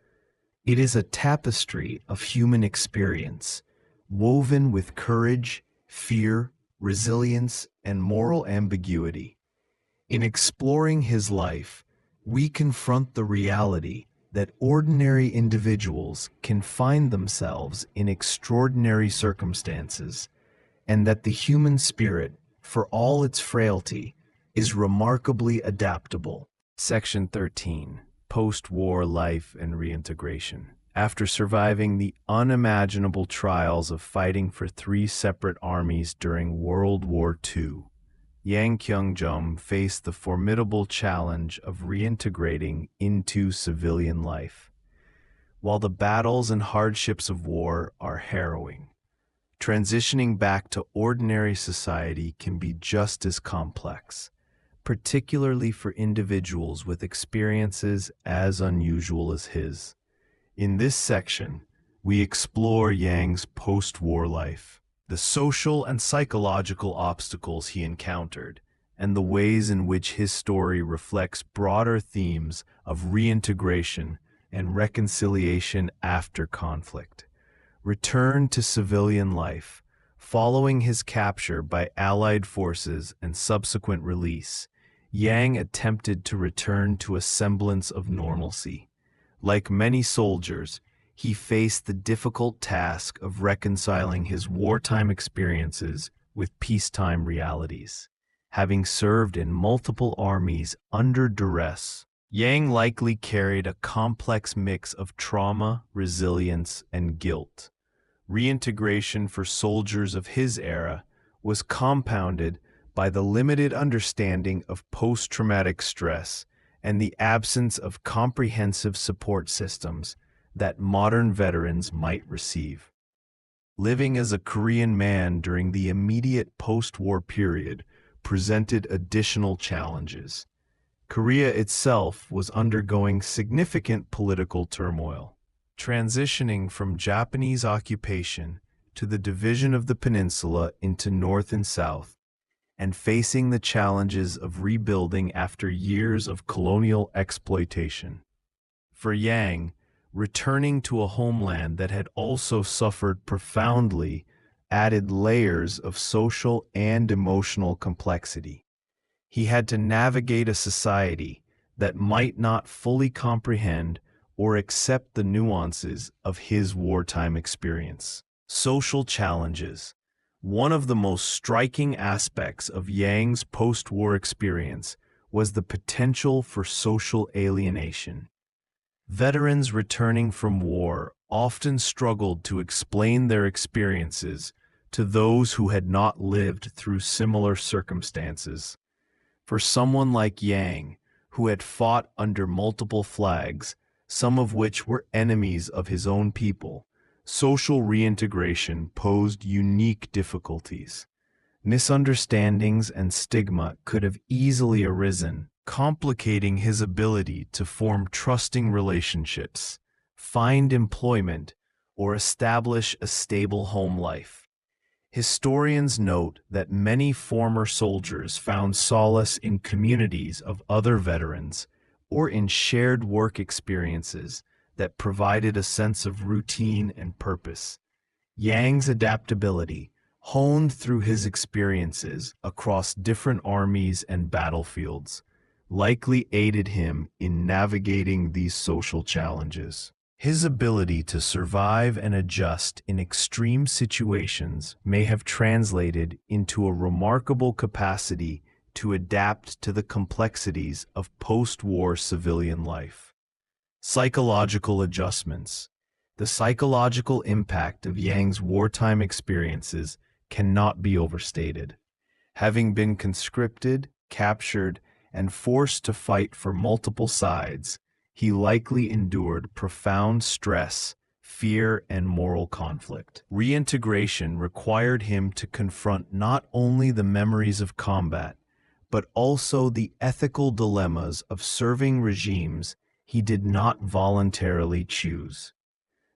It is a tapestry of human experience, woven with courage, fear, resilience, and moral ambiguity. In exploring his life, we confront the reality that ordinary individuals can find themselves in extraordinary circumstances, and that the human spirit, for all its frailty, is remarkably adaptable. Section 13. Post-war life and reintegration. After surviving the unimaginable trials of fighting for three separate armies during World War II, Yang Kyung-jum faced the formidable challenge of reintegrating into civilian life. While the battles and hardships of war are harrowing, transitioning back to ordinary society can be just as complex, particularly for individuals with experiences as unusual as his. In this section, we explore Yang's post-war life, the social and psychological obstacles he encountered, and the ways in which his story reflects broader themes of reintegration and reconciliation after conflict. Return to civilian life. Following his capture by Allied forces and subsequent release, Yang attempted to return to a semblance of normalcy. Like many soldiers, he faced the difficult task of reconciling his wartime experiences with peacetime realities. Having served in multiple armies under duress, Yang likely carried a complex mix of trauma, resilience, and guilt. Reintegration for soldiers of his era was compounded by the limited understanding of post-traumatic stress and the absence of comprehensive support systems that modern veterans might receive. Living as a Korean man during the immediate post-war period presented additional challenges. Korea itself was undergoing significant political turmoil. Transitioning from Japanese occupation to the division of the peninsula into North and South, and facing the challenges of rebuilding after years of colonial exploitation. For Yang, returning to a homeland that had also suffered profoundly added layers of social and emotional complexity. He had to navigate a society that might not fully comprehend or accept the nuances of his wartime experience. Social challenges. One of the most striking aspects of Yang's post-war experience was the potential for social alienation. Veterans returning from war often struggled to explain their experiences to those who had not lived through similar circumstances. For someone like Yang, who had fought under multiple flags, some of which were enemies of his own people, social reintegration posed unique difficulties. Misunderstandings and stigma could have easily arisen, complicating his ability to form trusting relationships, find employment, or establish a stable home life. Historians note that many former soldiers found solace in communities of other veterans or in shared work experiences that provided a sense of routine and purpose. Yang's adaptability, honed through his experiences across different armies and battlefields, likely aided him in navigating these social challenges. His ability to survive and adjust in extreme situations may have translated into a remarkable capacity to adapt to the complexities of post-war civilian life. Psychological adjustments. The psychological impact of Yang's wartime experiences cannot be overstated. Having been conscripted, captured, and forced to fight for multiple sides, he likely endured profound stress, fear, and moral conflict. Reintegration required him to confront not only the memories of combat, but also the ethical dilemmas of serving regimes he did not voluntarily choose.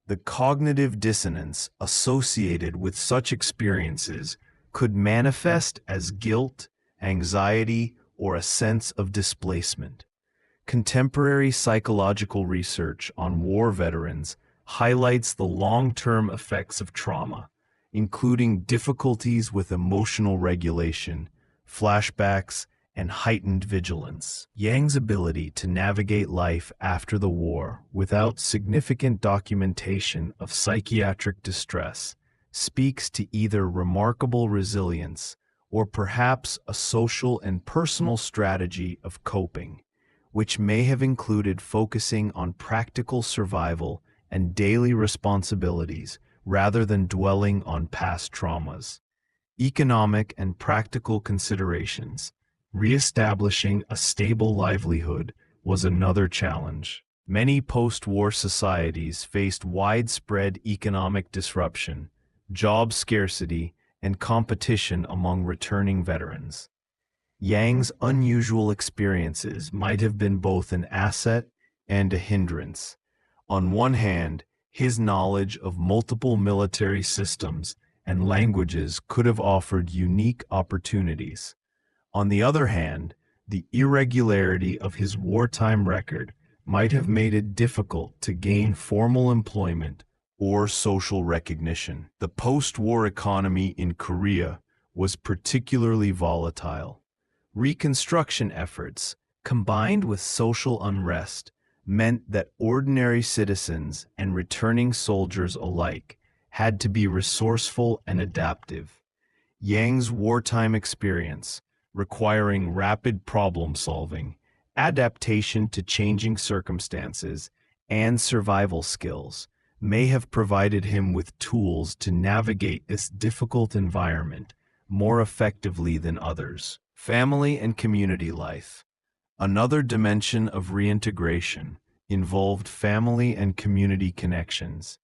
The cognitive dissonance associated with such experiences could manifest as guilt, anxiety, or a sense of displacement. Contemporary psychological research on war veterans highlights the long-term effects of trauma, including difficulties with emotional regulation, flashbacks, and heightened vigilance. Yang's ability to navigate life after the war without significant documentation of psychiatric distress speaks to either remarkable resilience or perhaps a social and personal strategy of coping, which may have included focusing on practical survival and daily responsibilities rather than dwelling on past traumas. Economic and practical considerations. Reestablishing a stable livelihood was another challenge. Many post-war societies faced widespread economic disruption, job scarcity, and competition among returning veterans. Yang's unusual experiences might have been both an asset and a hindrance. On one hand, his knowledge of multiple military systems and languages could have offered unique opportunities. On the other hand, the irregularity of his wartime record might have made it difficult to gain formal employment or social recognition. The post-war economy in Korea was particularly volatile. Reconstruction efforts, combined with social unrest, meant that ordinary citizens and returning soldiers alike had to be resourceful and adaptive. Yang's wartime experience, requiring rapid problem-solving, adaptation to changing circumstances, and survival skills, may have provided him with tools to navigate this difficult environment more effectively than others. Family and community life. Another dimension of reintegration involved family and community connections.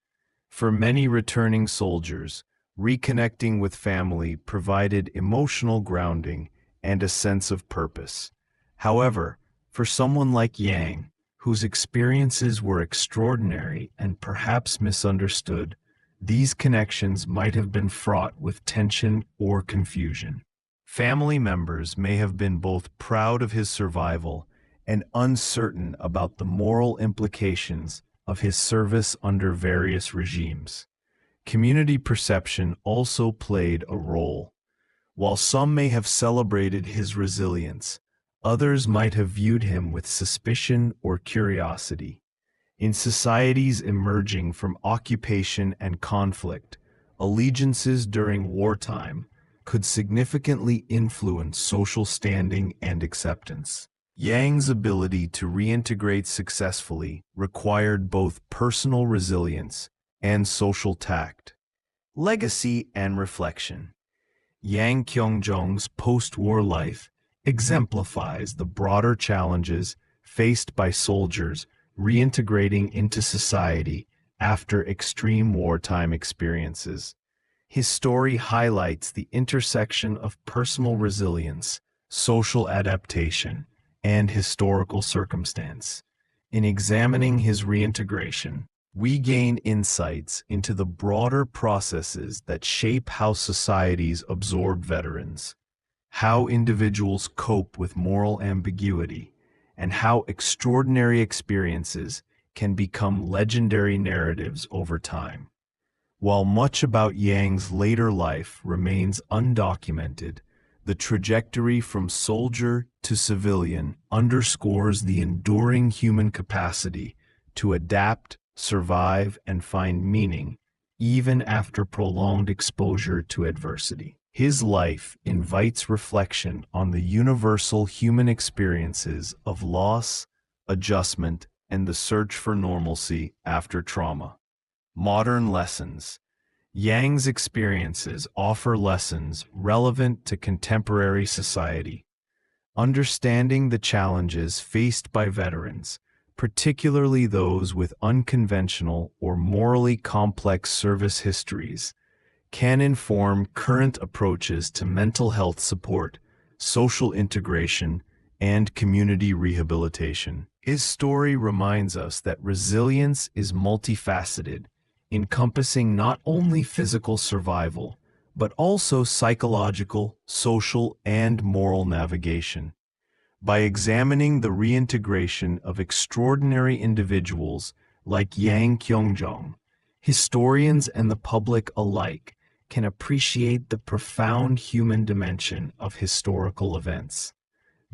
For many returning soldiers, reconnecting with family provided emotional grounding and a sense of purpose. However, for someone like Yang, whose experiences were extraordinary and perhaps misunderstood, these connections might have been fraught with tension or confusion. Family members may have been both proud of his survival and uncertain about the moral implications of his service under various regimes. Community perception also played a role. While some may have celebrated his resilience, others might have viewed him with suspicion or curiosity. In societies emerging from occupation and conflict, allegiances during wartime could significantly influence social standing and acceptance. Yang's ability to reintegrate successfully required both personal resilience and social tact. Legacy and reflection. Yang Kyung-jong's post-war life exemplifies the broader challenges faced by soldiers reintegrating into society after extreme wartime experiences. His story highlights the intersection of personal resilience, social adaptation, and historical circumstance. In examining his reintegration, we gain insights into the broader processes that shape how societies absorb veterans, how individuals cope with moral ambiguity, and how extraordinary experiences can become legendary narratives over time. While much about Yang's later life remains undocumented, the trajectory from soldier to civilian underscores the enduring human capacity to adapt, survive, and find meaning, even after prolonged exposure to adversity. His life invites reflection on the universal human experiences of loss, adjustment, and the search for normalcy after trauma. Modern lessons. Yang's experiences offer lessons relevant to contemporary society. Understanding the challenges faced by veterans, particularly those with unconventional or morally complex service histories, can inform current approaches to mental health support, social integration, and community rehabilitation. His story reminds us that resilience is multifaceted, encompassing not only physical survival, but also psychological, social, and moral navigation. By examining the reintegration of extraordinary individuals like Yang Kyung-jong, historians and the public alike can appreciate the profound human dimension of historical events.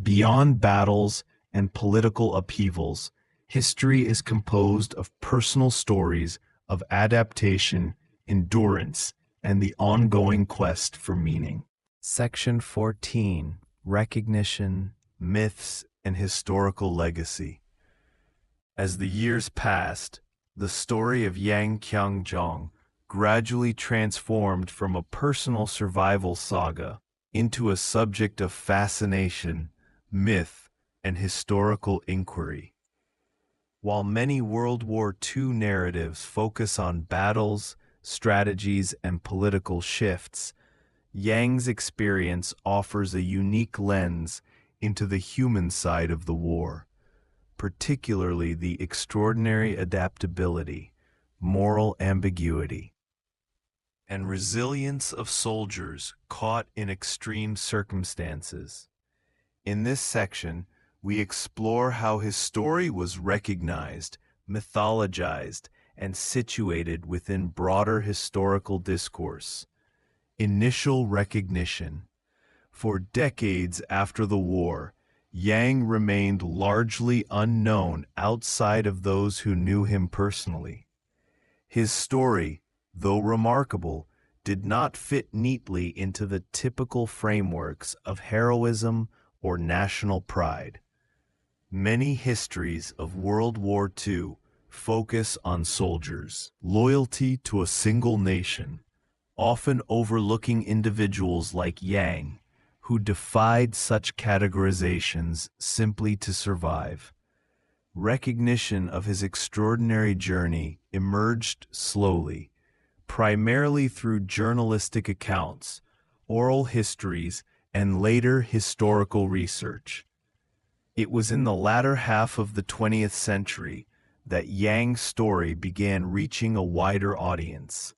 Beyond battles and political upheavals, history is composed of personal stories of adaptation, endurance, and the ongoing quest for meaning. Section 14. Recognition, Myths, and Historical Legacy. As the years passed, The story of Yang Qiangjong gradually transformed from a personal survival saga into a subject of fascination, myth, and historical inquiry. While many World War II narratives focus on battles, strategies, and political shifts, Yang's experience offers a unique lens into the human side of the war, particularly the extraordinary adaptability, moral ambiguity, and resilience of soldiers caught in extreme circumstances. In this section, we explore how his story was recognized, mythologized, and situated within broader historical discourse. Initial recognition. For decades after the war, Yang remained largely unknown outside of those who knew him personally. His story, though remarkable, did not fit neatly into the typical frameworks of heroism or national pride. Many histories of World War II focus on soldiers' loyalty to a single nation, often overlooking individuals like Yang, who defied such categorizations simply to survive. Recognition of his extraordinary journey emerged slowly, primarily through journalistic accounts, oral histories, and later historical research. It was in the latter half of the 20th century that Yang's story began reaching a wider audience.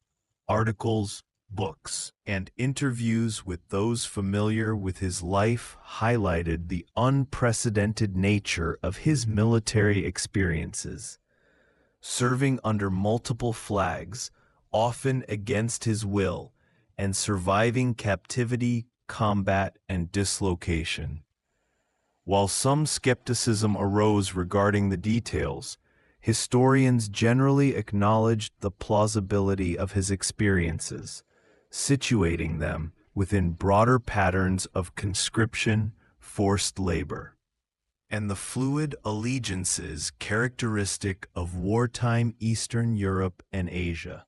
Articles, books, and interviews with those familiar with his life highlighted the unprecedented nature of his military experiences. Serving under multiple flags, often against his will, and surviving captivity, combat, and dislocation. While some skepticism arose regarding the details, historians generally acknowledged the plausibility of his experiences, situating them within broader patterns of conscription, forced labor, and the fluid allegiances characteristic of wartime Eastern Europe and Asia.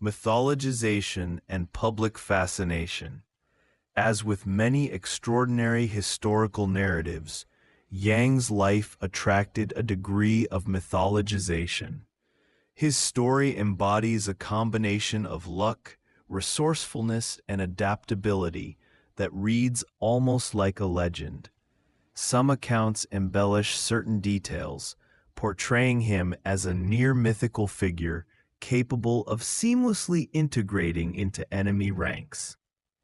Mythologization and public fascination. As with many extraordinary historical narratives, Yang's life attracted a degree of mythologization. His story embodies a combination of luck, resourcefulness, and adaptability that reads almost like a legend. Some accounts embellish certain details, portraying him as a near-mythical figure capable of seamlessly integrating into enemy ranks.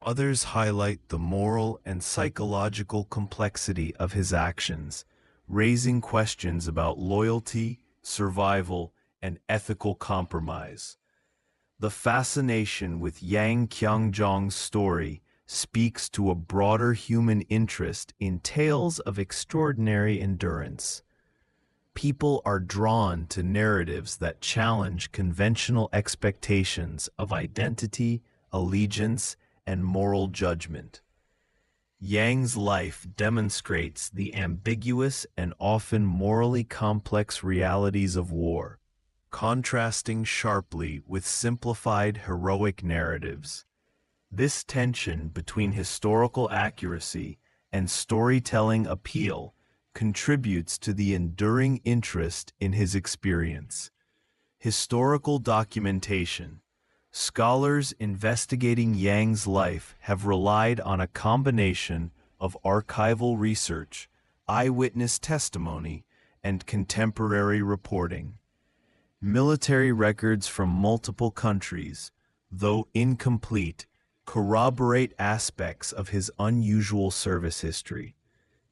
Others highlight the moral and psychological complexity of his actions, raising questions about loyalty, survival, and ethical compromise. The fascination with Yang Qiangjong's story speaks to a broader human interest in tales of extraordinary endurance. People are drawn to narratives that challenge conventional expectations of identity, allegiance, and moral judgment. Yang's life demonstrates the ambiguous and often morally complex realities of war, contrasting sharply with simplified heroic narratives. This tension between historical accuracy and storytelling appeal contributes to the enduring interest in his experience. Historical documentation. Scholars investigating Yang's life have relied on a combination of archival research, eyewitness testimony, and contemporary reporting. Military records from multiple countries, though incomplete, corroborate aspects of his unusual service history.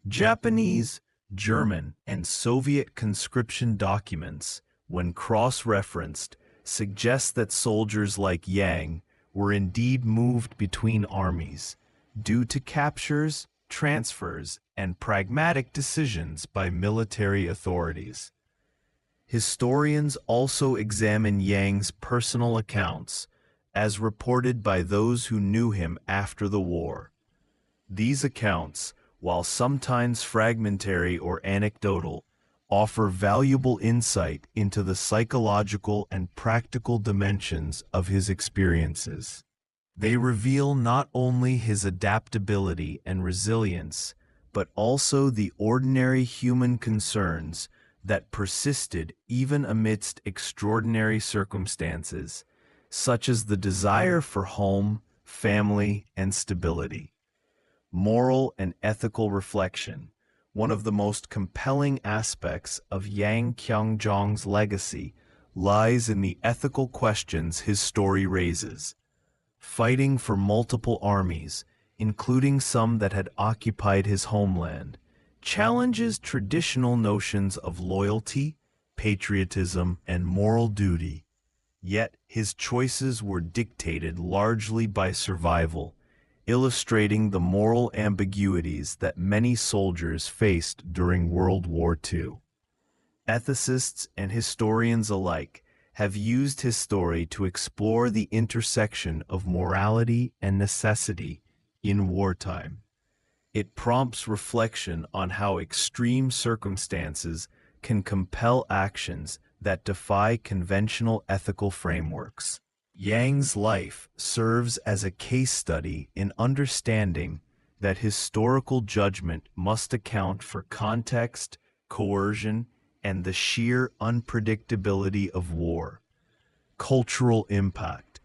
Japanese, German, and Soviet conscription documents, when cross-referenced, suggest that soldiers like Yang were indeed moved between armies due to captures, transfers, and pragmatic decisions by military authorities. Historians also examine Yang's personal accounts, as reported by those who knew him after the war. These accounts, while sometimes fragmentary or anecdotal, offer valuable insight into the psychological and practical dimensions of his experiences. They reveal not only his adaptability and resilience, but also the ordinary human concerns that persisted even amidst extraordinary circumstances, such as the desire for home, family, and stability. Moral and ethical reflection. One of the most compelling aspects of Yang Qianzhong's legacy lies in the ethical questions his story raises. Fighting for multiple armies, including some that had occupied his homeland, challenges traditional notions of loyalty, patriotism, and moral duty. Yet his choices were dictated largely by survival, illustrating the moral ambiguities that many soldiers faced during World War II. Ethicists and historians alike have used his story to explore the intersection of morality and necessity in wartime. It prompts reflection on how extreme circumstances can compel actions that defy conventional ethical frameworks. Yang's life serves as a case study in understanding that historical judgment must account for context, coercion, and the sheer unpredictability of war. Cultural impact.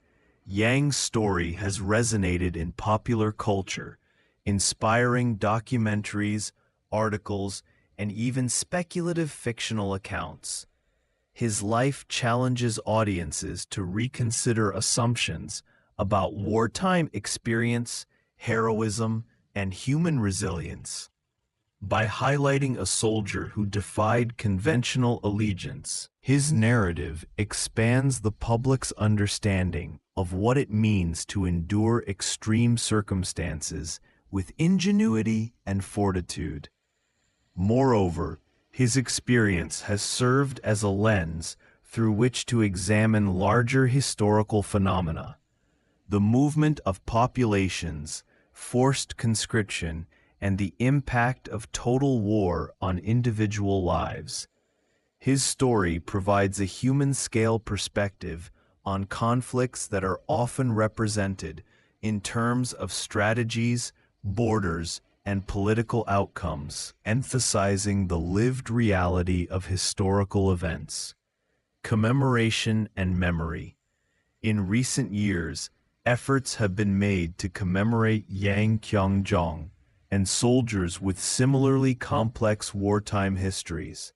Yang's story has resonated in popular culture, inspiring documentaries, articles, and even speculative fictional accounts. His life challenges audiences to reconsider assumptions about wartime experience, heroism, and human resilience. By highlighting a soldier who defied conventional allegiance, his narrative expands the public's understanding of what it means to endure extreme circumstances with ingenuity and fortitude. Moreover, his experience has served as a lens through which to examine larger historical phenomena. The movement of populations, forced conscription, and the impact of total war on individual lives. His story provides a human-scale perspective on conflicts that are often represented in terms of strategies, borders, and political outcomes, emphasizing the lived reality of historical events. Commemoration and memory. In recent years, efforts have been made to commemorate Yang Qianzhong and soldiers with similarly complex wartime histories.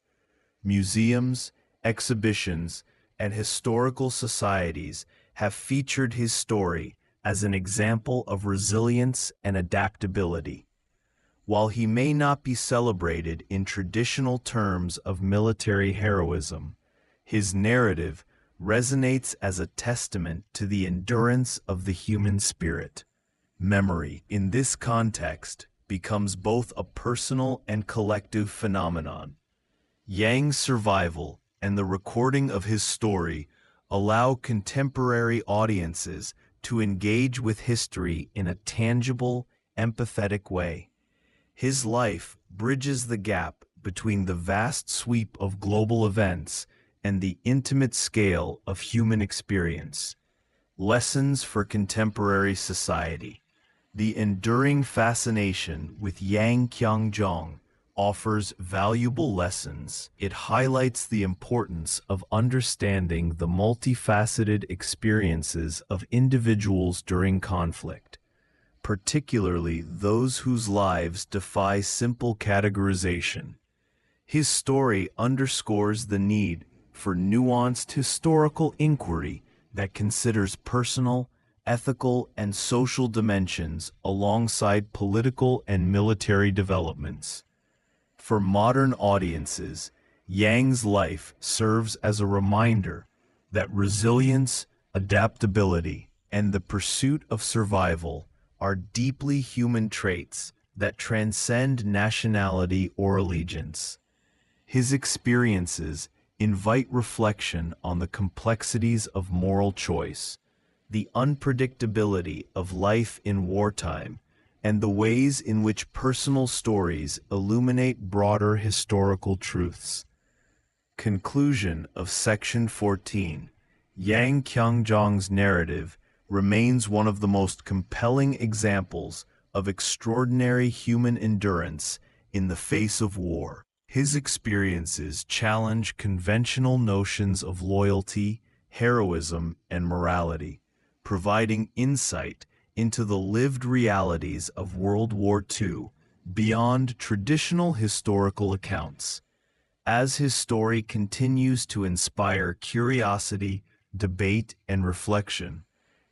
Museums, exhibitions, and historical societies have featured his story as an example of resilience and adaptability. While he may not be celebrated in traditional terms of military heroism, his narrative resonates as a testament to the endurance of the human spirit. Memory, in this context, becomes both a personal and collective phenomenon. Yang's survival and the recording of his story allow contemporary audiences to engage with history in a tangible, empathetic way. His life bridges the gap between the vast sweep of global events and the intimate scale of human experience. Lessons for contemporary society. The enduring fascination with Yang Qianzhong offers valuable lessons. It highlights the importance of understanding the multifaceted experiences of individuals during conflict, particularly those whose lives defy simple categorization. His story underscores the need for nuanced historical inquiry that considers personal, ethical, and social dimensions alongside political and military developments. For modern audiences, Yang's life serves as a reminder that resilience, adaptability, and the pursuit of survival are deeply human traits that transcend nationality or allegiance. His experiences invite reflection on the complexities of moral choice, the unpredictability of life in wartime, and the ways in which personal stories illuminate broader historical truths. Conclusion of Section 14. Yang Kyungjong's narrative remains one of the most compelling examples of extraordinary human endurance in the face of war. His experiences challenge conventional notions of loyalty, heroism, and morality, providing insight into the lived realities of World War II beyond traditional historical accounts. As his story continues to inspire curiosity, debate, and reflection,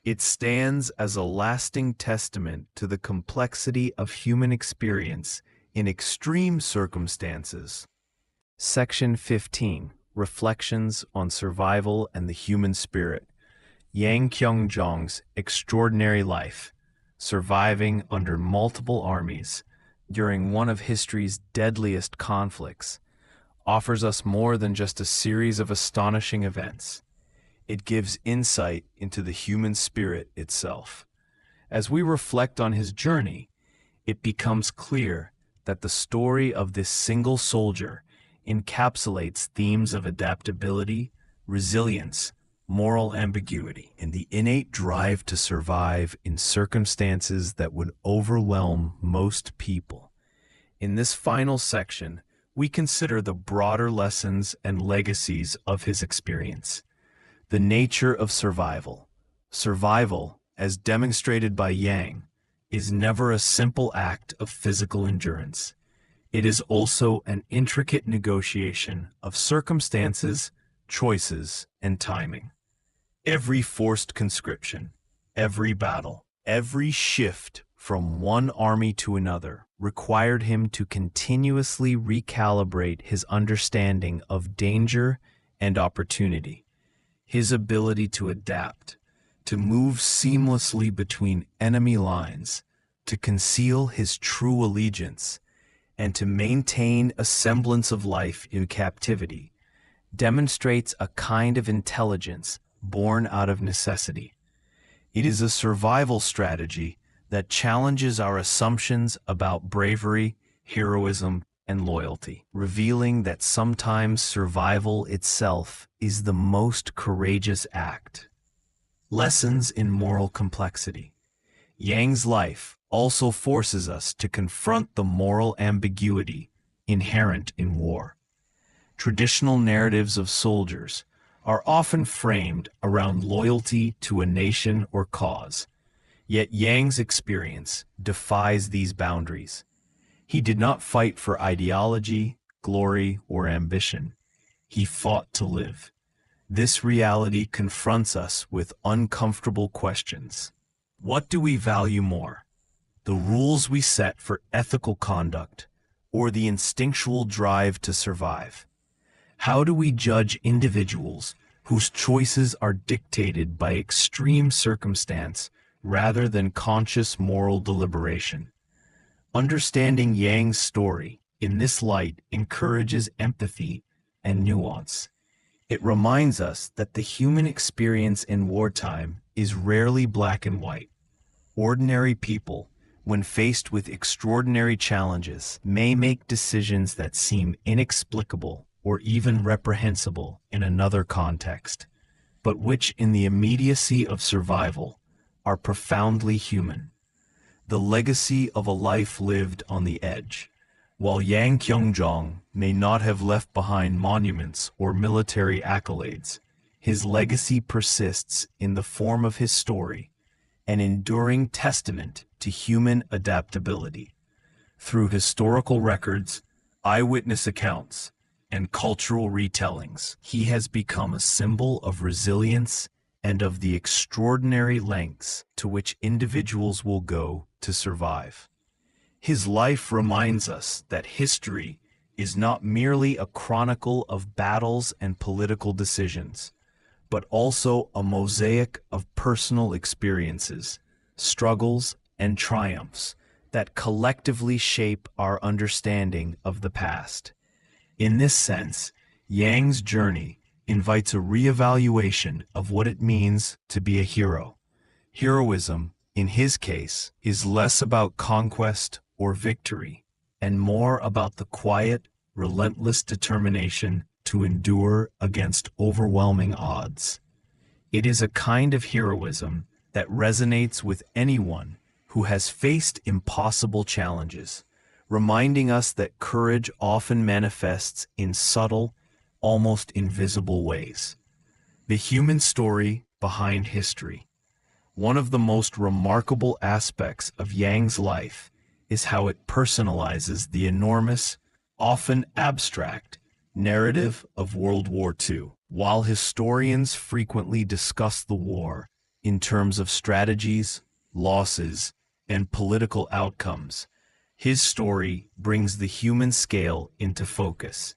it stands as a lasting testament to the complexity of human experience in extreme circumstances. Section 15. Reflections on Survival and the Human Spirit. Yang Kyungjong's extraordinary life, surviving under multiple armies during one of history's deadliest conflicts, offers us more than just a series of astonishing events. It gives insight into the human spirit itself. As we reflect on his journey, it becomes clear that the story of this single soldier encapsulates themes of adaptability, resilience, moral ambiguity, and the innate drive to survive in circumstances that would overwhelm most people. In this final section, we consider the broader lessons and legacies of his experience. The nature of survival. Survival, as demonstrated by Yang, is never a simple act of physical endurance. It is also an intricate negotiation of circumstances, choices, and timing. Every forced conscription, every battle, every shift from one army to another required him to continuously recalibrate his understanding of danger and opportunity. His ability to adapt, to move seamlessly between enemy lines, to conceal his true allegiance, and to maintain a semblance of life in captivity, demonstrates a kind of intelligence born out of necessity. It is a survival strategy that challenges our assumptions about bravery, heroism, and loyalty, revealing that sometimes survival itself is the most courageous act. Lessons in moral complexity. Yang's life also forces us to confront the moral ambiguity inherent in war. Traditional narratives of soldiers are often framed around loyalty to a nation or cause. Yet Yang's experience defies these boundaries. He did not fight for ideology, glory, or ambition. He fought to live. This reality confronts us with uncomfortable questions. What do we value more? The rules we set for ethical conduct, or the instinctual drive to survive? How do we judge individuals whose choices are dictated by extreme circumstance rather than conscious moral deliberation? Understanding Yang's story in this light encourages empathy and nuance. It reminds us that the human experience in wartime is rarely black and white. Ordinary people, when faced with extraordinary challenges, may make decisions that seem inexplicable or even reprehensible in another context, but which in the immediacy of survival are profoundly human. The legacy of a life lived on the edge. While Yang Kyungjong may not have left behind monuments or military accolades, his legacy persists in the form of his story, an enduring testament to human adaptability. Through historical records, eyewitness accounts, and cultural retellings, he has become a symbol of resilience and of the extraordinary lengths to which individuals will go to survive. His life reminds us that history is not merely a chronicle of battles and political decisions, but also a mosaic of personal experiences, struggles, and triumphs that collectively shape our understanding of the past. In this sense, Yang's journey invites a reevaluation of what it means to be a hero. Heroism, in his case, is less about conquest or victory, and more about the quiet, relentless determination to endure against overwhelming odds. It is a kind of heroism that resonates with anyone who has faced impossible challenges, reminding us that courage often manifests in subtle, almost invisible ways. The human story behind history. One of the most remarkable aspects of Yang's life is how it personalizes the enormous, often abstract, narrative of World War II. While historians frequently discuss the war in terms of strategies, losses, and political outcomes, his story brings the human scale into focus.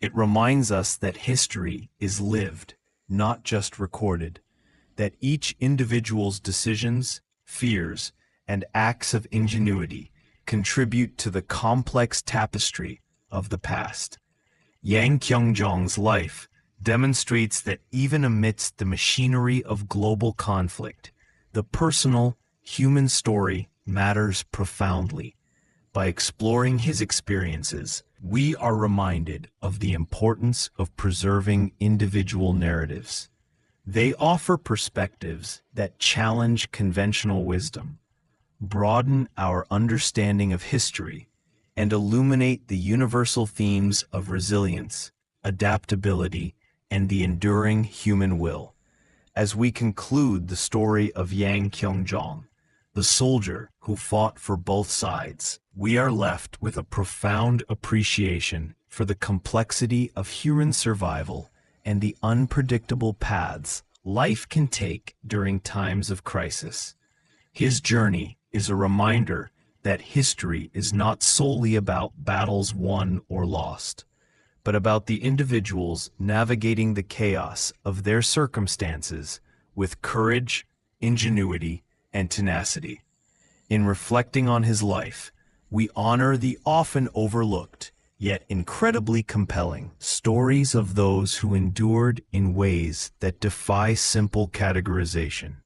It reminds us that history is lived, not just recorded, that each individual's decisions, fears, and acts of ingenuity contribute to the complex tapestry of the past. Yang Kyung-jong's life demonstrates that even amidst the machinery of global conflict, the personal, human story matters profoundly. By exploring his experiences, we are reminded of the importance of preserving individual narratives. They offer perspectives that challenge conventional wisdom, broaden our understanding of history, and illuminate the universal themes of resilience, adaptability, and the enduring human will. As we conclude the story of Yang Kyung-jong, the soldier who fought for both sides, we are left with a profound appreciation for the complexity of human survival and the unpredictable paths life can take during times of crisis. His journey is a reminder that history is not solely about battles won or lost, but about the individuals navigating the chaos of their circumstances with courage, ingenuity, and tenacity. In reflecting on his life, we honor the often overlooked, yet incredibly compelling, stories of those who endured in ways that defy simple categorization.